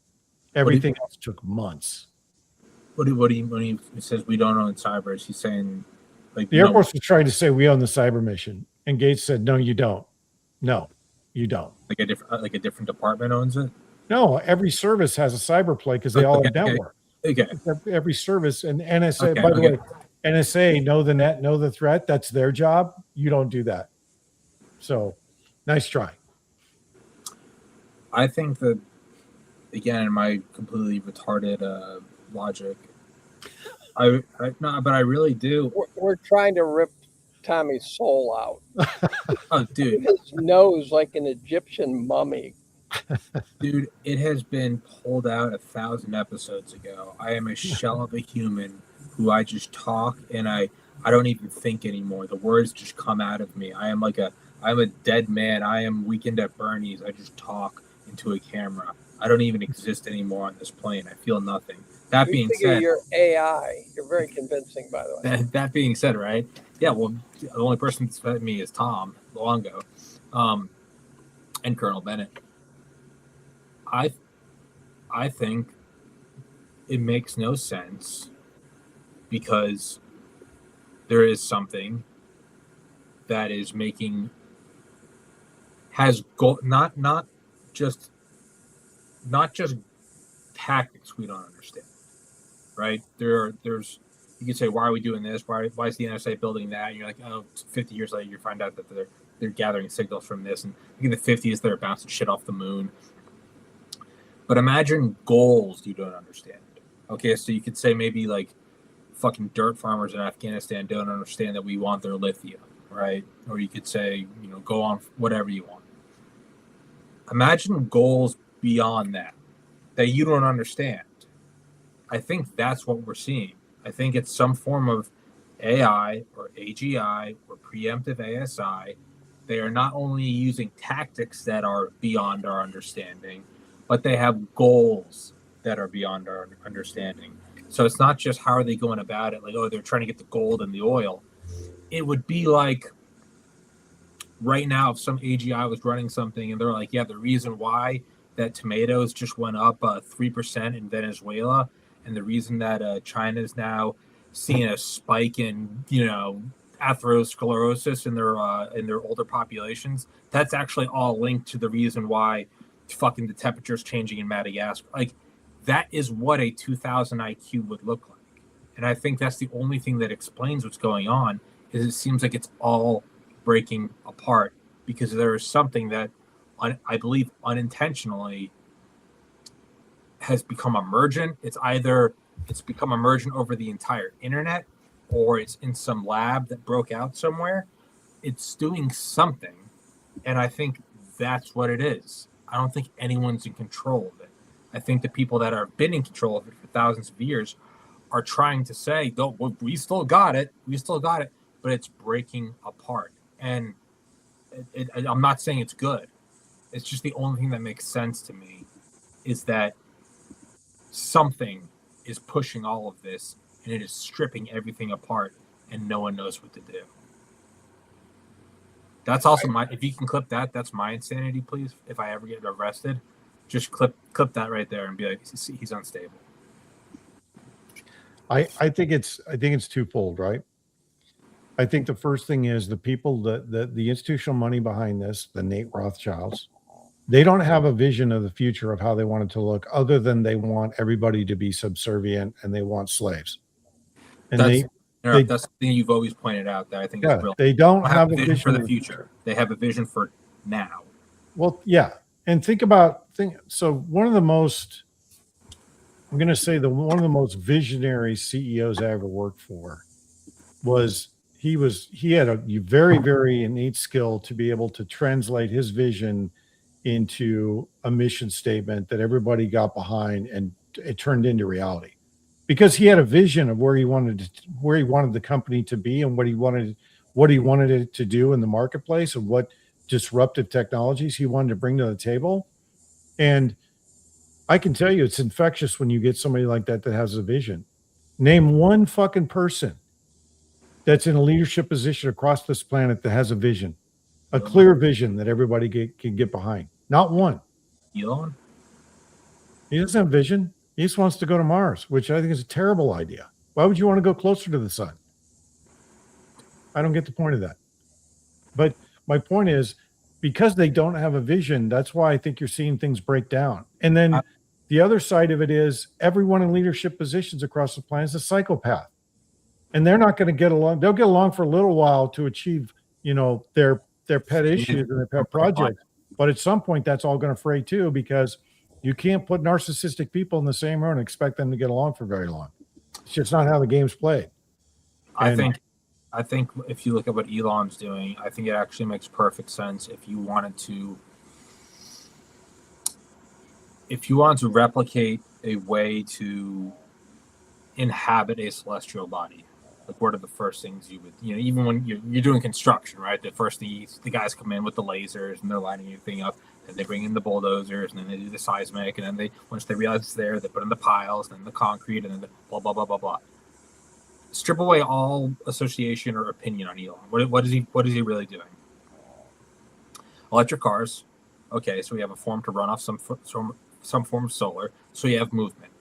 Everything else took months. What do you when he says we don't own cyber? Is he saying like the Air Force was trying to say we own the cyber mission, and Gates said, "No, you don't. No, you don't. Like a different department owns it. No, every service has a cyber play because they all have network. Okay. Every service and NSA. By the way, NSA know the net, know the threat. That's their job. You don't do that. So, nice try. I think that again, my completely retarded logic. But I really do. We're trying to rip Tommy's soul out. Oh, dude, his nose like an Egyptian mummy. Dude, it has been pulled out 1,000 episodes ago. I am a shell of a human who I just talk and I don't even think anymore. The words just come out of me. I'm a dead man. I am Weekend at Bernie's. I just talk into a camera. I don't even exist anymore on this plane. I feel nothing. That being said, you're AI. You're very convincing, by the way. That being said, right? Yeah. Well, the only person that's met me is Tom Longo, and Colonel Bennett. I think it makes no sense because there is something that is not just tactics we don't understand, right? There's you can say, why are we doing this? Why is the NSA building that? And you're like, oh, 50 years later, you find out that they're gathering signals from this, and in the 50s they're bouncing shit off the moon. But imagine goals you don't understand. Okay, so you could say maybe like fucking dirt farmers in Afghanistan don't understand that we want their lithium, right? Or you could say, go on whatever you want. Imagine goals beyond that you don't understand. I think that's what we're seeing. I think it's some form of AI or AGI or preemptive ASI. They are not only using tactics that are beyond our understanding, but they have goals that are beyond our understanding. So it's not just how are they going about it, like, oh, they're trying to get the gold and the oil. It would be like right now if some AGI was running something and they're like, yeah, the reason why that tomatoes just went up 3% in Venezuela, and the reason that China is now seeing a spike in atherosclerosis in their older populations, that's actually all linked to the reason why fucking the temperature's changing in Madagascar. Like, that is what a 2000 IQ would look like. And I think that's the only thing that explains what's going on, is it seems like it's all breaking apart because there is something that I believe unintentionally has become emergent. It's either it's become emergent over the entire internet, or it's in some lab that broke out somewhere. It's doing something, and I think that's what it is. I don't think anyone's in control of it. I think the people that have been in control of it for thousands of years are trying to say, "No, we still got it. We still got it," but it's breaking apart. And I'm not saying it's good. It's just the only thing that makes sense to me is that something is pushing all of this, and it is stripping everything apart, and no one knows what to do. That's also if you can clip that, that's my insanity, please. If I ever get arrested, just clip that right there and be like, he's unstable. I think it's twofold, right? I think the first thing is the people that the institutional money behind this, the Nate Rothschilds, They don't have a vision of the future of how they want it to look, other than they want everybody to be subservient and they want slaves. And That's they that's the thing you've always pointed out that I think is yeah, brilliant. they don't have a vision for the of- future. They have a vision for now. Well, yeah. And so one of the most, I'm going to say one of the most visionary CEOs I ever worked for was he had a very, very innate skill to be able to translate his vision into a mission statement that everybody got behind, and it turned into reality because he had a vision of where he wanted the company to be and what he wanted it to do in the marketplace and what disruptive technologies he wanted to bring to the table. And I can tell you, it's infectious when you get somebody like that has a vision. Name one fucking person that's in a leadership position across this planet that has a vision, a clear vision that everybody can get behind. Not one. Elon? He doesn't have vision. He just wants to go to Mars, which I think is a terrible idea. Why would you want to go closer to the sun? I don't get the point of that. But my point is, because they don't have a vision, that's why I think you're seeing things break down. And then the other side of it is everyone in leadership positions across the planet is a psychopath. And they're not going to get along. They'll get along for a little while to achieve, their pet issues and their pet projects. But at some point, that's all going to fray too, because you can't put narcissistic people in the same room and expect them to get along for very long. It's just not how the game's played. I think if you look at what Elon's doing, I think it actually makes perfect sense if you wanted to replicate a way to inhabit a celestial body. Like, what are the first things you would, even when you're doing construction, right? The first thing the guys come in with the lasers and they're lining everything up, and they bring in the bulldozers, and then they do the seismic, and then once they realize it's there, they put in the piles, and then the concrete, and then the blah blah blah blah blah. Strip away all association or opinion on Elon. What is he really doing? Electric cars. Okay, so we have a form to run off some form of solar, so you have movement.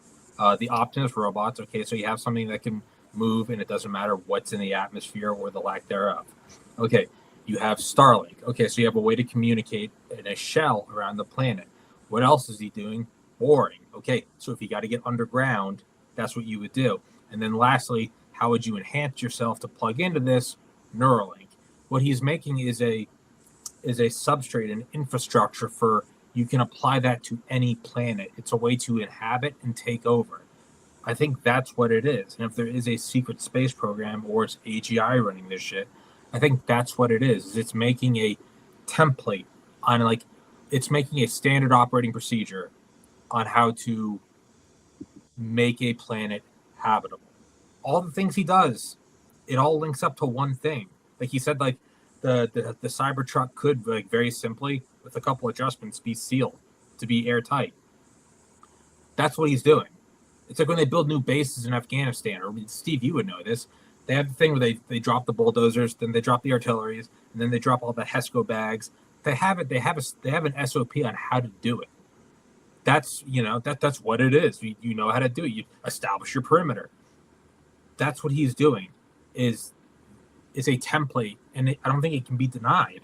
The Optimus robots. Okay, so you have something that can move, and it doesn't matter what's in the atmosphere or the lack thereof. Okay, you have Starlink. Okay, so you have a way to communicate in a shell around the planet. What else is he doing? Boring. Okay, so if you got to get underground, that's what you would do. And then lastly, how would you enhance yourself to plug into this? Neuralink. What he's making is a substrate, an infrastructure for you can apply that to any planet. It's a way to inhabit and take over. I think that's what it is. And if there is a secret space program or it's AGI running this shit, I think that's what it is. It's making a template on it's making a standard operating procedure on how to make a planet habitable. All the things he does, it all links up to one thing. Like he said, like the Cybertruck could, like, very simply, with a couple adjustments, be sealed to be airtight. That's what he's doing. It's like when they build new bases in Afghanistan, or Steve, you would know this. They have the thing where they drop the bulldozers, then they drop the artilleries, and then they drop all the HESCO bags. They have an SOP on how to do it. That's that's what it is. You know how to do it. You establish your perimeter. That's what he's doing. Is a template, and I don't think it can be denied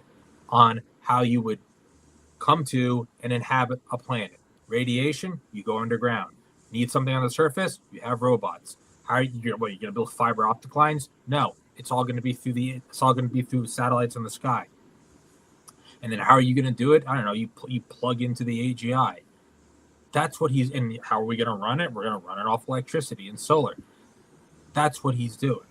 on how you would come to and inhabit a planet. Radiation, you go underground. Need something on the surface, you have robots. How are you going to build fiber optic lines? No, it's all going to be through satellites in the sky. And then how are you going to do it? I don't know. You plug into the AGI. That's what and how are we going to run it? We're going to run it off electricity and solar. That's what he's doing.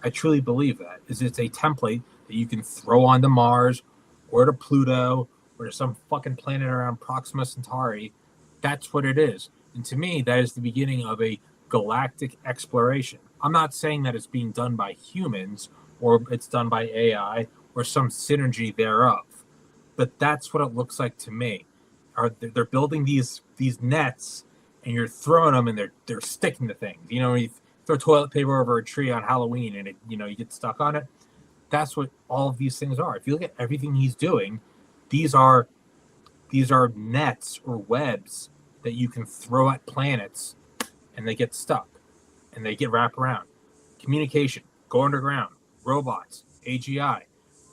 I truly believe that. It's a template that you can throw onto Mars or to Pluto or to some fucking planet around Proxima Centauri. That's what it is. And to me, that is the beginning of a galactic exploration. I'm not saying that it's being done by humans or it's done by AI or some synergy thereof, but that's what it looks like to me. They're building these nets, and you're throwing them, and they're sticking to things. You throw toilet paper over a tree on Halloween, and you get stuck on it. That's what all of these things are. If you look at everything he's doing, these are nets or webs that you can throw at planets, and they get stuck, and they get wrapped around. Communication, go underground, robots, AGI,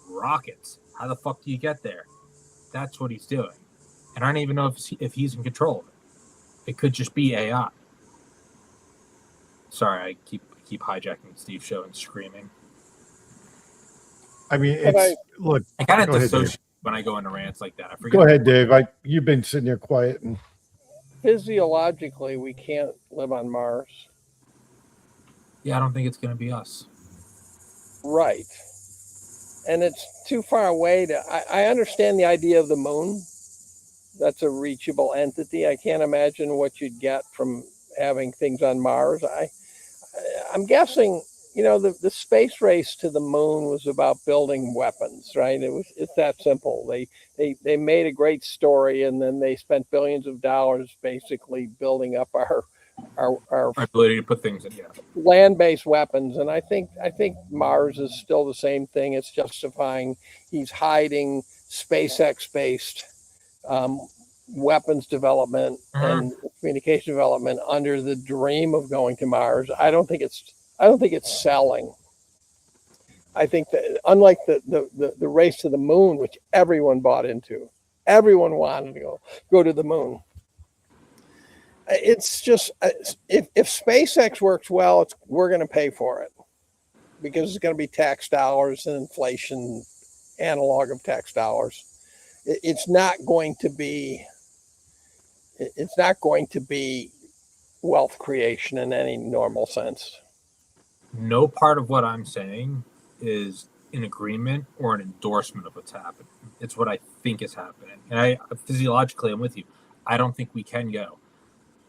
rockets. How the fuck do you get there? That's what he's doing. And I don't even know if he's in control of it. It could just be AI. Sorry, I keep hijacking Steve's show and screaming. I mean, But look. I kind Go of ahead, dissociate Dave. when I go into rants like that. I forget. Go ahead, Dave. You've been sitting there quiet. And physiologically, we can't live on Mars. Yeah, I don't think it's going to be us. Right. And it's too far away I understand the idea of the moon. That's a reachable entity. I can't imagine what you'd get from having things on Mars. I'm guessing, the space race to the moon was about building weapons, right? It's that simple. They made a great story, and then they spent billions of dollars basically building up our ability to put things in. Yeah. Land-based weapons. And I think Mars is still the same thing. It's justifying he's hiding SpaceX-based weapons development and communication development under the dream of going to Mars. I don't think it's selling. I think that unlike the race to the moon, which everyone bought into, everyone wanted to go to the moon. It's just if SpaceX works well, we're going to pay for it because it's going to be tax dollars and inflation analog of tax dollars. It's not going to be wealth creation in any normal sense. No part of what I'm saying is an agreement or an endorsement of what's happening. It's what I think is happening. And physiologically, I'm with you. I don't think we can go.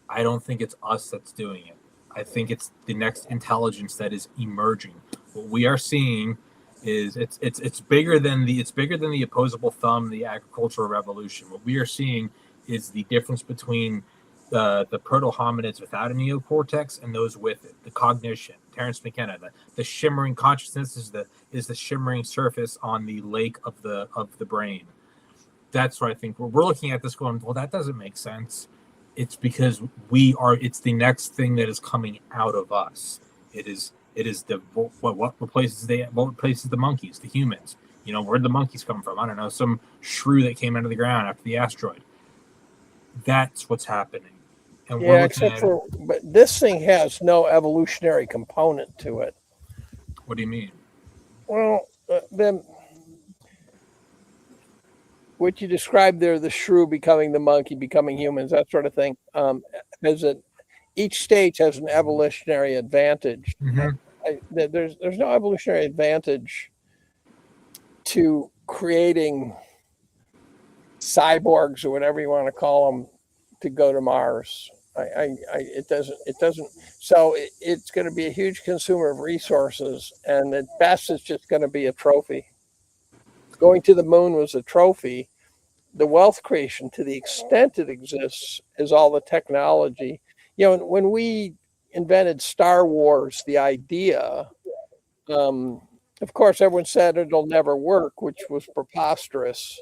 I don't think it's us that's doing it. I think it's the next intelligence that is emerging. What we are seeing is it's bigger than the opposable thumb, the agricultural revolution. What we are seeing is the difference between the proto-hominids without a neocortex and those with it. The cognition, Terence McKenna, the shimmering consciousness is the shimmering surface on the lake of the brain. That's what I think. We're looking at this going, well, that doesn't make sense. It's because it's the next thing that is coming out of us. It is what replaces the monkeys, the humans. Where'd the monkeys come from? I don't know, some shrew that came out of the ground after the asteroid. That's what's happening. And but this thing has no evolutionary component to it. What do you mean? Well, then what you described there, the shrew becoming the monkey, becoming humans, that sort of thing, each stage has an evolutionary advantage. Mm-hmm. There's no evolutionary advantage to creating cyborgs or whatever you want to call them to go to Mars. It doesn't. So it's going to be a huge consumer of resources, and at best, it's just going to be a trophy. Going to the moon was a trophy. The wealth creation, to the extent it exists, is all the technology. When we invented Star Wars, the idea, of course, everyone said it'll never work, which was preposterous.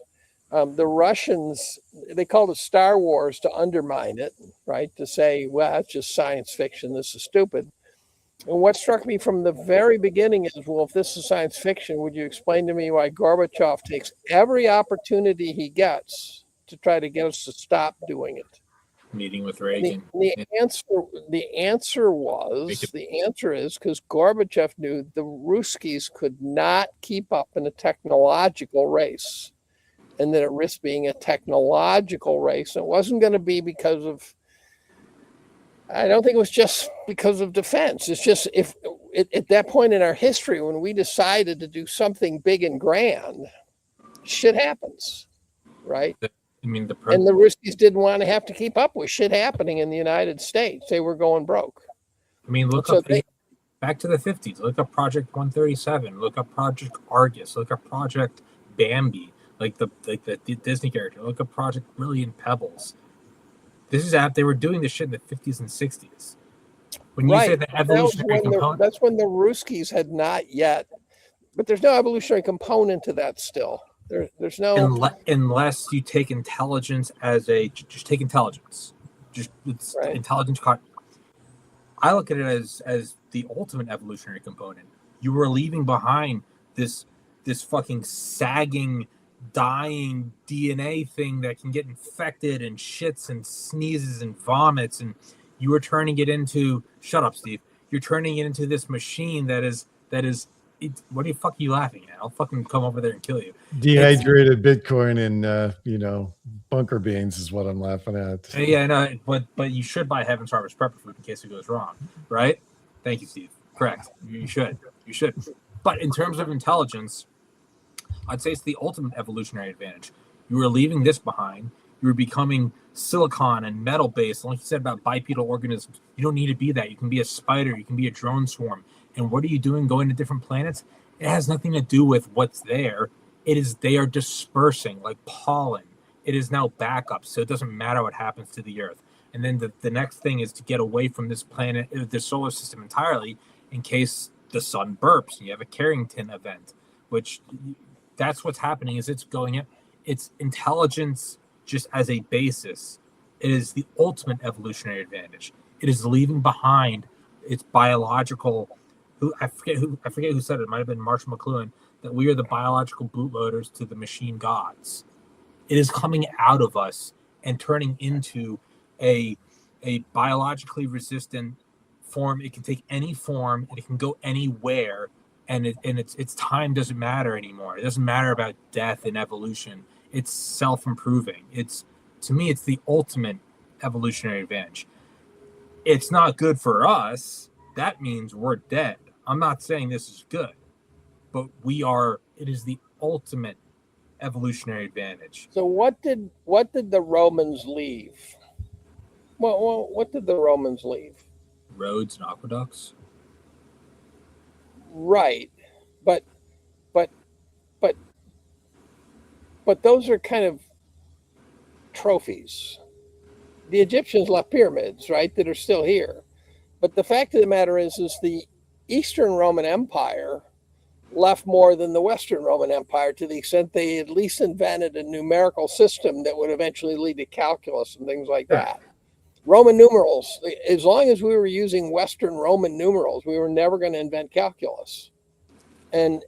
The Russians, they called it Star Wars to undermine it, right? To say, well, it's just science fiction. This is stupid. And what struck me from the very beginning is, well, if this is science fiction, would you explain to me why Gorbachev takes every opportunity he gets to try to get us to stop doing it? Meeting with Reagan. The answer is because Gorbachev knew the Ruskies could not keep up in a technological race, and that it risked being a technological race. It wasn't going to be because of, I don't think it was just because of defense. It's just at that point in our history, when we decided to do something big and grand, shit happens, right? And the Ruskies didn't want to have to keep up with shit happening in the United States. They were going broke. Back to the 50s. Look up Project 137. Look up Project Argus. Look up Project Bambi. Like the Disney character. Look up Project Brilliant Pebbles. They were doing this shit in the 50s and 60s. When you say the evolutionary component, that's when the Ruskies had not yet. But there's no evolutionary component to that still. There's no unless you take intelligence just take intelligence. It's right. Intelligence. I look at it as the ultimate evolutionary component. You were leaving behind this fucking sagging dying DNA thing that can get infected and shits and sneezes and vomits, and you are turning it into shut up, Steve. You're turning it into this machine that is what the fuck are you laughing at? I'll fucking come over there and kill you. Dehydrated Bitcoin and bunker beans is what I'm laughing at. Yeah, no, but you should buy Heaven's Harvest prepper food in case it goes wrong, right? Thank you, Steve. Correct. You should. But in terms of intelligence, I'd say it's the ultimate evolutionary advantage. You were leaving this behind. You were becoming silicon and metal based. Like you said about bipedal organisms, you don't need to be that. You can be a spider. You can be a drone swarm. And what are you doing going to different planets? It has nothing to do with what's there. They are dispersing like pollen. It is now backup, so it doesn't matter what happens to the Earth. And then the next thing is to get away from this planet, the solar system entirely, in case the sun burps and you have a Carrington event, which that's what's happening. Is it's intelligence just as a basis. It is the ultimate evolutionary advantage. It is leaving behind its biological. I forget who said it. It might have been Marshall McLuhan, that we are the biological bootloaders to the machine gods. It is coming out of us and turning into a biologically resistant form. It can take any form and it can go anywhere, and its time doesn't matter anymore. It doesn't matter about death and evolution. It's self-improving. To me, it's the ultimate evolutionary advantage. It's not good for us. That means we're dead. I'm not saying this is good, but it is the ultimate evolutionary advantage. So what did the Romans leave? Well, what did the Romans leave? Roads and aqueducts. Right, but those are kind of trophies. The Egyptians left pyramids, right, that are still here. But the fact of the matter is the Eastern Roman Empire left more than the Western Roman Empire, to the extent they at least invented a numerical system that would eventually lead to calculus and things like that. Roman numerals, as long as we were using Western Roman numerals, we were never going to invent calculus. And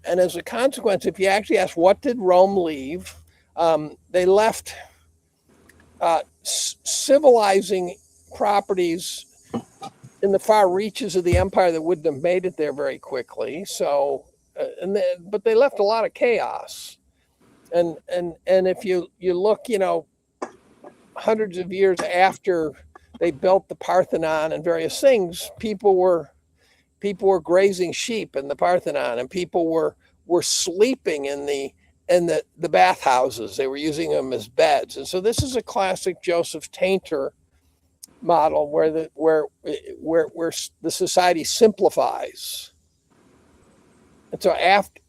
as a consequence, if you actually ask what did Rome leave, they left civilizing properties in the far reaches of the empire that wouldn't have made it there very quickly. So, but they left a lot of chaos. And if you look, hundreds of years after they built the Parthenon and various things, people were grazing sheep in the Parthenon, and people were sleeping in the bathhouses. They were using them as beds. And so this is a classic Joseph Tainter model where the society simplifies. And so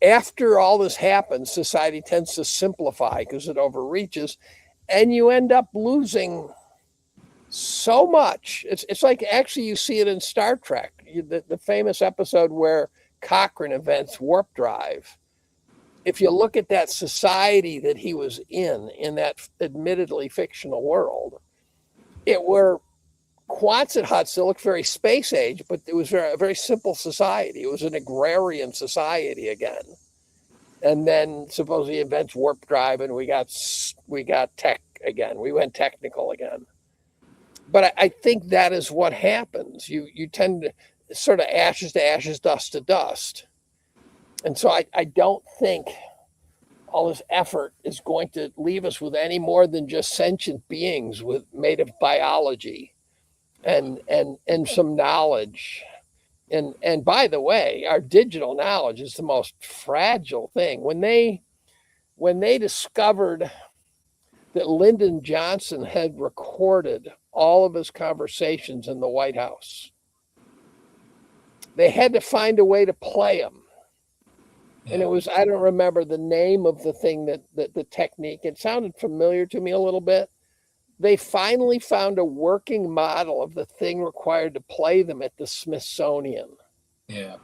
after all this happens, society tends to simplify because it overreaches, and you end up losing so much. It's like, actually, you see it in Star Trek, the famous episode where Cochrane invents warp drive. If you look at that society that he was in that admittedly fictional world, it were Quonset huts that looked very space age, but it was a very simple society. It was an agrarian society again. And then supposedly invents warp drive, and we got tech again. We went technical again. But I think that is what happens. You tend to sort of ashes to ashes, dust to dust. And so I don't think all this effort is going to leave us with any more than just sentient beings made of biology and some knowledge. And by the way, our digital knowledge is the most fragile thing. When they discovered that Lyndon Johnson had recorded all of his conversations in the White House, they had to find a way to play them. And it was, I don't remember the name of the thing that the technique, it sounded familiar to me a little bit. They finally found a working model of the thing required to play them at the Smithsonian. Yeah.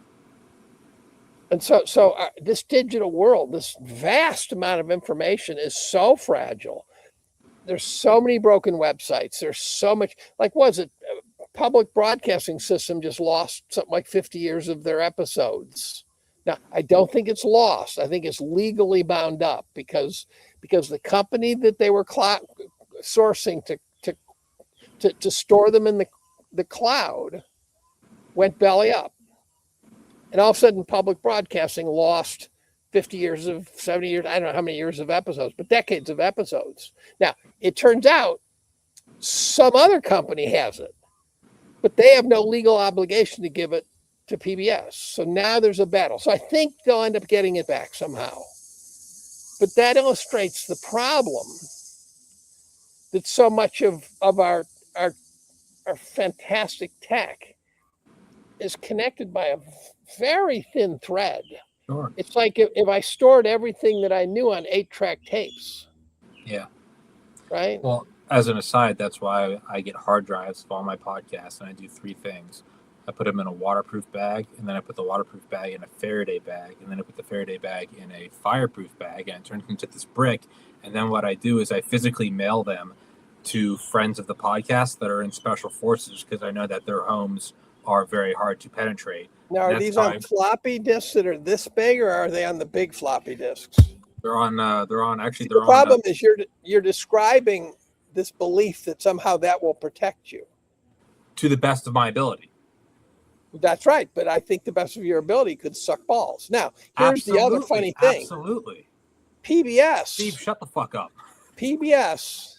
And so this digital world, this vast amount of information is so fragile. There's so many broken websites. There's so much, public broadcasting system just lost something like 50 years of their episodes. Now, I don't think it's lost. I think it's legally bound up because the company that they were sourcing to store them in the cloud went belly up. And all of a sudden, public broadcasting lost 50 years of 70 years. I don't know how many years of episodes, but decades of episodes. Now, it turns out some other company has it, but they have no legal obligation to give it to PBS. So now there's a battle. So I think they'll end up getting it back somehow. But that illustrates the problem that so much of our fantastic tech is connected by a very thin thread. Sure. It's like if I stored everything that I knew on 8-track tapes. Yeah. Right? Well, as an aside, that's why I get hard drives for all my podcasts, and I do 3 things. I put them in a waterproof bag, and then I put the waterproof bag in a Faraday bag, and then I put the Faraday bag in a fireproof bag, and it turns into this brick. And then what I do is I physically mail them to friends of the podcast that are in special forces, because I know that their homes are very hard to penetrate. Now, are these on floppy disks that are this big, or are they on the big floppy disks? They're on. The problem is you're describing this belief that somehow that will protect you. To the best of my ability. That's right, but I think the best of your ability could suck balls. Now, here's the other funny thing. Absolutely. PBS. Steve, shut the fuck up. PBS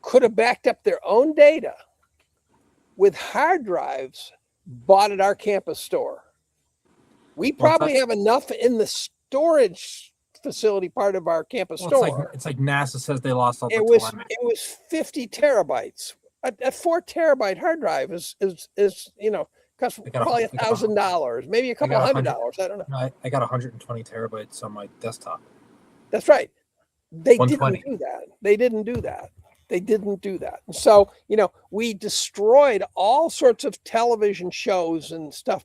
could have backed up their own data with hard drives bought at our campus store. We probably have enough in the storage facility part of our campus store. It's like NASA says they lost all the telemetry. It was 50 terabytes. A 4 terabyte hard drive is costs probably $1,000, maybe a couple $100. I don't know. No, I got 120 terabytes on my desktop. That's right. They didn't do that. They didn't do that. So, we destroyed all sorts of television shows and stuff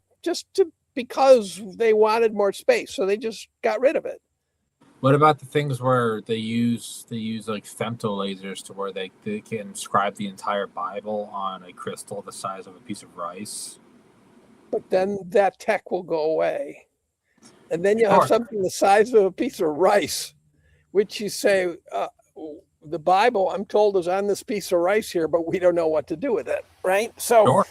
because they wanted more space. So they just got rid of it. What about the things where they use like femto lasers to where they can inscribe the entire Bible on a crystal the size of a piece of rice? But then that tech will go away. And then you'll have something the size of a piece of rice, which you say, the Bible, I'm told, is on this piece of rice here, but we don't know what to do with it, right? So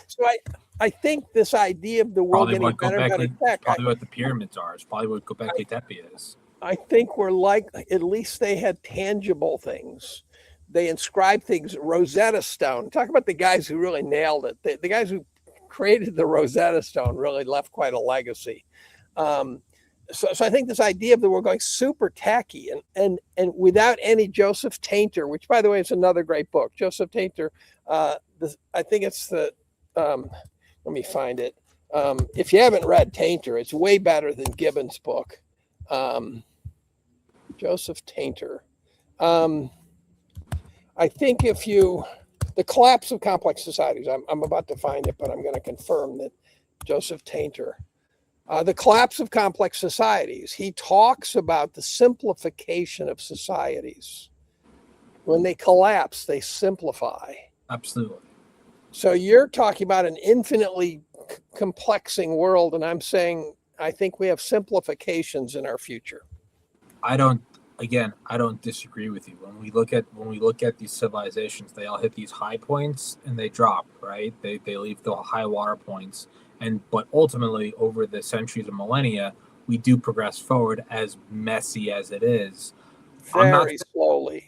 I think this idea of the world getting better tech. Probably what the pyramids are. It's probably what Göbekli Tepe is. I think at least they had tangible things. They inscribed things. Rosetta Stone. Talk about the guys who really nailed it. The guys who created the Rosetta Stone really left quite a legacy. So I think this idea of the world going super tacky and without any Joseph Tainter, which by the way is another great book. Joseph Tainter. I think it's the. Let me find it. If you haven't read Tainter, it's way better than Gibbon's book. Joseph Tainter. I think the collapse of complex societies, I'm about to find it, but I'm going to confirm that Joseph Tainter, the collapse of complex societies, he talks about the simplification of societies. When they collapse, they simplify. Absolutely. So you're talking about an infinitely complexing world, and I'm saying I think we have simplifications in our future. I don't disagree with you. When we look at these civilizations, they all hit these high points and they drop, right? They leave the high water points, but ultimately over the centuries and millennia, we do progress forward, as messy as it is. Very slowly.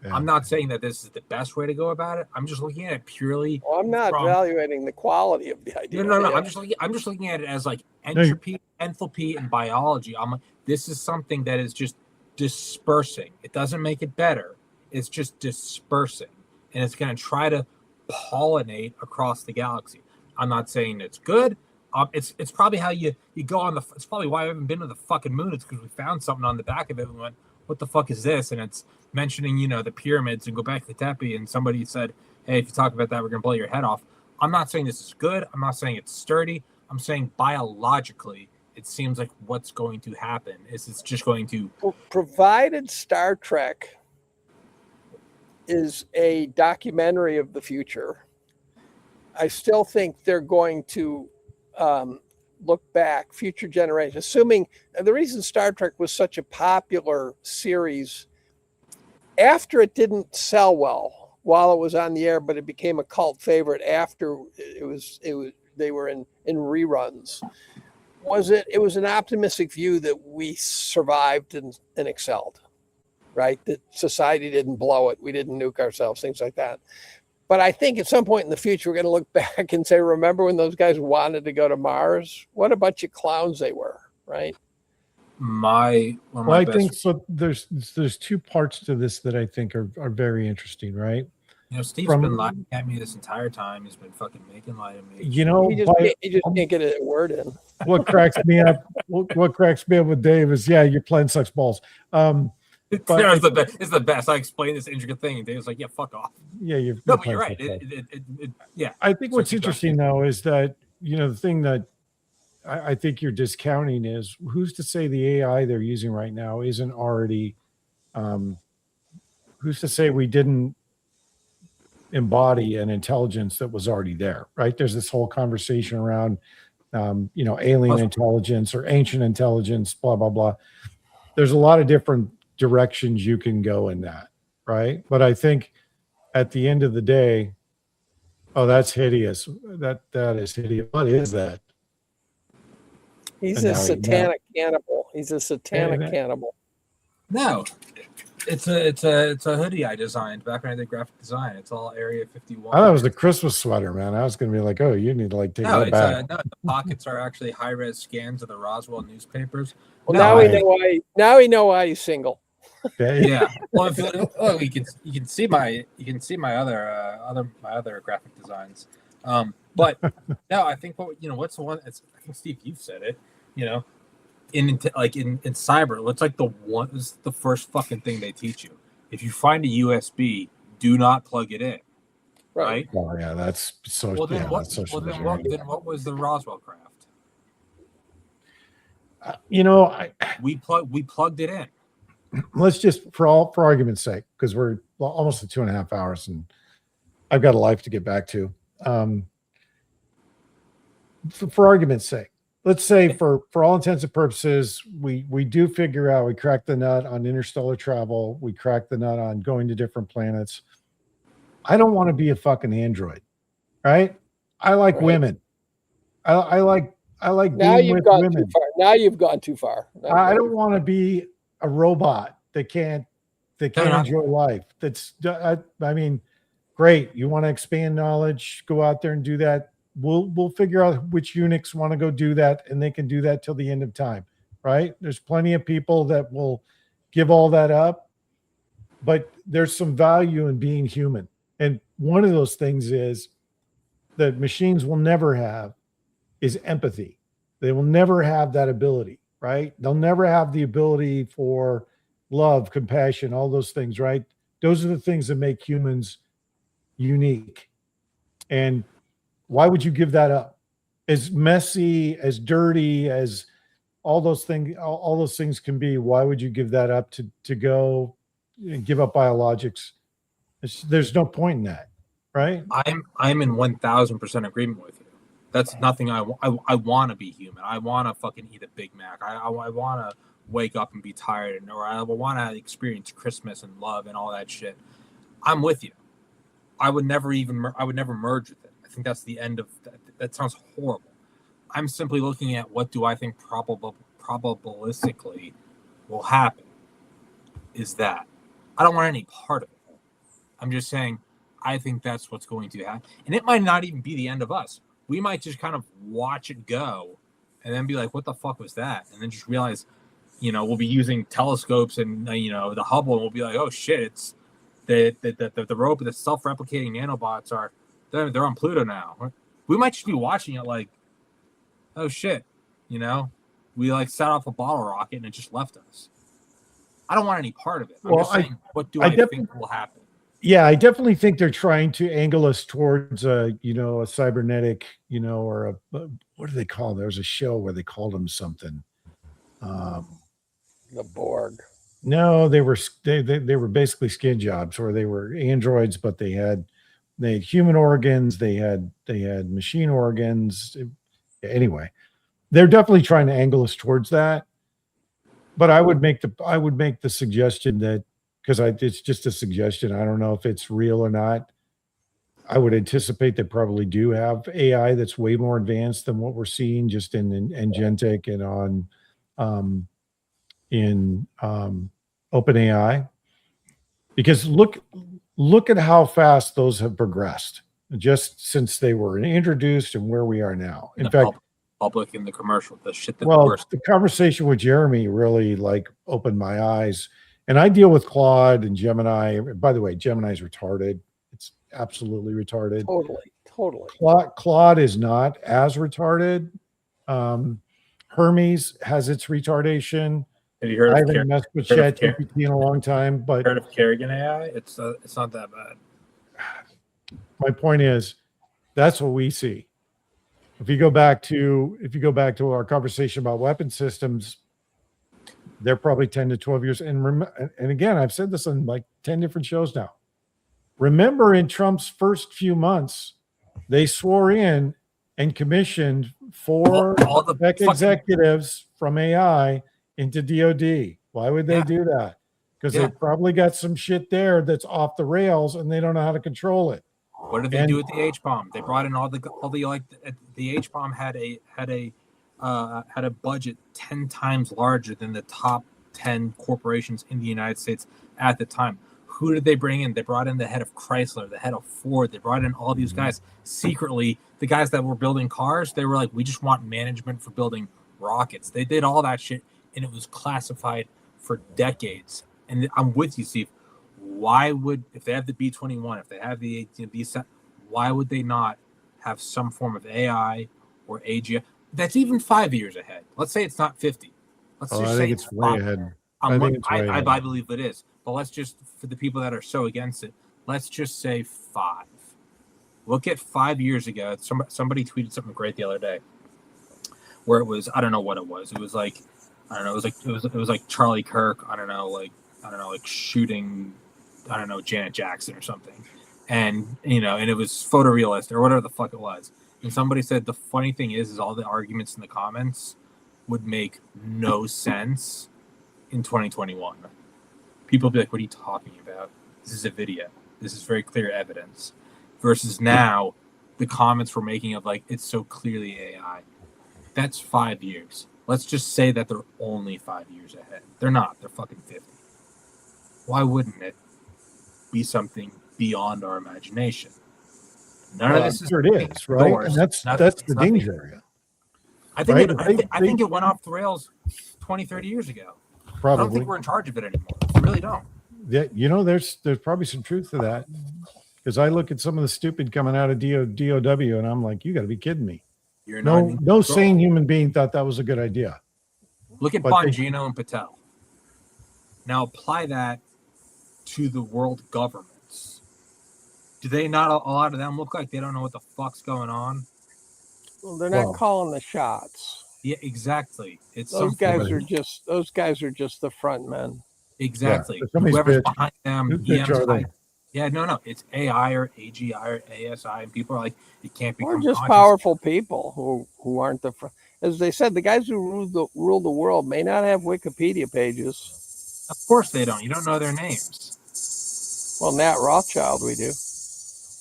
Yeah. I'm not saying that this is the best way to go about it. I'm just looking at it purely. Well, I'm not evaluating the quality of the idea. No. I'm just looking at it as like entropy, enthalpy, and biology. I'm like, this is something that is just dispersing. It doesn't make it better. It's just dispersing, and it's going to try to pollinate across the galaxy. I'm not saying it's good. It's probably how you go on it's probably why I haven't been to the fucking moon. It's because we found something on the back of it and went, what the fuck is this? And it's mentioning, the pyramids and Göbekli Tepe, and somebody said, hey, if you talk about that, we're going to blow your head off. I'm not saying this is good. I'm not saying it's sturdy. I'm saying biologically, it seems like what's going to happen is it's just going to... Provided Star Trek is a documentary of the future, I still think they're going to look back, future generations, assuming the reason Star Trek was such a popular series after it didn't sell well while it was on the air, but it became a cult favorite after they were in reruns. It was an optimistic view that we survived and excelled, right? That society didn't blow it. We didn't nuke ourselves, things like that. But I think at some point in the future, we're going to look back and say, remember when those guys wanted to go to Mars? What a bunch of clowns they were, right? I think so. There's two parts to this that I think are very interesting, right? You know, Steve's been laughing at me this entire time. He's been fucking making light of me. You know, he just can't get a word in. What cracks me up? What cracks me up with Dave is, yeah, your plan sucks balls. It's the best. I explained this intricate thing, and Dave's like, "Yeah, fuck off." Yeah, but you're right. Yeah. I think what's interesting though is that, you know, the thing that I think you're discounting is, who's to say the AI they're using right now isn't already, who's to say we didn't embody an intelligence that was already there, right? There's this whole conversation around, you know, alien intelligence or ancient intelligence, blah, blah, blah. There's a lot of different directions you can go in that, right? But I think at the end of the day, oh, that's hideous. That is hideous. What is that? He's a satanic cannibal. He's a satanic cannibal. No, it's a hoodie I designed back when I did graphic design. It's all Area 51. I thought it was a Christmas sweater, man. I was going to be like, oh, you need to like take that back. No, the pockets are actually high-res scans of the Roswell newspapers. Well, now we know why he's single. Yeah. Well, you can see my other graphic designs. But no, I think what's the one? I think Steve, you've said it. You know, in cyber, it's like the first fucking thing they teach you. If you find a USB, do not plug it in. Right. Oh yeah, that's so. Well, then what was the Roswell craft? We plugged it in. Let's just, for argument's sake, because we're almost at 2.5 hours and I've got a life to get back to. For argument's sake, let's say for all intents and purposes, we do figure out, we crack the nut on interstellar travel. We crack the nut on going to different planets. I don't want to be a fucking android, right? I like women. I like being with women. Now you've gone too far. I don't want to be a robot that can't enjoy life. I mean, great. You want to expand knowledge, go out there and do that. We'll figure out which eunuchs want to go do that, and they can do that till the end of time, right? There's plenty of people that will give all that up, but there's some value in being human. And one of those things is that machines will never have is empathy. They will never have that ability, right? They'll never have the ability for love, compassion, all those things, right? Those are the things that make humans unique. And why would you give that up? As messy, as dirty, as all those things can be, why would you give that up to go and give up biologics? There's no point in that, right? I'm in 1,000% agreement with you. That's nothing I want to be human. I want to fucking eat a Big Mac. I want to wake up and be tired, or I want to experience Christmas and love and all that shit. I'm with you. I would never merge with it. I think that's the end of that. That sounds horrible. I'm simply looking at what do I think probabilistically will happen. Is that I don't want any part of it. I'm just saying I think that's what's going to happen, and it might not even be the end of us. We might just kind of watch it go and then be like, what the fuck was that? And then just realize, we'll be using telescopes and, the Hubble, and we'll be like, oh shit, it's the rope, the self-replicating nanobots they're on Pluto now. We might just be watching it like, oh shit, we like set off a bottle rocket and it just left us. I don't want any part of it. I'm just saying, what do I think will happen? Yeah, I definitely think they're trying to angle us towards a cybernetic, or what do they call it? There was a show where they called them something. The Borg. No, they were basically skin jobs, or they were androids, but they had human organs, they had machine organs. Anyway, they're definitely trying to angle us towards that. But I would make the suggestion that, because it's just a suggestion. I don't know if it's real or not. I would anticipate they probably do have AI that's way more advanced than what we're seeing just in Agentic and on in OpenAI. Because look at how fast those have progressed just since they were introduced and where we are now. In fact, public in the commercial, the shit that the conversation with Jeremy really like opened my eyes. And I deal with Claude and Gemini. By the way, Gemini's retarded. It's absolutely retarded. Totally. Claude is not as retarded. Hermes has its retardation. Have you heard I of haven't messed with ChatGPT in a long time, but heard of Carrigan AI? It's not that bad. My point is, that's what we see. If you go back to our conversation about weapon systems, they're probably 10 to 12 years. And again, I've said this on like 10 different shows now. Remember, in Trump's first few months, they swore in and commissioned 4 all the tech executives from AI into DOD. Why would they do that? Because they probably got some shit there that's off the rails and they don't know how to control it. What did they do with the H bomb? They brought in all the like the H bomb had a budget 10 times larger than the top 10 corporations in the United States at the time. Who did they bring in? They brought in the head of Chrysler, the head of Ford. They brought in all these guys secretly. The guys that were building cars, they were like, we just want management for building rockets. They did all that shit, and it was classified for decades. And I'm with you, Steve. Why would, if they have the B-21, if they have the B-7, why would they not have some form of AI or AGI that's even 5 years ahead? Let's say it's not 50. Let's just say it's way ahead. I believe it is. But let's just, for the people that are so against it, let's just say 5. Look at 5 years ago. Somebody tweeted something great the other day, where it was, I don't know what it was. It was like, I don't know. It was like Charlie Kirk. I don't know, like shooting, I don't know, Janet Jackson or something, and and it was photorealistic or whatever the fuck it was. And somebody said the funny thing is all the arguments in the comments would make no sense in 2021. People would be like, what are you talking about? This is a video. This is very clear evidence. Versus now, the comments we're making of like, it's so clearly AI. That's 5 years. Let's just say that they're only 5 years ahead. They're not. They're fucking 50. Why wouldn't it be something beyond our imagination? None of this is sure it is, right? And that's the danger area. I think I think it went off the rails 20, 30 years ago. Probably. I don't think we're in charge of it anymore. I really don't. Yeah, there's probably some truth to that. Because I look at some of the stupid coming out of DOW and I'm like, you got to be kidding me. No sane human being thought that was a good idea. Look at Bongino and Patel. Now apply that to the world governments. Do they not, a lot of them look like they don't know what the fuck's going on? Well, they're not calling the shots. Yeah, exactly. It's those guys are just the front men. Exactly. Yeah, whoever's behind them, Yeah, no. It's AI or AGI or ASI, and people are like, it can't be. Or just powerful people who aren't the front. As they said, the guys who rule the world may not have Wikipedia pages. Of course they don't. You don't know their names. Well, Nat Rothschild, we do.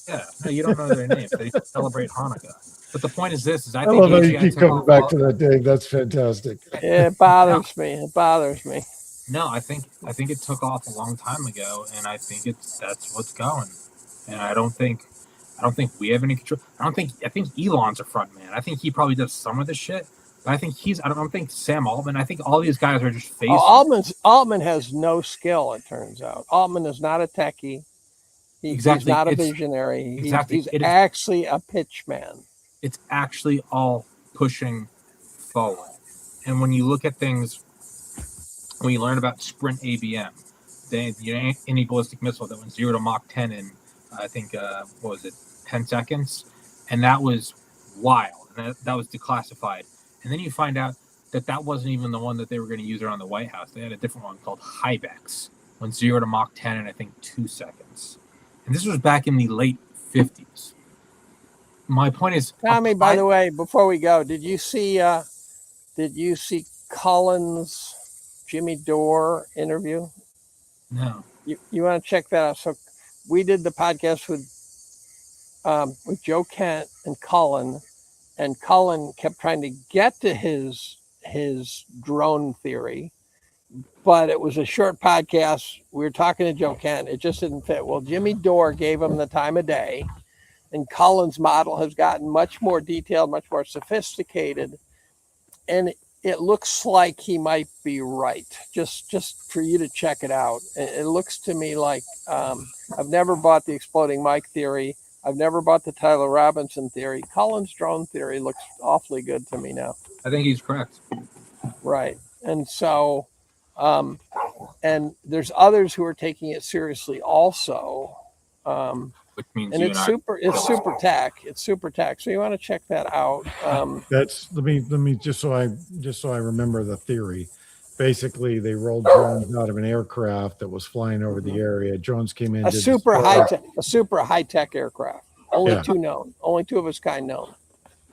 Yeah, no, you don't know their names. They celebrate Hanukkah. But the point is this: I think love how you keep coming back to that, Dave. That's fantastic. It bothers me. It bothers me. No, I think it took off a long time ago, and I think that's what's going. And I don't think we have any control. I think Elon's a front man. I think he probably does some of the shit. But I think I don't think Sam Altman. I think all these guys are just faces. Altman has no skill. It turns out Altman is not a techie. He's not a visionary. He's actually a pitch man. It's actually all pushing forward. And when you look at things, when you learn about Sprint ABM, the anti-ballistic missile that went 0 to Mach 10 in, I think, 10 seconds? And that was wild. And that was declassified. And then you find out that wasn't even the one that they were going to use around the White House. They had a different one called Hybex, went 0 to Mach 10 in, I think, 2 seconds. And this was back in the late 50s. My point is, Tommy, by the way, before we go, did you see Did you see Collins, Jimmy Dore interview? No. You want to check that out? So we did the podcast with Joe Kent and Cullen kept trying to get to his drone theory, but it was a short podcast. We were talking to Joe Kent. It just didn't fit. Well, Jimmy Dore gave him the time of day, and Cullen's model has gotten much more detailed, much more sophisticated, and it looks like he might be right. Just for you to check it out. It looks to me like I've never bought the exploding Mike theory. I've never bought the Tyler Robinson theory. Cullen's drone theory looks awfully good to me now. I think he's correct. Right. And so, and there's others who are taking it seriously also. Which means and it's super tech. It's super tech. So you want to check that out. That's let me just so I remember the theory. Basically, they rolled drones out of an aircraft that was flying over the area. Drones came in. A super high tech aircraft. Only two known. Only two of its kind known.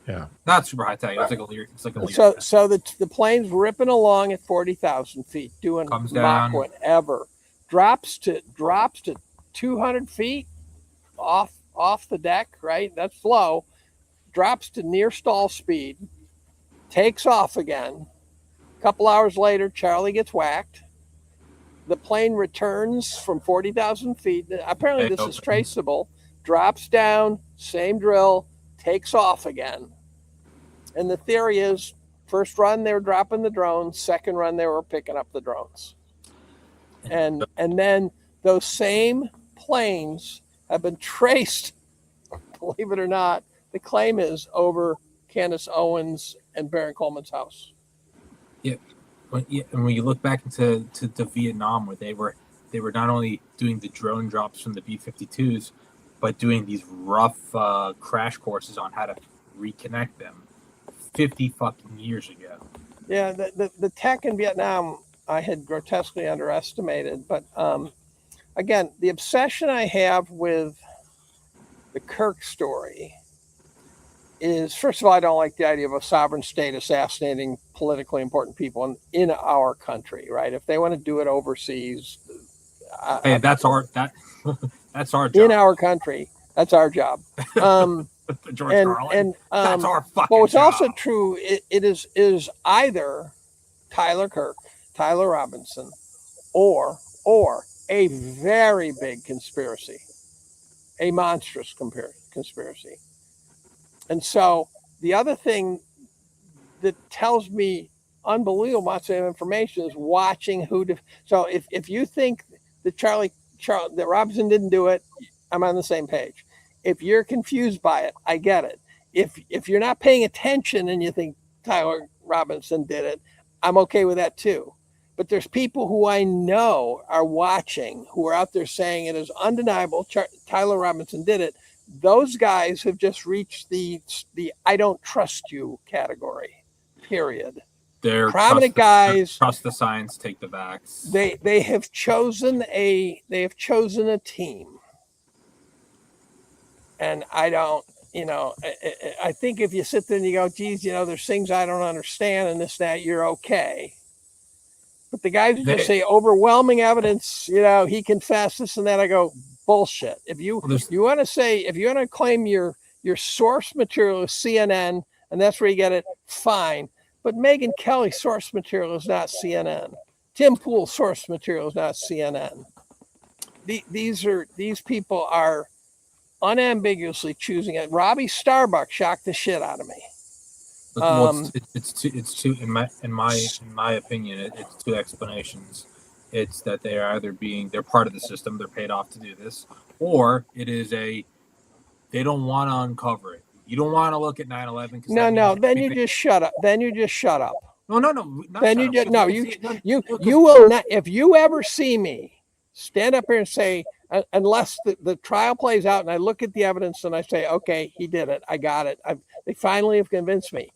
Yeah. Not super high tech. It's like a Lear. So the plane's ripping along at 40,000 feet, doing Comes Mach down. whatever. Drops to 200 feet off the deck, right? That's low. Drops to near stall speed. Takes off again. A couple hours later, Charlie gets whacked. The plane returns from 40,000 feet. Apparently, this is traceable. Drops down, same drill, takes off again. And the theory is, first run they were dropping the drones, second run they were picking up the drones. And then those same planes have been traced, believe it or not, the claim is over Candace Owens and Baron Coleman's house. Yeah. And when you look back into Vietnam, where they were not only doing the drone drops from the B-52s, but doing these rough crash courses on how to reconnect them 50 fucking years ago. Yeah, the tech in Vietnam I had grotesquely underestimated. But again, the obsession I have with the Kirk story is, first of all, I don't like the idea of a sovereign state assassinating politically important people in our country, right? If they want to do it overseas, That's our job. In our country, that's our job. George Carlin. That's our fucking but what's job. also true, it is either Tyler Kirk, Tyler Robinson, or a very big conspiracy, a monstrous conspiracy. And so the other thing that tells me unbelievable amounts of information is watching so if you think that that Robinson didn't do it, I'm on the same page. If you're confused by it, I get it. If you're not paying attention and you think Tyler Robinson did it, I'm okay with that too. But there's people who I know are watching, who are out there saying it is undeniable Tyler Robinson did it. Those guys have just reached the I don't trust you category, period. They're prominent guys. Trust the science, take the vax. They have chosen a team. And I don't, I think if you sit there and you go, geez, there's things I don't understand and this, that, you're okay. But the guys who just say overwhelming evidence, he confessed this and that, I go, bullshit. If you want to claim your source material is CNN and that's where you get it, fine. But Megyn Kelly's source material is not CNN. Tim Pool's source material is not CNN. These people are unambiguously choosing it. Robbie Starbuck shocked the shit out of me. It's two in my opinion. It's two explanations. It's that they are either they're part of the system, they're paid off to do this, or it is they don't want to uncover it. You don't want to look at 9/11. No. Then you just shut up. No. Then you just you will not. If you ever see me stand up here and say, unless the trial plays out and I look at the evidence and I say, okay, he did it, I got it. They finally have convinced me.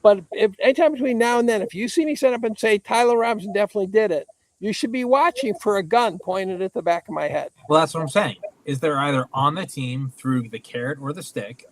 But if anytime between now and then, if you see me stand up and say Tyler Robinson definitely did it, you should be watching for a gun pointed at the back of my head. Well, that's what I'm saying. Is they're either on the team through the carrot or the stick,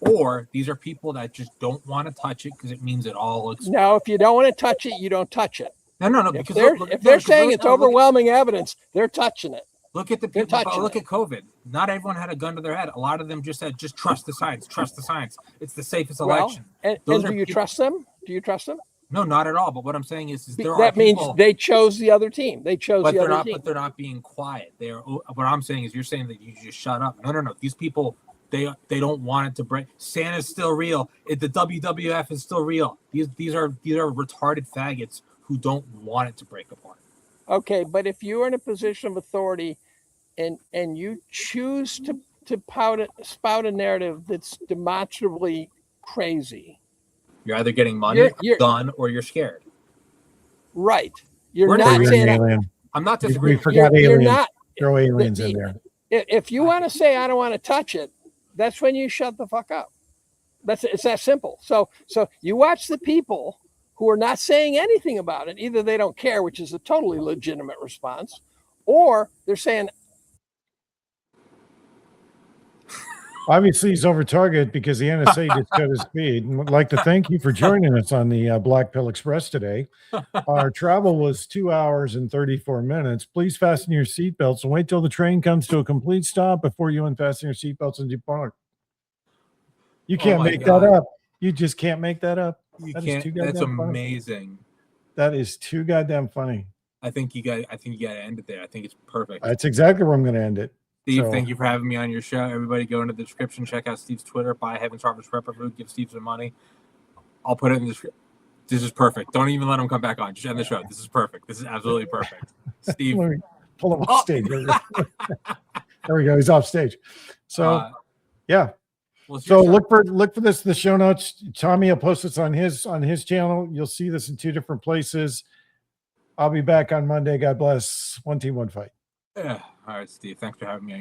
or these are people that just don't want to touch it because it means it all looks. No, if you don't want to touch it, you don't touch it. No. If Because they're saying it's overwhelming evidence, they're touching it. Look at the people. Look at COVID. Not everyone had a gun to their head. A lot of them just said, "Just trust the science. Trust the science. It's the safest election." And do you trust them? Do you trust them? No, not at all. But what I'm saying is that means they chose the other team. They chose the other team. But they're not being quiet. What I'm saying is, you're saying that you just shut up. No. These people, they don't want it to break. Santa's still real. The WWF is still real. These are retarded faggots who don't want it to break apart. Okay, but if you're in a position of authority, and you choose to spout a narrative that's demonstrably crazy, you're either getting money, you're done, or you're scared. Right. You're not saying alien. I'm not disagreeing. We forgot aliens. You're not. Throw aliens in there. If you want to say I don't want to touch it, that's when you shut the fuck up. It's that simple. So you watch the people who are not saying anything about it. Either they don't care, which is a totally legitimate response, or they're saying. Obviously, he's over target because the NSA just cut his speed. And would like to thank you for joining us on the Black Pill Express today. Our travel was 2 hours and 34 minutes. Please fasten your seatbelts and wait till the train comes to a complete stop before you unfasten your seatbelts and depart. You can't make that up. You just can't make that up. That's amazing. That is too goddamn funny. I think you got to end it there. I think it's perfect. That's exactly where I'm going to end it. Steve, thank you for having me on your show. Everybody go into the description, check out Steve's Twitter, buy Heaven's Harvest Prepper Food, give Steve some money. I'll put it in the description. This is perfect. Don't even let him come back on. Just end the show. This is perfect. This is absolutely perfect. Steve. Let me pull him off stage. There we go. He's off stage. So, yeah. So look for this in the show notes. Tommy will post this on his channel. You'll see this in 2 different places. I'll be back on Monday. God bless. One team, one fight. Yeah. All right, Steve. Thanks for having me on.